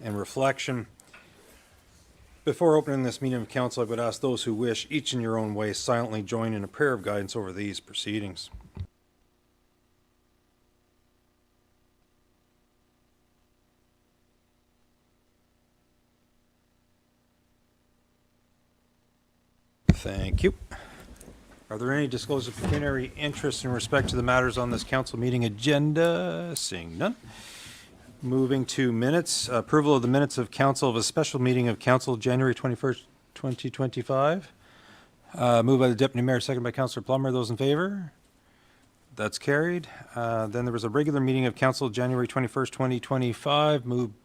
and reflection. Before opening this meeting of council, I would ask those who wish, each in your own way, silently join in a prayer of guidance over these proceedings. Thank you. Are there any disclosure of pecuniary interest in respect to the matters on this council meeting agenda? Seeing none. Moving to minutes, approval of the minutes of council of a special meeting of council January 21st, 2025. Moved by the Deputy Mayor, second by Councillor Plummer. Those in favor? That's carried. Then there was a regular meeting of council January 21st, 2025, moved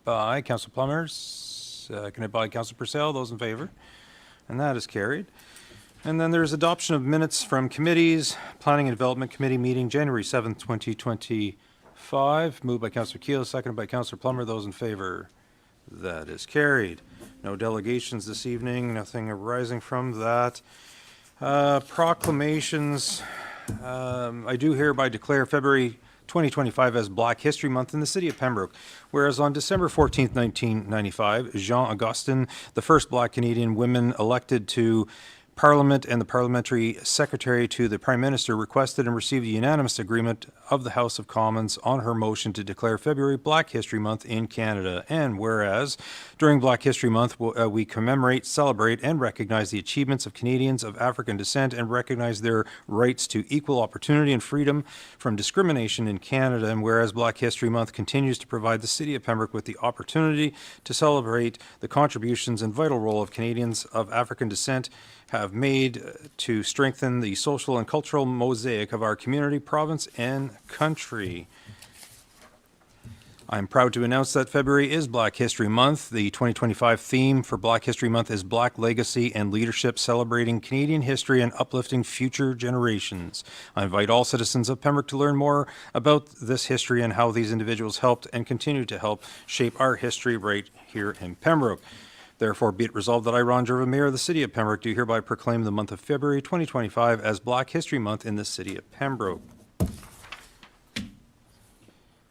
by Councillor Plummer, seconded by Councillor Purcell. Those in favor? And that is carried. And then there's adoption of minutes from committees. Planning and Development Committee meeting January 7th, 2025. Moved by Councillor Keel, seconded by Councillor Plummer. Those in favor? That is carried. No delegations this evening. Nothing arising from that. Proclamations. I do hereby declare February 2025 as Black History Month in the city of Pembroke, whereas on December 14th, 1995, Jean Augustin, the first Black Canadian woman elected to Parliament and the Parliamentary Secretary to the Prime Minister, requested and received a unanimous agreement of the House of Commons on her motion to declare February Black History Month in Canada. And whereas during Black History Month, we commemorate, celebrate, and recognize the achievements of Canadians of African descent and recognize their rights to equal opportunity and freedom from discrimination in Canada. And whereas Black History Month continues to provide the city of Pembroke with the opportunity to celebrate the contributions and vital role of Canadians of African descent have made to strengthen the social and cultural mosaic of our community, province, and country. I'm proud to announce that February is Black History Month. The 2025 theme for Black History Month is Black Legacy and Leadership, celebrating Canadian history and uplifting future generations. I invite all citizens of Pembroke to learn more about this history and how these individuals helped and continue to help shape our history right here in Pembroke. Therefore, be it resolved that I, Ron Jerva, Mayor of the City of Pembroke, do hereby proclaim the month of February 2025 as Black History Month in the City of Pembroke.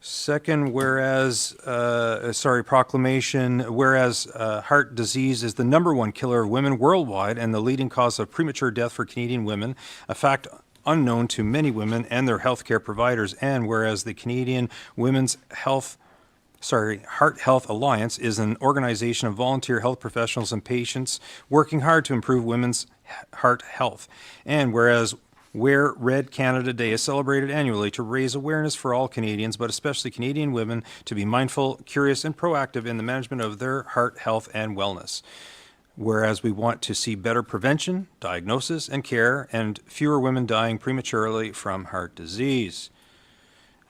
Second, proclamation, whereas heart disease is the #1 killer of women worldwide and the leading cause of premature death for Canadian women, a fact unknown to many women and their healthcare providers, and whereas the Canadian Women's Heart Health Alliance is an organization of volunteer health professionals and patients working hard to improve women's heart health. And whereas Wear Red Canada Day is celebrated annually to raise awareness for all Canadians, but especially Canadian women, to be mindful, curious, and proactive in the management of their heart health and wellness. Whereas we want to see better prevention, diagnosis, and care, and fewer women dying prematurely from heart disease.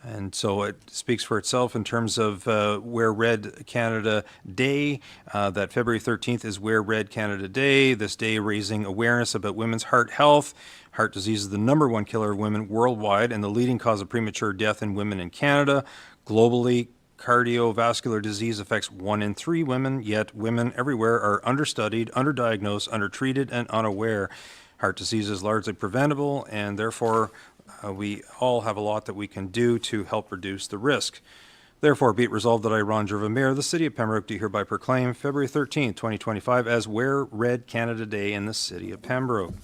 And so it speaks for itself in terms of Wear Red Canada Day, that February 13th is Wear Red Canada Day, this day raising awareness about women's heart health. Heart disease is the #1 killer of women worldwide and the leading cause of premature death in women in Canada. Globally, cardiovascular disease affects 1 in 3 women, yet women everywhere are understudied, underdiagnosed, undertreated, and unaware. Heart disease is largely preventable, and therefore we all have a lot that we can do to help reduce the risk. Therefore, be it resolved that I, Ron Jerva, Mayor of the City of Pembroke, do hereby proclaim February 13th, 2025 as Wear Red Canada Day in the City of Pembroke.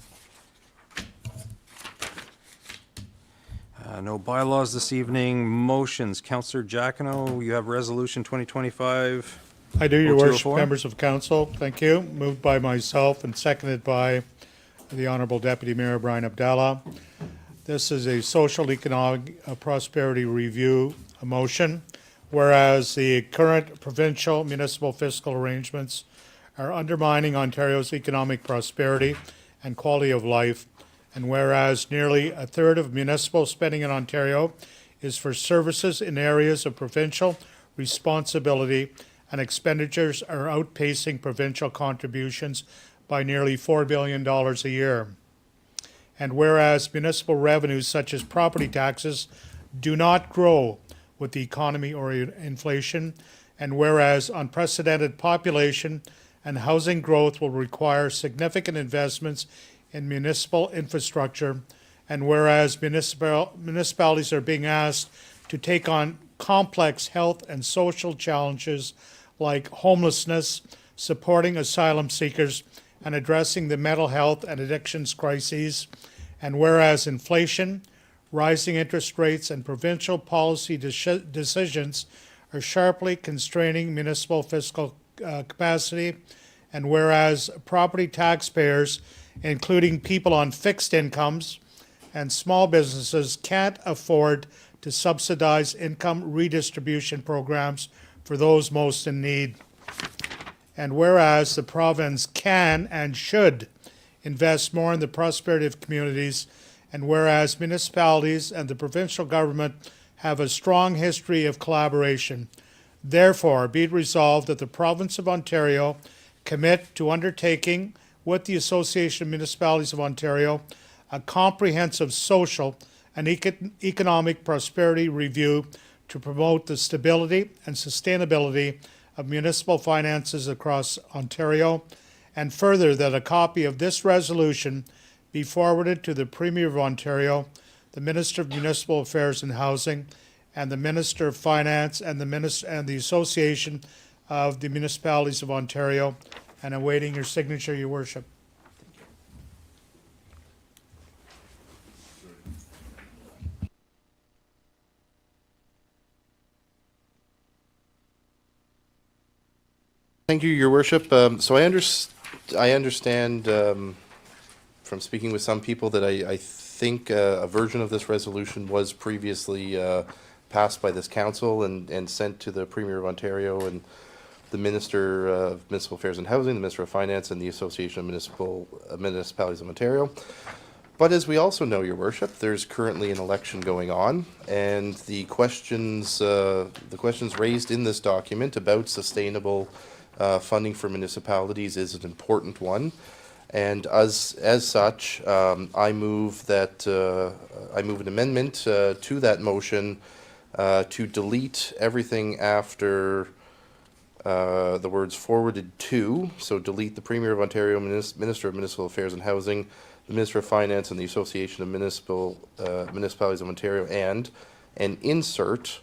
No bylaws this evening. Motions. Councillor Giacono, you have Resolution 2025. I do, Your Worship, 0204. members of council. Thank you. Moved by myself and seconded by the Honourable Deputy Mayor Brian Abdallah. This is a social economic prosperity review motion, whereas the current provincial municipal fiscal arrangements are undermining Ontario's economic prosperity and quality of life, and whereas nearly a third of municipal spending in Ontario is for services in areas of provincial responsibility, and expenditures are outpacing provincial contributions by nearly $4 billion a year. And whereas municipal revenues such as property taxes do not grow with the economy or inflation, and whereas unprecedented population and housing growth will require significant investments in municipal infrastructure, and whereas municipalities are being asked to take on complex health and social challenges like homelessness, supporting asylum seekers, and addressing the mental health and addictions crises, and whereas inflation, rising interest rates, and provincial policy decisions are sharply constraining municipal fiscal capacity, and whereas property taxpayers, including people on fixed incomes and small businesses, can't afford to subsidize income redistribution programs for those most in need. And whereas the province can and should invest more in the prosperity of communities, and whereas municipalities and the provincial government have a strong history of collaboration, therefore be it resolved that the province of Ontario commit to undertaking with the Association of Municipalities of Ontario a comprehensive social and economic prosperity review to promote the stability and sustainability of municipal finances across Ontario, and further that a copy of this resolution be forwarded to the Premier of Ontario, the Minister of Municipal Affairs and Housing, and the Minister of Finance and the Association of the Municipalities of Ontario, and awaiting your signature, Your Worship. Thank you, Your Worship. So I understand from speaking with some people that I think a version of this resolution was previously passed by this council and sent to the Premier of Ontario and the Minister of Municipal Affairs and Housing, the Minister of Finance, and the Association of Municipalities of Ontario. But as we also know, Your Worship, there's currently an election going on, and the questions raised in this document about sustainable funding for municipalities is an important one. And as such, I move an amendment to that motion to delete everything after the words forwarded to, so delete the Premier of Ontario, Minister of Municipal Affairs and Housing, the Minister of Finance, and the Association of Municipalities of Ontario, and insert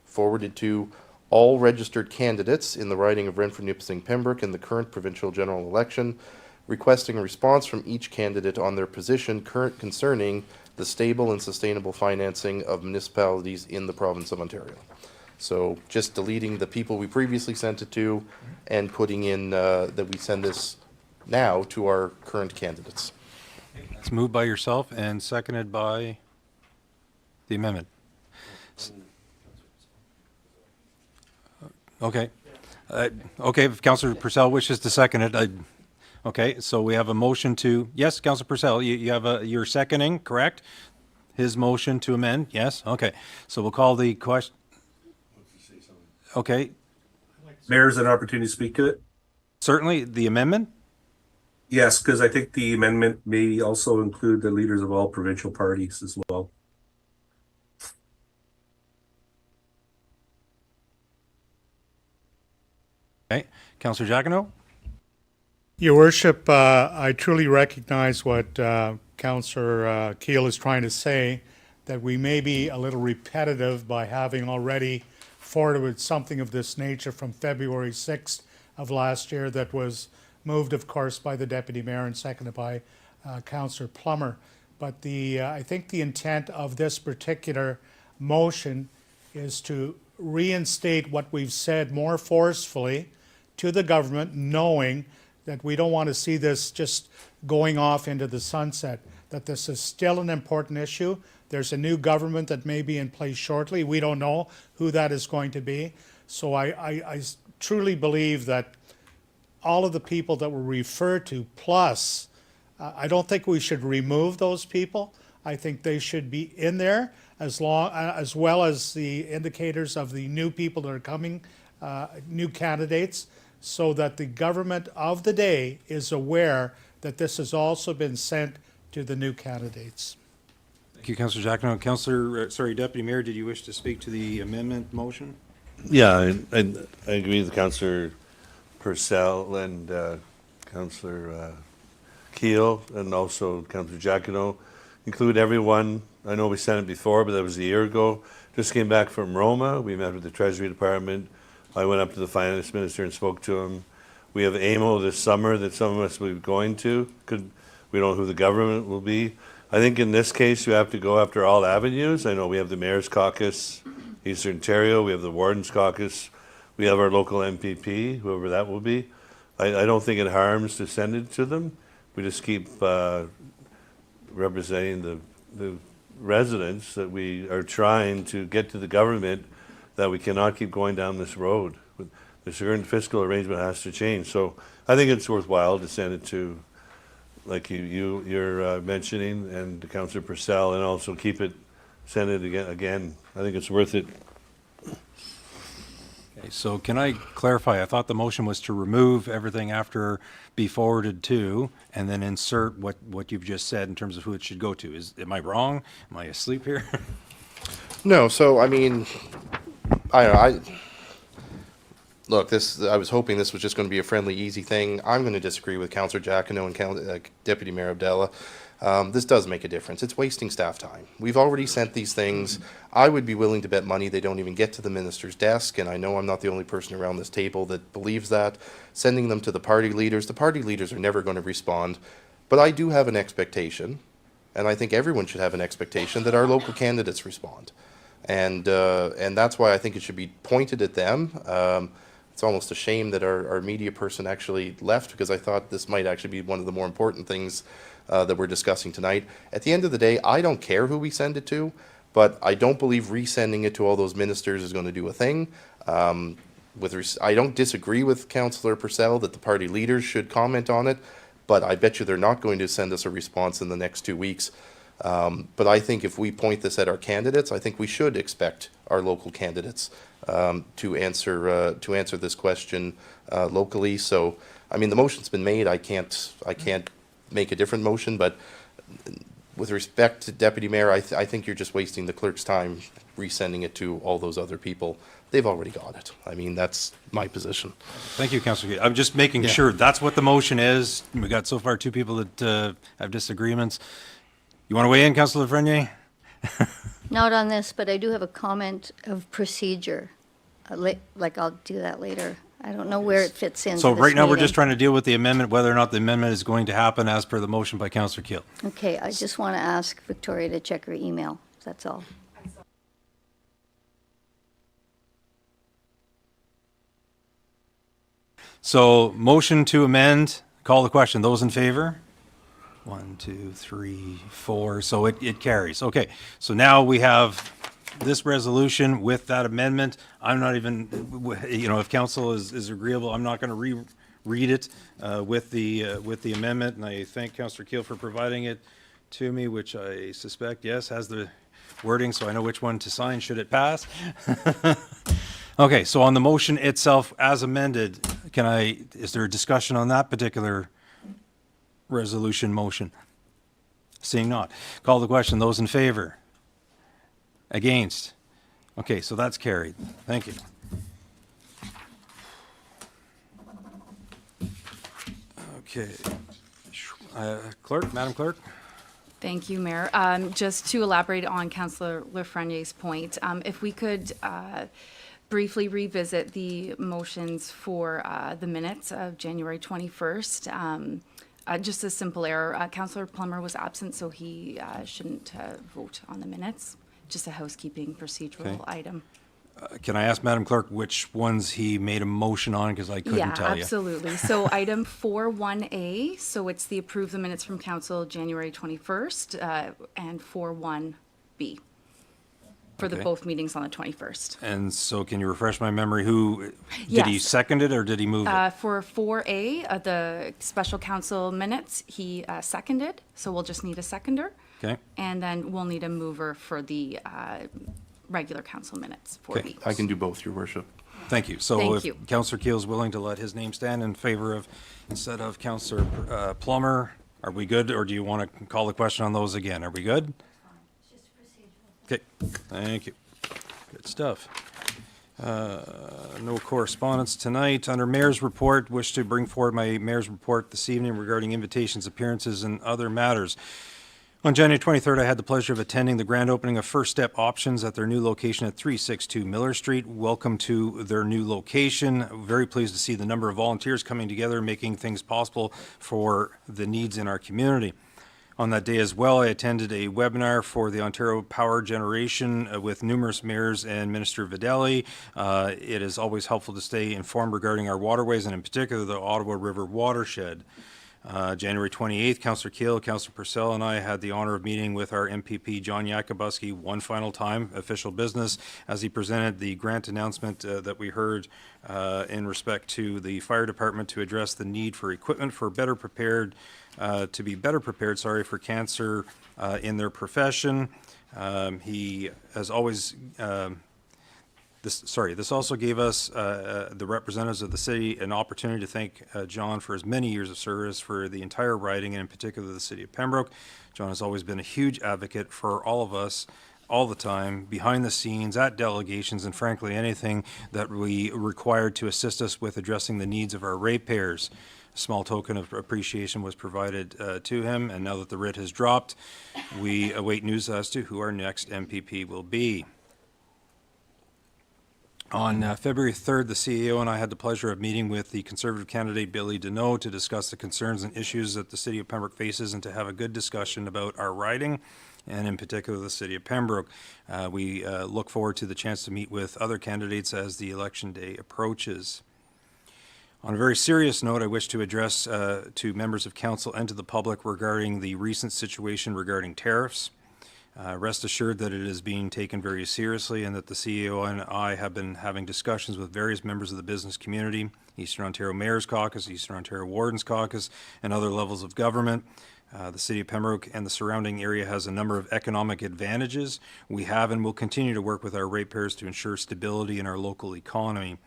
forwarded to all registered candidates in the riding of Renfrew-Nipissing Pembroke in the current provincial general election, requesting a response from each candidate on their position concerning the stable and sustainable financing of municipalities in the province of Ontario. So just deleting the people we previously sent it to and putting in that we send this now to our current candidates. It's moved by yourself and seconded by the amendment. Okay. Okay, if Councillor Purcell wishes to second it, okay, so we have a motion to, yes, Councillor Purcell, you're seconding, correct? His motion to amend, yes, okay. So we'll call the question. Okay. Mayor's an opportunity to speak to it? Certainly, the amendment? Yes, because I think the amendment may also include the leaders of all provincial parties as well. Okay, Councillor Jacquinot? Your Worship, I truly recognize what Councillor Keel is trying to say, that we may be a little repetitive by having already forwarded something of this nature from February 6th of last year that was moved, of course, by the Deputy Mayor and seconded by Councillor Plummer. But I think the intent of this particular motion is to reinstate what we've said more forcefully to the government, knowing that we don't want to see this just going off into the sunset, that this is still an important issue. There's a new government that may be in place shortly. We don't know who that is going to be. So I truly believe that all of the people that were referred to, plus, I don't think we should remove those people. I think they should be in there as well as the indicators of the new people that are coming, new candidates, so that the government of the day is aware that this has also been sent to the new candidates. Thank you, Councillor Jacquinot. Deputy Mayor, did you wish to speak to the amendment motion? Yeah, I agree with Councillor Purcell and Councillor Keel and also Councillor Giacono, include everyone. I know we sent it before, but that was a year ago. Just came back from Roma. We met with the Treasury Department. I went up to the Finance Minister and spoke to him. We have AMO this summer that some of us will be going to. We don't know who the government will be. I think in this case, you have to go after all avenues. I know we have the Mayor's Caucus, Eastern Ontario, we have the Warden's Caucus, we have our local MPP, whoever that will be. I don't think it harms to send it to them. We just keep representing the residents that we are trying to get to the government that we cannot keep going down this road. The current fiscal arrangement has to change. So I think it's worthwhile to send it to, like you're mentioning, and to Councillor Purcell, and also send it again. I think it's worth it. Okay, so can I clarify? I thought the motion was to remove everything after be forwarded to, and then insert what you've just said in terms of who it should go to. Am I wrong? Am I asleep here? No, so I mean, I don't know, look, I was hoping this was just going to be a friendly, easy thing. I'm going to disagree with Councillor Giacono and Deputy Mayor Abdallah. This does make a difference. It's wasting staff time. We've already sent these things. I would be willing to bet money they don't even get to the minister's desk, and I know I'm not the only person around this table that believes that. Sending them to the party leaders are never going to respond. But I do have an expectation, and I think everyone should have an expectation, that our local candidates respond. And that's why I think it should be pointed at them. It's almost a shame that our media person actually left, because I thought this might actually be one of the more important things that we're discussing tonight. At the end of the day, I don't care who we send it to, but I don't believe resending it to all those ministers is going to do a thing. I don't disagree with Councillor Purcell that the party leaders should comment on it, but I bet you they're not going to send us a response in the next 2 weeks. But I think if we point this at our candidates, I think we should expect our local candidates to answer this question locally. So, I mean, the motion's been made. I can't make a different motion, but with respect to Deputy Mayor, I think you're just wasting the clerk's time resending it to all those other people. They've already got it. I mean, that's my position. Thank you, Councillor Keel. I'm just making sure that's what the motion is. We got so far 2 people that have disagreements. You want to weigh in, Councillor Frenier? Not on this, but I do have a comment of procedure. Like, I'll do that later. I don't know where it fits in. So right now, we're just trying to deal with the amendment, whether or not the amendment is going to happen as per the motion by Councillor Keel. Okay, I just want to ask Victoria to check her email. That's all. So motion to amend, call the question. Those in favor? 1, 2, 3, 4. So it carries. Okay, so now we have this resolution with that amendment. I'm not even, if council is agreeable, I'm not going to reread it with the amendment. And I thank Councillor Keel for providing it to me, which I suspect, yes, has the wording, so I know which one to sign should it pass. Okay, so on the motion itself as amended, is there a discussion on that particular resolution motion? Seeing not. Call the question. Those in favor? Against? Okay, so that's carried. Thank you. Okay. Clerk, Madam Clerk? Thank you, Mayor. Just to elaborate on Councillor Lafreniere's point, if we could briefly revisit the motions for the minutes of January 21st. Just a simple error. Councillor Plummer was absent, so he shouldn't vote on the minutes. Just a housekeeping procedural item. Can I ask Madam Clerk which ones he made a motion on, because I couldn't tell you? Yeah, absolutely. So item 4.1A, so it's the approve the minutes from council January 21st, and 4.1B for the both meetings on the 21st. And so can you refresh my memory, did he second it or did he move it? For 4A, the special council minutes, he seconded, so we'll just need a seconder. Okay. And then we'll need a mover for the regular council minutes, 4B. I can do both, Your Worship. Thank you. So Thank if you. Councillor Keel is willing to let his name stand in favor of, instead of Councillor Plummer, are we good, or do you want to call the question on those again? Are we good? Okay, thank you. Good stuff. No correspondence tonight. Under Mayor's Report, wish to bring forward my Mayor's Report this evening regarding invitations, appearances, and other matters. On January 23rd, I had the pleasure of attending the grand opening of First Step Options at their new location at 362 Miller Street. Welcome to their new location. Very pleased to see the number of volunteers coming together, making things possible for the needs in our community. On that day as well, I attended a webinar for the Ontario Power Generation with numerous mayors and Minister Vidali. It is always helpful to stay informed regarding our waterways and in particular the Ottawa River watershed. January 28th, Councillor Keel, Councillor Purcell, and I had the honor of meeting with our MPP, John Yakubuski, one final time, official business, as he presented the grant announcement that we heard in respect to the fire department to address the need for equipment for better prepared, to be better prepared, for cancer in their profession. He, as always, This also gave us, the representatives of the city, an opportunity to thank John for his many years of service for the entire riding and in particular the city of Pembroke. John has always been a huge advocate for all of us, all the time, behind the scenes, at delegations, and frankly, anything that we required to assist us with addressing the needs of our ratepayers. A small token of appreciation was provided to him, and now that the writ has dropped, we await news as to who our next MPP will be. On February 3rd, the CEO and I had the pleasure of meeting with the Conservative candidate Billy Deneau to discuss the concerns and issues that the city of Pembroke faces and to have a good discussion about our riding and in particular the city of Pembroke. We look forward to the chance to meet with other candidates as the election day approaches. On a very serious note, I wish to address to members of council and to the public regarding the recent situation regarding tariffs. Rest assured that it is being taken very seriously and that the CEO and I have been having discussions with various members of the business community, Eastern Ontario Mayor's Caucus, Eastern Ontario Warden's Caucus, and other levels of government. The city of Pembroke and the surrounding area has a number of economic advantages. We have and will continue to work with our ratepayers to ensure stability in our local economy.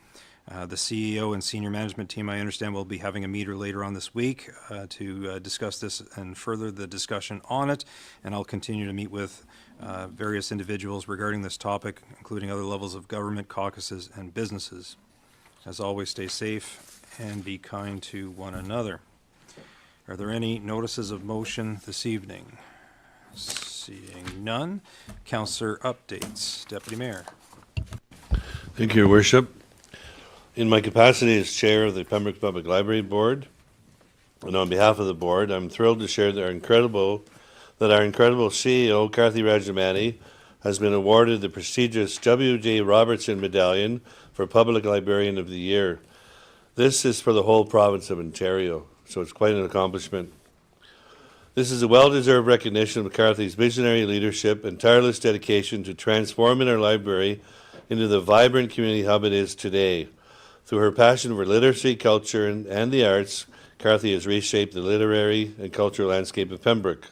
The CEO and senior management team, I understand, will be having a meeting later on this week to discuss this and further the discussion on it. And I'll continue to meet with various individuals regarding this topic, including other levels of government, caucuses, and businesses. As always, stay safe and be kind to one another. Are there any notices of motion this evening? Seeing none. Councillor updates. Deputy Mayor. Thank you, Your Worship. In my capacity as Chair of the Pembroke Public Library Board, and on behalf of the Board, I'm thrilled to share that our incredible CEO, Kathy Rajamani, has been awarded the prestigious W.J. Robertson Medallion for Public Librarian of the Year. This is for the whole province of Ontario, so it's quite an accomplishment. This is a well-deserved recognition of Kathy's visionary leadership and tireless dedication to transforming our library into the vibrant community hub it is today. Through her passion for literacy, culture, and the arts, Kathy has reshaped the literary and cultural landscape of Pembroke.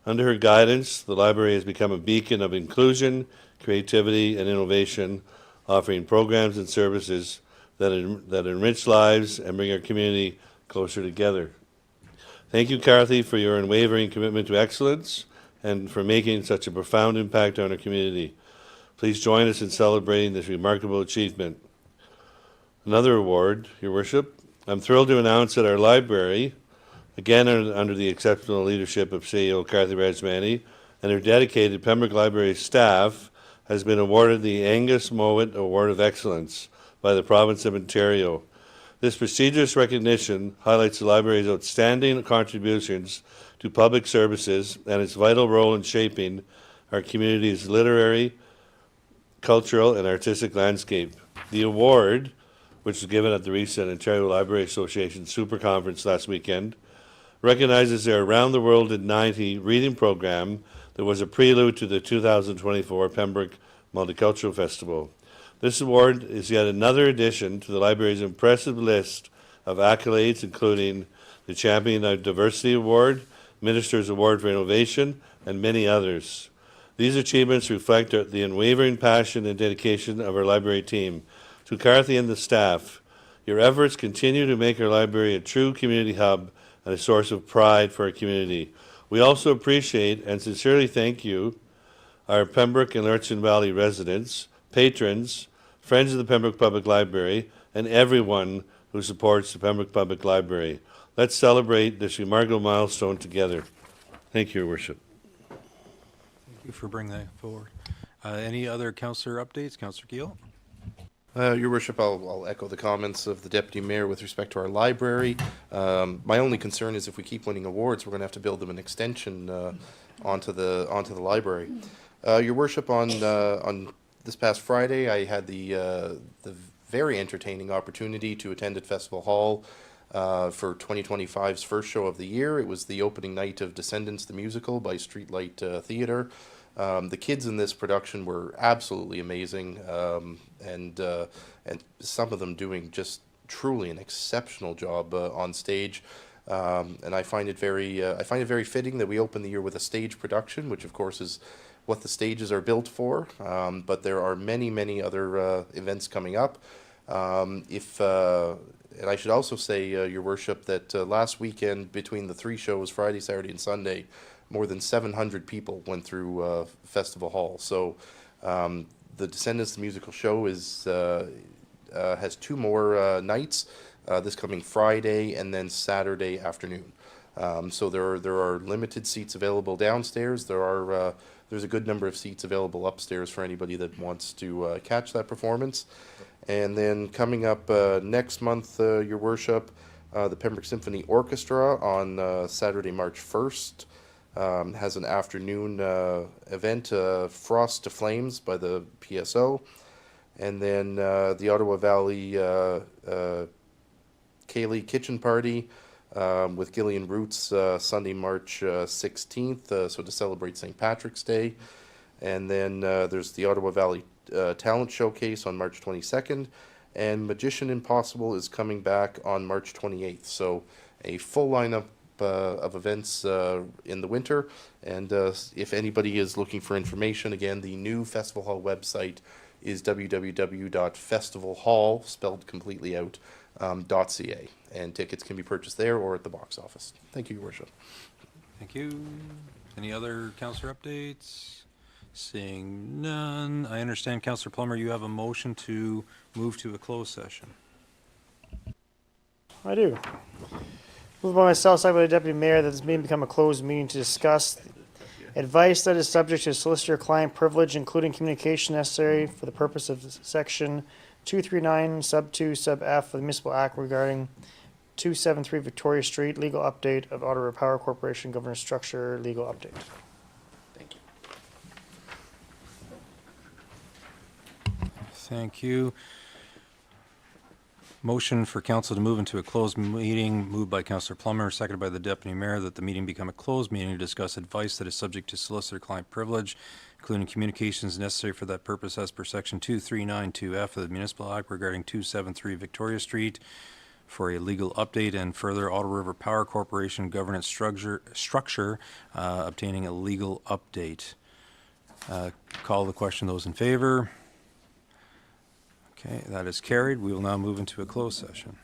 Under her guidance, the library has become a beacon of inclusion, creativity, and innovation, offering programs and services that enrich lives and bring our community closer together. Thank you, Kathy, for your unwavering commitment to excellence and for making such a profound impact on our community. Please join us in celebrating this remarkable achievement. Another award, Your Worship. I'm thrilled to announce that our library, again under the exceptional leadership of CEO Kathy Rajamani and her dedicated Pembroke Library staff, has been awarded the Angus Mowat Award of Excellence by the province of Ontario. This prestigious recognition highlights the library's outstanding contributions to public services and its vital role in shaping our community's literary, cultural, and artistic landscape. The award, which was given at the recent Ontario Library Association Super Conference last weekend, recognizes their Around the World in 90 reading program that was a prelude to the 2024 Pembroke Multicultural Festival. This award is yet another addition to the library's impressive list of accolades, including the Champion of Diversity Award, Minister's Award for Innovation, and many others. These achievements reflect the unwavering passion and dedication of our library team. To Kathy and the staff, your efforts continue to make our library a true community hub and a source of pride for our community. We also appreciate and sincerely thank you, our Pembroke and Lurchin Valley residents, patrons, friends of the Pembroke Public Library, and everyone who supports the Pembroke Public Library. Let's celebrate this remarkable milestone together. Thank you, Your Worship. Thank you for bringing that forward. Any other councillor updates? Councillor Gill? Your Worship, I'll echo the comments of the Deputy Mayor with respect to our library. My only concern is if we keep winning awards, we're going to have to build them an extension onto the library. Your Worship, on this past Friday, I had the very entertaining opportunity to attend at Festival Hall for 2025's first show of the year. It was the opening night of Descendants the Musical by Streetlight Theatre. The kids in this production were absolutely amazing, and some of them doing just truly an exceptional job on stage. And I find it very fitting that we open the year with a stage production, which of course is what the stages are built for. But there are many other events coming up. And I should also say, Your Worship, that last weekend between the three shows, Friday, Saturday, and Sunday, more than 700 people went through Festival Hall. So the Descendants the Musical Show has two more nights, this coming Friday and then Saturday afternoon. So there are limited seats available downstairs. There's a good number of seats available upstairs for anybody that wants to catch that performance. And then coming up next month, Your Worship, the Pembroke Symphony Orchestra on Saturday, March 1st, has an afternoon event, Frost to Flames by the PSO. And then the Ottawa Valley Kaylee Kitchen Party with Gillian Roots Sunday, March 16th, so to celebrate St. Patrick's Day. And then there's the Ottawa Valley Talent Showcase on March 22nd, and Magician Impossible is coming back on March 28th. So a full lineup of events in the winter. And if anybody is looking for information, again, the new Festival Hall website is www.festivalhall, spelled completely out, .ca. And tickets can be purchased there or at the box office. Thank you, Your Worship. Thank you. Any other councillor updates? Seeing none, I understand, Councillor Plummer, you have a motion to move to a closed session. I do. Moved by myself, seconded by the Deputy Mayor, that this meeting become a closed meeting to discuss advice that is subject to solicitor-client privilege, including communication necessary for the purpose of Section 239, Sub 2, Sub F of the Municipal Act regarding 273 Victoria Street, legal update of Ottawa Power Corporation governance structure, legal update. Thank you. Thank you. Motion for council to move into a closed meeting, moved by Councillor Plummer, seconded by the Deputy Mayor, that the meeting become a closed meeting to discuss advice that is subject to solicitor-client privilege, including communications necessary for that purpose as per Section 2392F of the Municipal Act regarding 273 Victoria Street, for a legal update, and further Ottawa River Power Corporation governance structure obtaining a legal update. Call the question. Those in favor? Okay, that is carried. We will now move into a closed session.